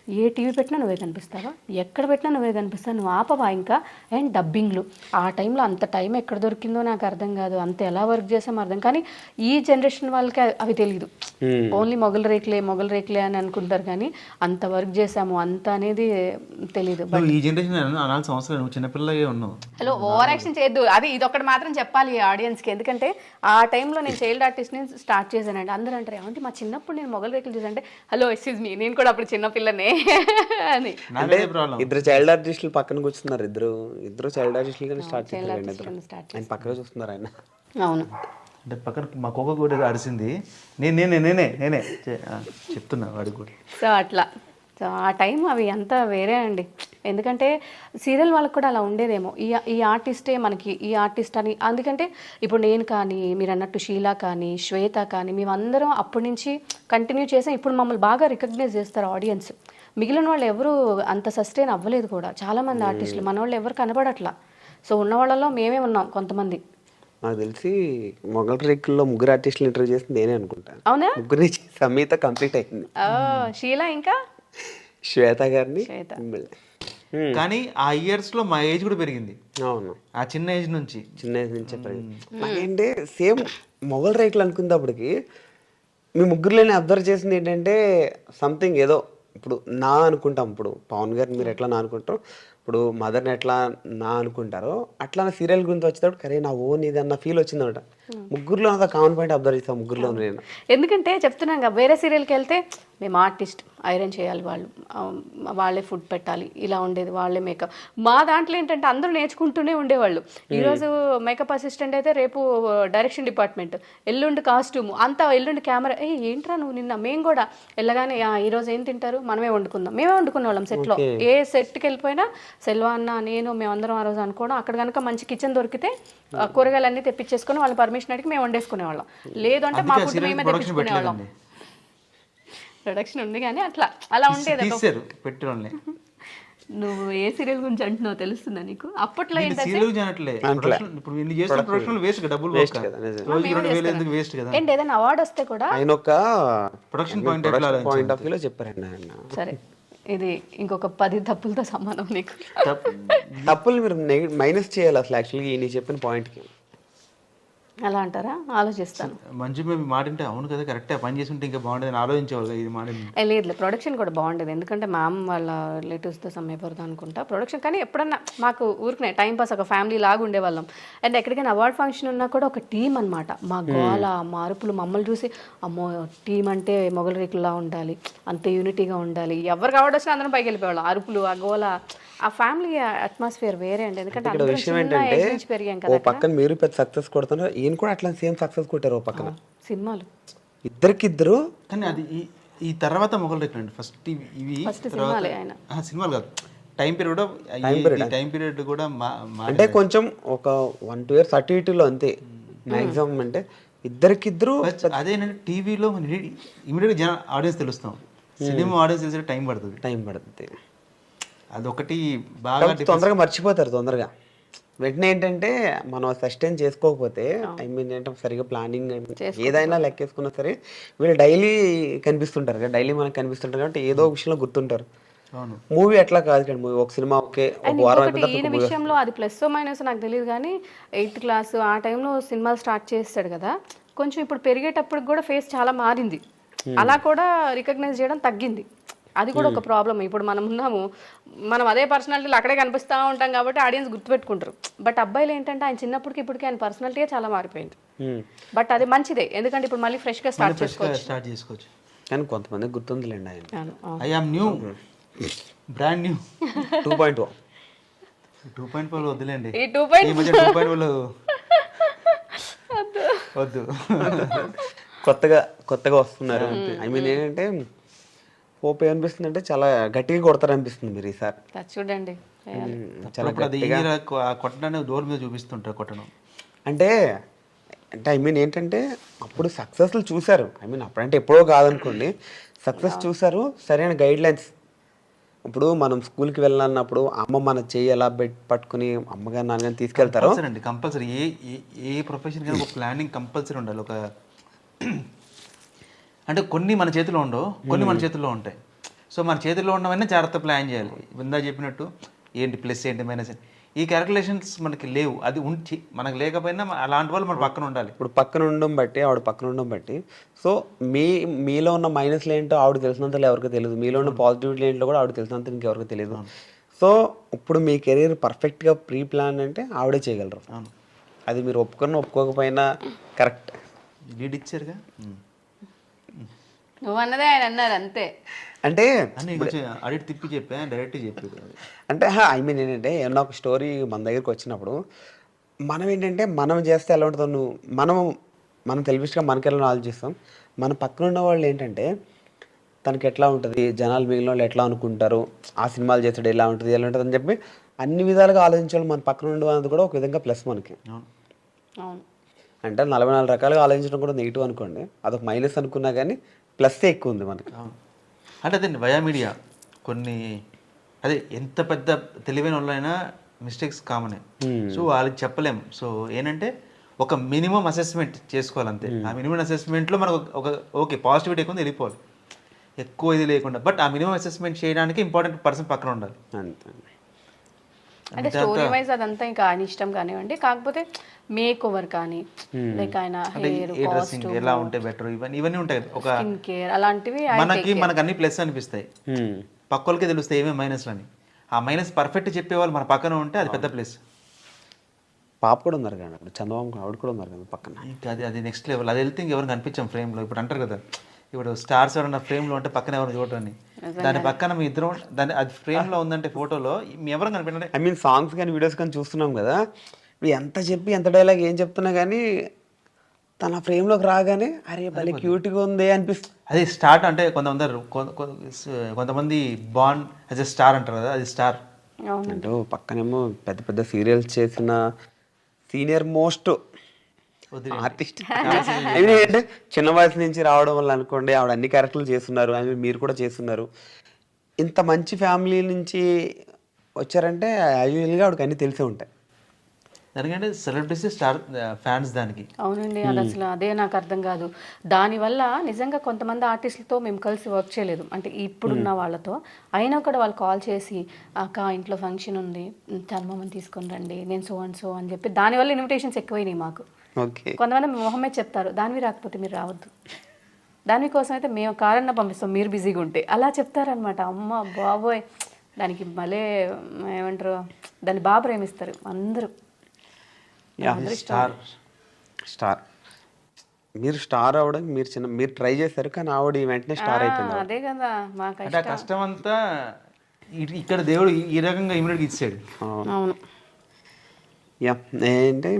ఏ టీవీ పెట్టినా నువ్వే కనిపిస్తావా, ఎక్కడ పెట్టినా నువ్వే కనిపిస్తావు, నువ్వు ఆపవా ఇంకా. అండ్ డబ్బింగ్లు ఆ టైంలో అంత టైం ఎక్కడ దొరికిందో నాకు అర్థం కాదు, అంత ఎలా వర్క్ చేసామో అర్థం. కానీ ఈ జనరేషన్ వాళ్ళకి అవి తెలియదు, ఓన్లీ మొగల్ రేకులే అని అనుకుంటారు, కానీ అంత వర్క్ చేసాము అంత అనేది తెలీదు. ఈ జనరేషన్ అనాల్సిన అవసరం, నువ్వు చిన్నపిల్లగా ఉన్నావు. హలో ఓవర్ యాక్షన్ చేయొద్దు, అది ఇదొకటి మాత్రం చెప్పాలి ఆడియన్స్కి, ఎందుకంటే ఆ టైంలో నేను చైల్డ్ ఆర్టిస్ట్ని స్టార్ట్ చేశానండి. అందరూ అంటారు ఏమంటే మా చిన్నప్పుడు నేను మొగల్ రేకులు చూసానంటే, హలో ఎక్స్క్యూజ్ మీ, నేను కూడా అప్పుడు చిన్నపిల్లనే అని. అంటే ఇద్దరు చైల్డ్ ఆర్టిస్టులు పక్కన కూర్చున్నారు, ఇద్దరు చైల్డ్ ఆర్టిస్టులు స్టార్ట్ చేశారు, పక్కన చూస్తున్నారు ఆయన. అవును, అంటే పక్కన మా కుక్క కూడా అరిసింది, నేనే చెప్తున్నా వాడికి కూడా. సో అట్లా సో ఆ టైం అవి అంతా వేరే అండి, ఎందుకంటే సీరియల్ వాళ్ళకి కూడా అలా ఉండేదేమో, ఈ ఆర్టిస్టే మనకి ఈ ఆర్టిస్ట్ అని. అందుకంటే ఇప్పుడు నేను కానీ, మీరు అన్నట్టు షీలా కానీ, శ్వేత కానీ, మేమందరం అప్పటి నుంచి కంటిన్యూ చేసాం. ఇప్పుడు మమ్మల్ని బాగా రికగ్నైజ్ చేస్తారు ఆడియన్స్. మిగిలిన వాళ్ళు ఎవరు అంత సస్టైన్ అవ్వలేదు కూడా, చాలామంది ఆర్టిస్టులు మన వాళ్ళు ఎవరు కనబడట్లా. సో ఉన్న వాళ్ళలో మేమే ఉన్నాం కొంతమంది. నాకు తెలిసి మొగల్ రేకుల్లో 3 ఆర్టిస్టులు ఇంటర్వ్యూ చేసింది నేనే అనుకుంటాను. అవునా? 3 సమీత కంప్లీట్ అయింది, షీలా ఇంకా శ్వేత గారిని. కానీ ఆ ఇయర్స్ లో మా ఏజ్ కూడా పెరిగింది. అవును, ఆ చిన్న ఏజ్ నుంచి పెరిగింది. నాకేంటే సేమ్ మొగల్ రేకులు అనుకున్నప్పటికి మీ ముగ్గురులోనే అబ్జర్వ్ చేసింది ఏంటంటే సంథింగ్ ఏదో ఇప్పుడు నా అనుకుంటాం, ఇప్పుడు పవన్ గారిని మీరు ఎట్లా నా అనుకుంటారో, ఇప్పుడు మదర్ని ఎట్లా నా అనుకుంటారో అట్లా సీరియల్ గురించి వచ్చేటప్పుడు కరే నా ఓన్ ఇది అన్న ఫీల్ వచ్చిందన్నమాట. ముగ్గురులో అంత కామన్ పాయింట్ అబ్జర్వ్ చేస్తాం ముగ్గురులో నేను. ఎందుకంటే చెప్తున్నాం కదా, వేరే సీరియల్కి వెళ్తే మేము ఆర్టిస్ట్, ఐరన్ చేయాలి వాళ్ళు, వాళ్ళే ఫుడ్ పెట్టాలి, ఇలా ఉండేది, వాళ్ళే మేకప్. మా దాంట్లో ఏంటంటే అందరూ నేర్చుకుంటూనే ఉండేవాళ్ళు. ఈరోజు మేకప్ అసిస్టెంట్ అయితే రేపు డైరెక్షన్ డిపార్ట్మెంట్, ఎల్లుండి కాస్ట్యూమ్ అంతా, ఎల్లుండి కెమెరా. ఏంట్రా నువ్వు నిన్న మేము కూడా వెళ్ళగానే ఈరోజు ఏం తింటారు మనమే వండుకుందాం, మేమే వండుకునే వాళ్ళం సెట్లో. ఏ సెట్కి వెళ్ళిపోయినా సెల్వా అన్న నేను మేమందరం ఆ రోజు అనుకోవడం, అక్కడ కనుక మంచి కిచెన్ దొరికితే కూరగాయలన్నీ తెప్పించేసుకొని వాళ్ళ పర్మిషన్ అడిగి మేము వండేసుకునేవాళ్ళం. లేదు అంటే మా ఫుడ్ మేమే తెప్పించుకునేవాళ్ళం. ప్రొడక్షన్ ఉంది కానీ అట్లా అలా ఉండేది. నువ్వు ఏ సీరియల్ గురించి అంటున్నావు తెలుస్తుందా నీకు? అప్పట్లో ఏంటి ఏదైనా అవార్డు వస్తే కూడా ఆయన ఒక ప్రొడక్షన్ పాయింట్ ఆఫ్ వ్యూలో చెప్పారండి ఆయన. సరే, ఇది ఇంకొక 10 తప్పులతో సమానం నీకు. తప్పులు మీరు మైనస్ చేయాలి అసలు యాక్చువల్గా నీ చెప్పిన పాయింట్కి. అలా అంటారా? ఆలోచిస్తాను. మంచి మేము మాట అంటే అవును కదా కరెక్టే, పని చేసి ఉంటే ఇంకా బాగుంటుంది ఆలోచించేవాళ్ళు. ఇది మాట లేదు, ప్రొడక్షన్ కూడా బాగుండేది. ఎందుకంటే మా అమ్మ వాళ్ళ రిలేటివ్స్తో సమయపడదు అనుకుంటా ప్రొడక్షన్. కానీ ఎప్పుడన్నా మాకు ఊరికనే టైంపాస్ ఒక ఫ్యామిలీ లాగా ఉండేవాళ్ళం. అండ్ ఎక్కడికైనా అవార్డ్ ఫంక్షన్ ఉన్నా కూడా ఒక టీం అనమాట. మా గోల, మా అరుపులు, మమ్మల్ని చూసి అమ్మో టీం అంటే మొగల రేకుల్లా ఉండాలి, అంతే యూనిటీగా ఉండాలి. ఎవరికి అవార్డు వచ్చినా అందరం పైకి వెళ్ళిపోయేవాళ్ళం. అరుపులు, ఆ గోల, ఆ ఫ్యామిలీ అట్మాస్ఫియర్ వేరే అండి. ఎందుకంటే ఇక్కడ విషయం ఏంటంటే పెరిగాం ఓ పక్కన మీరు పెద్ద సక్సెస్ కొడుతున్నారు, ఈయన కూడా అట్లా సేమ్ సక్సెస్ కొట్టారు ఓ పక్కన. సినిమాలు ఇద్దరికిద్దరు. కానీ అది ఈ తర్వాత మొగలు రేకులండి. ఫస్ట్ ఇవి సినిమాలు కాదు, టైం పీరియడ్ కూడా అంటే కొంచెం ఒక 1-2 years అటు ఇటులో అంతే మ్యాక్సిమం. అంటే ఇద్దరికిద్దరు అదేనంటే టీవీలో ఇమీడియట్ జన ఆడియన్స్ తెలుస్తాం, సినిమా ఆడియన్స్ తెలిసే టైం పడుతుంది. అదొకటి బాగా తొందరగా మర్చిపోతారు తొందరగా. వెంటనే ఏంటంటే మనం సస్టైన్ చేసుకోకపోతే ఏంటంటే సరిగా ప్లానింగ్ ఏదైనా లెక్కేసుకున్నా సరే వీళ్ళు డైలీ కనిపిస్తుంటారు కదా, డైలీ మనకు కనిపిస్తుంటారు కాబట్టి ఏదో విషయంలో గుర్తుంటారు. మూవీ అట్లా కాదు కదా, మూవీ ఒక సినిమా ఒకే ఒక వారం ఈయన విషయంలో అది ప్లస్ మైనస్ నాకు తెలియదు కానీ 8th class ఆ టైంలో సినిమాలు స్టార్ట్ చేస్తాడు కదా, కొంచెం ఇప్పుడు పెరిగేటప్పుడు కూడా ఫేస్ చాలా మారింది. అలా కూడా రికగ్నైజ్ చేయడం తగ్గింది. అది కూడా ఒక ప్రాబ్లమ్. ఇప్పుడు మనం ఉన్నాము, మనం అదే పర్సనాలిటీలు అక్కడే కనిపిస్తూ ఉంటాం కాబట్టి ఆడియన్స్ గుర్తుపెట్టుకుంటారు. బట్ అబ్బాయిలు ఏంటంటే ఆయన చిన్నప్పటికి ఇప్పటికీ ఆయన పర్సనాలిటీ చాలా మారిపోయింది. బట్ అది మంచిదే, ఎందుకంటే ఇప్పుడు మళ్ళీ ఫ్రెష్గా స్టార్ట్ చేసుకోవచ్చు. కానీ కొంతమంది గుర్తుందిలేండి ఆయన. I am new, brand new 2.0 2.4 వద్దులేండి, ఈ 2.0 వద్దు. కొత్తగా వస్తున్నారు. ఐ మీన్ ఏంటంటే హోప్ ఏమనిపిస్తుంది అంటే చాలా గట్టిగా కొడతారు అనిపిస్తుంది మీరు ఈసారి. చూడండి చాలా కొట్టడాన్ని డోర్ మీద చూపిస్తుంటారు కొట్టడం. అంటే ఐ మీన్ ఏంటంటే అప్పుడు సక్సెస్లు చూసారు. ఐ మీన్ అప్పుడంటే ఎప్పుడో కాదనుకోండి, సక్సెస్ చూసారు, సరైన గైడ్ లైన్స్. ఇప్పుడు మనం స్కూల్కి వెళ్ళాలన్నప్పుడు అమ్మ మన చెయ్యి ఎలా పట్టుకుని అమ్మగారు నాన్నగారిని తీసుకెళ్తారు. కంపల్సరీ ఏ ప్రొఫెషన్ కానీ ఒక ప్లానింగ్ కంపల్సరీ ఉండాలి. ఒక అంటే కొన్ని మన చేతిలో ఉండవు, కొన్ని మన చేతుల్లో ఉంటాయి. సో మన చేతిలో ఉండవన్నీ జాగ్రత్త ప్లాన్ చేయాలి. ఇందా చెప్పినట్టు ఏంటి ప్లస్ ఏంటి మైనస్ ఏంటి, ఈ క్యాలిక్యులేషన్స్ మనకి లేవు. అది ఉంచి మనకు లేకపోయినా అలాంటి వాళ్ళు మన పక్కన ఉండాలి. ఇప్పుడు పక్కన ఉండడం బట్టి ఆవిడ పక్కన ఉండడం బట్టి సో మీలో ఉన్న మైనస్లు ఏంటో ఆవిడ తెలిసినంతలో ఎవరికి తెలియదు, మీలో ఉన్న పాజిటివిటీ ఏంటో కూడా ఆవిడ తెలిసినంత ఇంకెవరికి తెలియదు. సో ఇప్పుడు మీ కెరీర్ పర్ఫెక్ట్గా ప్రీ ప్లాన్ అంటే ఆవిడే చేయగలరు. అది మీరు ఒప్పుకోకపోయినా కరెక్ట్ లీడ్ ఇచ్చారుగా. నువ్వు అన్నదే ఆయన అన్నారు అంతే. అంటే అడిగి తిప్పి చెప్పా, డైరెక్ట్ చెప్పి. అంటే ఐ మీన్ ఏంటంటే ఏమన్నా ఒక స్టోరీ మన దగ్గరికి వచ్చినప్పుడు మనం ఏంటంటే మనం చేస్తే ఎలా ఉంటుందో మనం సెల్ఫిష్గా మనకి ఎలా ఆలోచిస్తాం. మన పక్కన ఉన్న వాళ్ళు ఏంటంటే తనకి ఎట్లా ఉంటుంది, జనాలు మిగిలిన వాళ్ళు ఎట్లా అనుకుంటారు, ఆ సినిమాలు చేస్తాడు ఎలా ఉంటుంది అని చెప్పి అన్ని విధాలుగా ఆలోచించాలి. మన పక్కన ఉండేది కూడా ఒక విధంగా ప్లస్ మనకి. అంటే 44 రకాలుగా ఆలోచించడం కూడా నెగిటివ్ అనుకోండి, అదొక మైనస్ అనుకున్నా కానీ ప్లస్ ఎక్కువ ఉంది మనకి. అంటే అదే వయా మీడియా కొన్ని అదే ఎంత పెద్ద తెలివైన వాళ్ళైనా మిస్టేక్స్ కామనే. సో వాళ్ళకి చెప్పలేం. సో ఏంటంటే ఒక మినిమం అసెస్మెంట్ చేసుకోవాలంతే. ఆ మినిమం అసెస్మెంట్లో మనకు ఒక ఓకే పాజిటివిటీ ఎక్కువ వెళ్ళిపోవాలి, ఎక్కువ ఇది లేకుండా. బట్ ఆ మినిమం అసెస్మెంట్ చేయడానికి ఇంపార్టెంట్ పర్సన్ పక్కన ఉండాలి. అంతే. అంటే స్టోరీ వైజ్ అదంతా ఇంకా ఆయన ఇష్టం కానివ్వండి, కాకపోతే మేక్ ఓవర్ కానీ లైక్ ఆయన హెయిర్, ఏ డ్రెస్సింగ్ ఎలా ఉంటే బెటర్, ఇవన్నీ ఉంటాయి. ఒక స్కిన్ కేర్ అలాంటివి మనకు అన్ని ప్లస్ అనిపిస్తాయి, పక్కోళ్ళకి తెలుస్తాయి ఏమేమి మైనస్లు అని. ఆ మైనస్ పర్ఫెక్ట్ చెప్పేవాళ్ళు మన పక్కన ఉంటే అది పెద్ద ప్లస్. పాప కూడా ఉన్నారు కదా ఇప్పుడు, చంద్రబాబు ఆవిడ కూడా ఉన్నారు కదా పక్కన. ఇంకా అది నెక్స్ట్ లెవెల్. అది వెళ్తే ఇంకెవరికి కనిపించాం ఫ్రేమ్లో. ఇప్పుడు అంటారు కదా, ఇప్పుడు స్టార్స్ ఎవరన్నా ఫ్రేమ్లో ఉంటే పక్కన ఎవరు చూడటం, దాని పక్కన మీ ఇద్దరు దాని అది ఫ్రేమ్లో ఉందంటే ఫోటోలో మీ ఎవరు కనిపించండి. ఐ మీన్ సాంగ్స్ కానీ వీడియోస్ కానీ చూస్తున్నాం కదా, ఇప్పుడు ఎంత చెప్పి ఎంత డైలాగ్ ఏం చెప్తున్నా కానీ తన ఫ్రేమ్లోకి రాగానే అరే భలే క్యూట్గా ఉంది అనిపిస్తుంది. అది స్టార్ట్ అంటే కొంతమంది బాండ్ యాజ్ ఎ స్టార్ అంటారు కదా, అది స్టార్. అంటే పక్కనేమో పెద్ద పెద్ద సీరియల్స్ చేసిన సీనియర్ మోస్ట్ ఆర్టిస్ట్. అంటే చిన్న వయసు నుంచి రావడం వల్ల అనుకోండి, ఆవిడ అన్ని క్యారెక్టర్లు చేస్తున్నారు, ఐ మీన్ మీరు కూడా చేస్తున్నారు. ఇంత మంచి ఫ్యామిలీ నుంచి వచ్చారంటే యూజువల్గా ఆవిడకి అన్నీ తెలిసే ఉంటాయి. దానికంటే సెలబ్రిటీస్ స్టార్ ఫ్యాన్స్ దానికి. అవునండి, అది అసలు అదే నాకు అర్థం కాదు. దానివల్ల నిజంగా కొంతమంది ఆర్టిస్టులతో మేము కలిసి వర్క్ చేయలేదు, అంటే ఇప్పుడున్న వాళ్ళతో. అయినా కూడా వాళ్ళు కాల్ చేసి అక్క ఇంట్లో ఫంక్షన్ ఉంది, చంద్రబాబుని తీసుకొని రండి, నేను సో అండ్ సో అని చెప్పి దానివల్ల ఇన్విటేషన్స్ ఎక్కువైనాయి మాకు. ఓకే, కొంతమంది మొహమే చెప్తారు, దానివి రాకపోతే మీరు రావద్దు, దాని కోసం అయితే మేము కారన్న పంపిస్తాం మీరు బిజీగా ఉంటే, అలా చెప్తారనమాట. అమ్మ బాబోయ్, దానికి భలే ఏమంటారు, దాన్ని బాగా ప్రేమిస్తారు అందరూ. స్టార్ మీరు స్టార్ అవ్వడం మీరు ట్రై చేశారు, కానీ ఆవిడ వెంటనే స్టార్ అయిపోయింది. అదే కదా మాకు అంటే ఆ కష్టం అంతా ఇక్కడ దేవుడు ఈ రకంగా ఇమ్మీడియట్గా ఇచ్చాడు. అవును. ఏంటంటే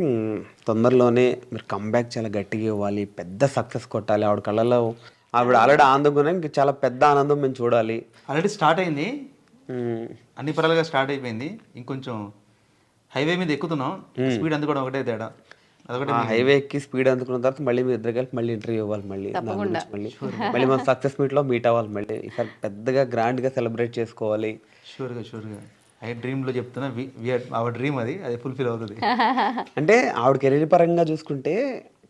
తొందరలోనే మీరు కంబ్యాక్ చాలా గట్టిగా ఇవ్వాలి, పెద్ద సక్సెస్ కొట్టాలి. ఆవిడ కళ్ళలో ఆవిడ ఆల్రెడీ ఆనందంగా ఇంకా చాలా పెద్ద ఆనందం మేము చూడాలి. ఆల్రెడీ స్టార్ట్ అయింది, అన్ని పరాలుగా స్టార్ట్ అయిపోయింది. ఇంకొంచెం హైవే మీద ఎక్కుతున్నాం, స్పీడ్ అందుకోవడం ఒకటే తేడా. అదొకటి హైవే ఎక్కి స్పీడ్ అందుకున్న తర్వాత మళ్ళీ మీ ఇద్దరు కలిపి మళ్ళీ ఇంటర్వ్యూ ఇవ్వాలి, మళ్ళీ మళ్ళీ మన సక్సెస్ మీట్లో మీట్ అవ్వాలి, మళ్ళీ ఈసారి పెద్దగా గ్రాండ్గా సెలబ్రేట్ చేసుకోవాలి. షూర్గా ఐ డ్రీమ్లో చెప్తున్నా, అవర్ డ్రీమ్ అది ఫుల్ఫిల్ అవుతుంది. అంటే ఆవిడ కెరీర్ పరంగా చూసుకుంటే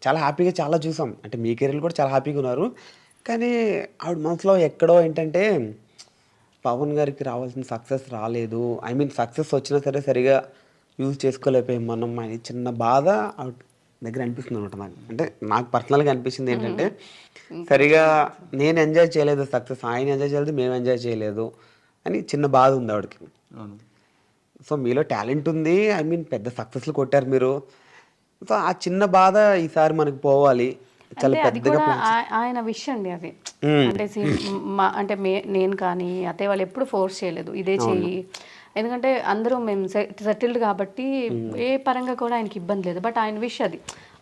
చాలా హ్యాపీగా చాలా చూసాం, అంటే మీ కెరీర్ కూడా చాలా హ్యాపీగా ఉన్నారు. కానీ ఆవిడ మనసులో ఎక్కడో ఏంటంటే పవన్ గారికి రావాల్సిన సక్సెస్ రాలేదు, ఐ మీన్ సక్సెస్ వచ్చినా సరే సరిగా యూజ్ చేసుకోలేకపోయాం మనం అని చిన్న బాధ ఆవిడ దగ్గర అనిపిస్తుంది అనమాట నాకు. అంటే నాకు పర్సనల్గా అనిపించింది ఏంటంటే సరిగా నేను ఎంజాయ్ చేయలేదు సక్సెస్, ఆయన ఎంజాయ్ చేయలేదు, మేము ఎంజాయ్ చేయలేదు అని చిన్న బాధ ఉంది ఆవిడకి. సో మీలో టాలెంట్ ఉంది, ఐ మీన్ పెద్ద సక్సెస్లు కొట్టారు మీరు. సో ఆ చిన్న బాధ ఈసారి మనకు పోవాలి. చాలా పెద్దగా ఆయన విషయం అండి అది. అంటే అంటే నేను కానీ అత్తయ్య వాళ్ళు ఎప్పుడు ఫోర్స్ చేయలేదు ఇదే చెయ్యి, ఎందుకంటే అందరూ మేము సెటిల్డ్ కాబట్టి ఏ పరంగా కూడా ఆయనకి ఇబ్బంది లేదు. బట్ ఆయన విషయం అది,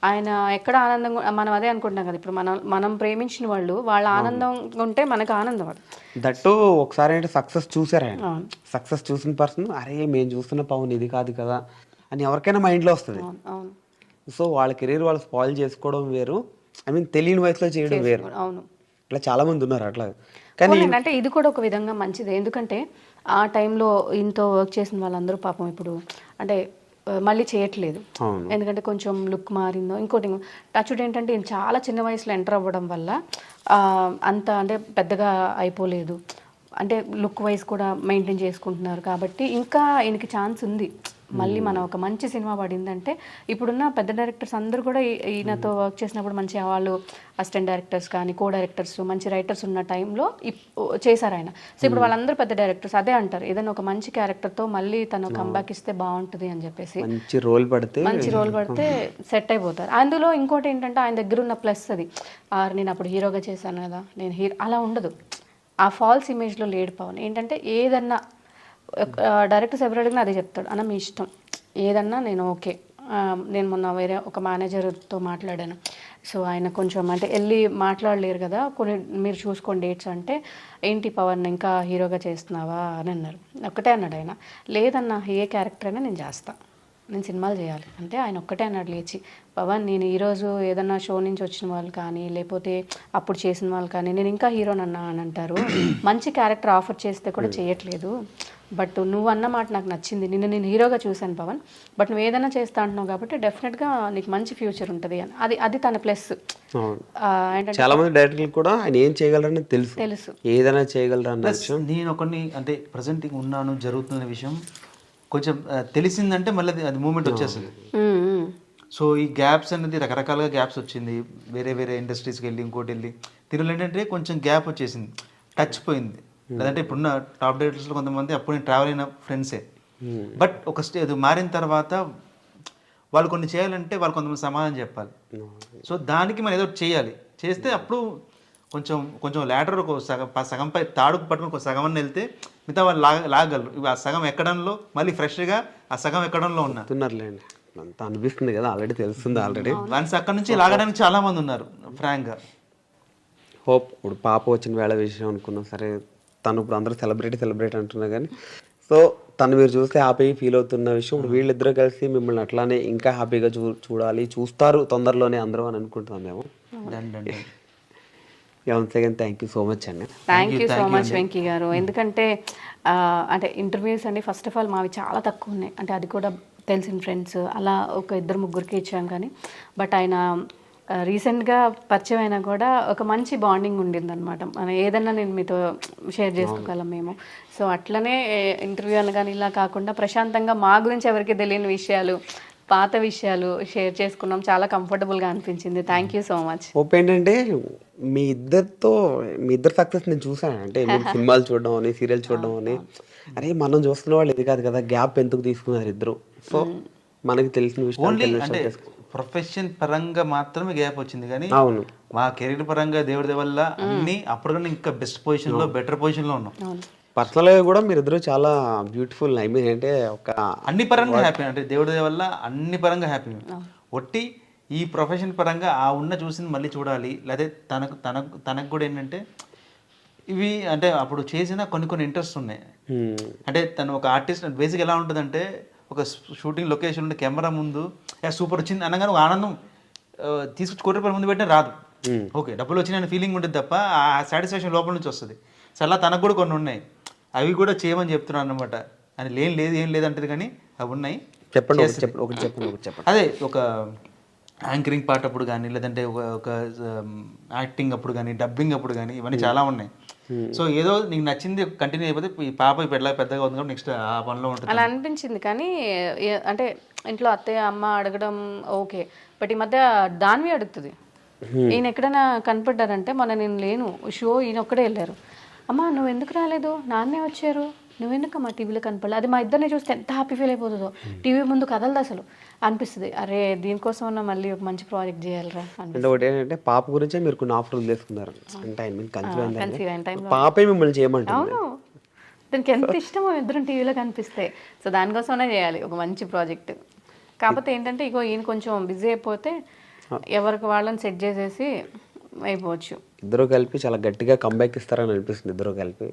ఆయన ఎక్కడ ఆనందంగా మనం అదే అనుకుంటున్నాం కదా, ఇప్పుడు మనం ప్రేమించిన వాళ్ళు వాళ్ళ ఆనందం ఉంటే మనకు ఆనందం. అది దట్టు ఒకసారి అంటే సక్సెస్ చూసారు ఆయన, సక్సెస్ చూసిన పర్సన్ అరే మేము చూస్తున్న పవన్ ఇది కాదు కదా అని ఎవరికైనా మైండ్లో వస్తుంది. అవును. సో వాళ్ళ కెరీర్ వాళ్ళు స్పాయిల్ చేసుకోవడం వేరు, ఐ మీన్ తెలియని వయసులో చేయడం వేరు. అవును, ఇట్లా చాలా మంది ఉన్నారు అట్లా. కానీ అంటే ఇది కూడా ఒక విధంగా మంచిదే, ఎందుకంటే ఆ టైంలో ఇంతో వర్క్ చేసిన వాళ్ళందరూ పాపం ఇప్పుడు అంటే మళ్ళీ చేయట్లేదు, ఎందుకంటే కొంచెం లుక్ మారిందో. ఇంకోటి టచ్ ఏంటంటే ఈయన చాలా చిన్న వయసులో ఎంటర్ అవ్వడం వల్ల అంత అంటే పెద్దగా అయిపోలేదు, అంటే లుక్ వైజ్ కూడా మెయింటైన్ చేసుకుంటున్నారు కాబట్టి ఇంకా ఈయనకి ఛాన్స్ ఉంది. మళ్ళీ మనం ఒక మంచి సినిమా పడిందంటే ఇప్పుడున్న పెద్ద డైరెక్టర్స్ అందరూ కూడా ఈయనతో వర్క్ చేసినప్పుడు మంచి వాళ్ళు అసిస్టెంట్ డైరెక్టర్స్ కానీ కో డైరెక్టర్స్ మంచి రైటర్స్ ఉన్న టైంలో చేశారు ఆయన. సో ఇప్పుడు వాళ్ళందరూ పెద్ద డైరెక్టర్స్ అదే అంటారు, ఏదైనా ఒక మంచి క్యారెక్టర్తో మళ్ళీ తను కంబ్యాక్ ఇస్తే బాగుంటుంది అని చెప్పేసి. మంచి రోల్ పడితే సెట్ అయిపోతారు. అందులో ఇంకోటి ఏంటంటే ఆయన దగ్గర ఉన్న ప్లస్ అది, నేను అప్పుడు హీరోగా చేశాను కదా, నేను అలా ఉండదు, ఆ ఫాల్స్ ఇమేజ్లో లేడు పవన్. ఏంటంటే ఏదన్నా డైరెక్టర్స్ ఎవరు అడిగినా అదే చెప్తాడు, అన్న మీ ఇష్టం ఏదన్నా నేను ఓకే. నేను మొన్న వేరే ఒక మేనేజర్తో మాట్లాడాను, సో ఆయన కొంచెం అంటే వెళ్ళి మాట్లాడలేరు కదా, కొన్ని మీరు చూసుకోండి డేట్స్ అంటే, ఏంటి పవన్ ఇంకా హీరోగా చేస్తున్నావా అని అన్నారు. ఒక్కటే అన్నాడు ఆయన, లేదన్నా ఏ క్యారెక్టర్ అయినా నేను చేస్తా, నేను సినిమాలు చేయాలి అంటే. ఆయన ఒక్కటే అన్నాడు లేచి, పవన్ నేను ఈరోజు ఏదన్నా షో నుంచి వచ్చిన వాళ్ళు కానీ లేకపోతే అప్పుడు చేసిన వాళ్ళు కానీ నేను ఇంకా హీరోనన్నా అని అంటారు, మంచి క్యారెక్టర్ ఆఫర్ చేస్తే కూడా చేయట్లేదు, బట్ నువ్వు అన్న మాట నాకు నచ్చింది, నేను హీరోగా చూశాను పవన్, బట్ నువ్వు ఏదైనా చేస్తా అంటున్నావు కాబట్టి డెఫినెట్గా నీకు మంచి ఫ్యూచర్ ఉంటుంది అని. అది తన ప్లస్. చాలా మంది డైరెక్టర్లు కూడా ఆయన ఏం చేయగలరని తెలుసు, ఏదైనా చేయగలరు అన్న విషయం. నేను ఒకరిని అంటే ప్రజెంట్ ఉన్నాను జరుగుతున్న విషయం కొంచెం తెలిసిందంటే మళ్ళీ అది మూమెంట్ వచ్చేస్తుంది. సో ఈ గ్యాప్స్ అనేది రకరకాలుగా గ్యాప్స్ వచ్చింది, వేరే వేరే ఇండస్ట్రీస్కి వెళ్ళి ఇంకోటి వెళ్ళి తిరుగులు ఏంటంటే కొంచెం గ్యాప్ వచ్చేసింది, టచ్ పోయింది. లేదంటే ఇప్పుడున్న టాప్ డైరెక్టర్స్లో కొంతమంది అప్పుడు నేను ట్రావెల్ అయిన ఫ్రెండ్సే. బట్ ఒక అది మారిన తర్వాత వాళ్ళు కొన్ని చేయాలంటే వాళ్ళు కొంతమంది సమాధానం చెప్పాలి. సో దానికి మనం ఏదో చేయాలి, చేస్తే అప్పుడు కొంచెం కొంచెం ల్యాడర్ ఒక సగంపై తాడుకు పట్టుకుని ఒక సగం అని వెళ్తే మిగతా వాళ్ళు లాగలరు. ఆ సగం ఎక్కడంలో మళ్ళీ ఫ్రెష్గా ఆ సగం ఎక్కడంలో ఉన్నారులేండి, అంత అనిపిస్తుంది కదా, ఆల్రెడీ తెలుస్తుంది ఆల్రెడీ. వన్స్ అక్కడ నుంచి లాగడానికి చాలా మంది ఉన్నారు ఫ్రాంక్గా. హోప్ ఇప్పుడు పాప వచ్చిన వేళ విషయం అనుకున్నాం సరే, తను ఇప్పుడు అందరూ సెలబ్రేట్ అంటున్నా కానీ సో తను మీరు చూస్తే హ్యాపీగా ఫీల్ అవుతున్న విషయం ఇప్పుడు వీళ్ళిద్దరూ కలిసి మిమ్మల్ని అట్లానే ఇంకా హ్యాపీగా చూడాలి, చూస్తారు తొందరలోనే అందరూ అని అనుకుంటున్నాం మేము. Once again thank you so much అండి. Thank you so much Venky గారు. ఎందుకంటే అంటే ఇంటర్వ్యూస్ అండి ఫస్ట్ ఆఫ్ ఆల్ మావి చాలా తక్కువ ఉన్నాయి, అంటే అది కూడా తెలిసిన ఫ్రెండ్స్ అలా ఒక 2-3కి ఇచ్చాం కానీ, బట్ ఆయన రీసెంట్గా పరిచయం అయినా కూడా ఒక మంచి బాండింగ్ ఉండిందనమాట. మనం ఏదన్నా నేను మీతో షేర్ చేసుకోగలం మేము. సో అట్లనే ఇంటర్వ్యూ అనగానే ఇలా కాకుండా ప్రశాంతంగా మా గురించి ఎవరికి తెలియని విషయాలు, పాత విషయాలు షేర్ చేసుకున్నాం, చాలా కంఫర్టబుల్గా అనిపించింది. Thank you so much. Hope ఏంటంటే మీ ఇద్దరు సక్సెస్ నేను చూసాను, అంటే మీరు సినిమాలు చూడడం అని సీరియల్ చూడడం అని, అరే మనం చూస్తున్న వాళ్ళు ఇది కాదు కదా, గ్యాప్ ఎందుకు తీసుకున్నారు ఇద్దరు. సో మనకి తెలిసిన విషయం ప్రొఫెషన్ పరంగా మాత్రమే గ్యాప్ వచ్చింది కానీ అవును, మా కెరీర్ పరంగా దేవుడి వల్ల అన్ని అప్పటికన్నా ఇంకా బెస్ట్ పొజిషన్లో బెటర్ పొజిషన్లో ఉన్నాం. పర్సనల్గా కూడా మీరిద్దరు చాలా బ్యూటిఫుల్, ఐ మీన్ అంటే ఒక అన్ని పరంగా హ్యాపీ, అంటే దేవుడి వల్ల అన్ని పరంగా హ్యాపీ. ఒట్టి ఈ ప్రొఫెషన్ పరంగా ఆ ఉన్న చూసింది మళ్ళీ చూడాలి, లేదా తనకు కూడా ఏంటంటే ఇవి అంటే అప్పుడు చేసిన కొన్ని ఇంట్రెస్ట్ ఉన్నాయి. అంటే తను ఒక ఆర్టిస్ట్ బేసిక్ ఎలా ఉంటుందంటే ఒక షూటింగ్ లొకేషన్ ఉంటే కెమెరా ముందు సూపర్ వచ్చింది అనగానే ఒక ఆనందం తీసుకొచ్చి ₹1 ముందు పెట్టినా రాదు. ఓకే డబ్బులు వచ్చిన ఫీలింగ్ ఉంటుంది తప్ప ఆ సాటిస్ఫాక్షన్ లోపల నుంచి వస్తుంది. సో అలా తనకు కూడా కొన్ని ఉన్నాయి, అవి కూడా చేయమని చెప్తున్నాను అనమాట. అని ఏం లేదంటది కానీ అవి ఉన్నాయి. చెప్పండి. అదే ఒక యాంకరింగ్ పార్ట్ అప్పుడు కానీ, లేదంటే ఒక యాక్టింగ్ అప్పుడు కానీ, డబ్బింగ్ అప్పుడు కానీ, ఇవన్నీ చాలా ఉన్నాయి. సో ఏదో నీకు నచ్చింది కంటిన్యూ అయిపోతే ఈ పాప పెద్దగా ఉంది కాబట్టి నెక్స్ట్ ఆ పనిలో ఉంటుంది అలా అనిపించింది. కానీ అంటే ఇంట్లో అత్తయ్య అమ్మ అడగడం ఓకే, బట్ ఈ మధ్య దాన్వి అడుగుతుంది. ఈయన ఎక్కడైనా కనపడ్డారంటే నేను లేను షో, ఈయన ఒక్కడే వెళ్ళారు. అమ్మ నువ్వు ఎందుకు రాలేదు, నాన్నే వచ్చారు, నువ్వెందుకమ్మా టీవీలో కనపడలేదు. అది మా ఇద్దరిని చూస్తే ఎంత హ్యాపీ ఫీల్ అయిపోతుందో, టీవీ ముందు కదలదు అసలు. అనిపిస్తుంది అరే దీనికోసం ఉన్న మళ్ళీ ఒక మంచి ప్రాజెక్ట్ చేయాలరా. అంటే ఒకటి ఏంటంటే పాప గురించే మీరు కొన్ని ఆఫర్లు తీసుకున్నారు, అంటే ఐ మీన్ కన్సీవ్ పాపే మిమ్మల్ని చేయమంటారు. అవును, దానికి ఎంత ఇష్టమో ఇద్దరం టీవీలో కనిపిస్తే. సో దానికోసమే చేయాలి ఒక మంచి ప్రాజెక్ట్. కాకపోతే ఏంటంటే ఇగో ఈయన కొంచెం బిజీ అయిపోతే ఎవరికి వాళ్ళని సెట్ చేసేసి అయిపోవచ్చు. ఇద్దరు కలిపి చాలా గట్టిగా కంబ్యాక్ ఇస్తారని అనిపిస్తుంది ఇద్దరు కలిపి.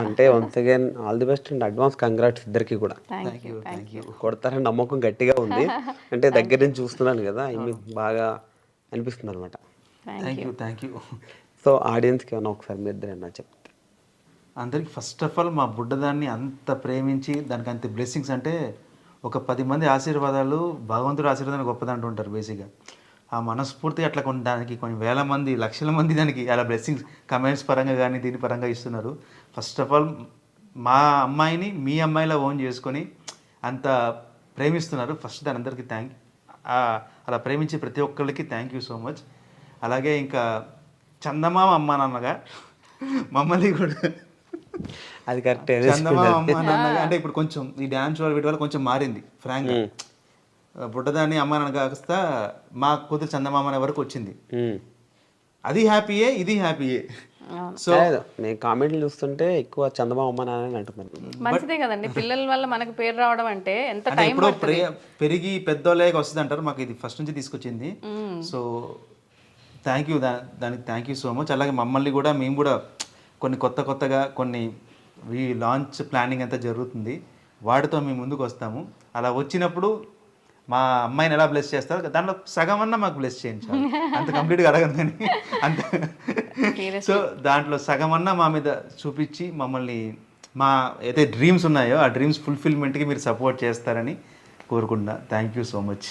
అంటే once again all the best and advance congrats ఇద్దరికి కూడా. కొడతారని నమ్మకం గట్టిగా ఉంది, అంటే దగ్గర నుంచి చూస్తున్నాను కదా, ఐ మీన్ బాగా అనిపిస్తుంది అనమాట. Thank you. సో ఆడియన్స్కి ఏమన్నా ఒకసారి మీ ఇద్దరు ఏమన్నా చెప్తే. అందరికి ఫస్ట్ ఆఫ్ ఆల్ మా బుడ్డదాన్ని అంత ప్రేమించి దానికి అంత బ్లెస్సింగ్స్, అంటే ఒక 10 మంది ఆశీర్వాదాలు భగవంతుడు ఆశీర్వాదాన్ని గొప్పదంటూ ఉంటారు బేసిక్గా. ఆ మనస్ఫూర్తిగా అట్లా దానికి కొన్ని వేల మంది లక్షల మంది దానికి అలా బ్లెస్సింగ్స్ కమెంట్స్ పరంగా కానీ దీని పరంగా ఇస్తున్నారు. ఫస్ట్ ఆఫ్ ఆల్ మా అమ్మాయిని మీ అమ్మాయిలా ఓన్ చేసుకొని అంత ప్రేమిస్తున్నారు. ఫస్ట్ దాని అందరికీ అలా ప్రేమించే ప్రతి ఒక్కరికి థ్యాంక్ యూ సో మచ్. అలాగే ఇంకా చందమామ అమ్మా నాన్నగా మమ్మల్ని కూడా అది కరెక్ట్. చందమామ అమ్మా నాన్నగా అంటే ఇప్పుడు కొంచెం ఈ డ్యాన్స్ వీటి వల్ల కొంచెం మారింది ఫ్రాంక్గా. బుడ్డదాన్ని అమ్మ నాన్న కాస్త మా కూతురు చందమామ అనే వరకు వచ్చింది. అది హ్యాపీయే, ఇది హ్యాపీయే. సో నేను కామెంట్లు చూస్తుంటే ఎక్కువ చందమామ అమ్మ నాన్న అంటున్నాను. మంచిదే కదండి, పిల్లల వల్ల మనకు పేరు రావడం అంటే ఎంత టైం పెరిగి పెద్దోళ్ళకి వస్తుంది అంటారు, మాకు ఇది ఫస్ట్ నుంచి తీసుకొచ్చింది. సో థ్యాంక్ యూ, దానికి థ్యాంక్ యూ సో మచ్. అలాగే మమ్మల్ని కూడా మేము కూడా కొన్ని కొత్తగా కొన్ని లాంచ్ ప్లానింగ్ అంతా జరుగుతుంది, వాటితో మేము ముందుకు వస్తాము. అలా వచ్చినప్పుడు మా అమ్మాయిని ఎలా బ్లెస్ చేస్తారు దాంట్లో సగం అన్నా మాకు బ్లెస్ చేయించాలి, అంత కంప్లీట్గా అడగను కానీ అంత. సో దాంట్లో సగం అన్నా మా మీద చూపించి మమ్మల్ని మా అయితే డ్రీమ్స్ ఉన్నాయో ఆ డ్రీమ్స్ ఫుల్ఫిల్మెంట్కి మీరు సపోర్ట్ చేస్తారని కోరుకుంటున్నా. Thank you so much.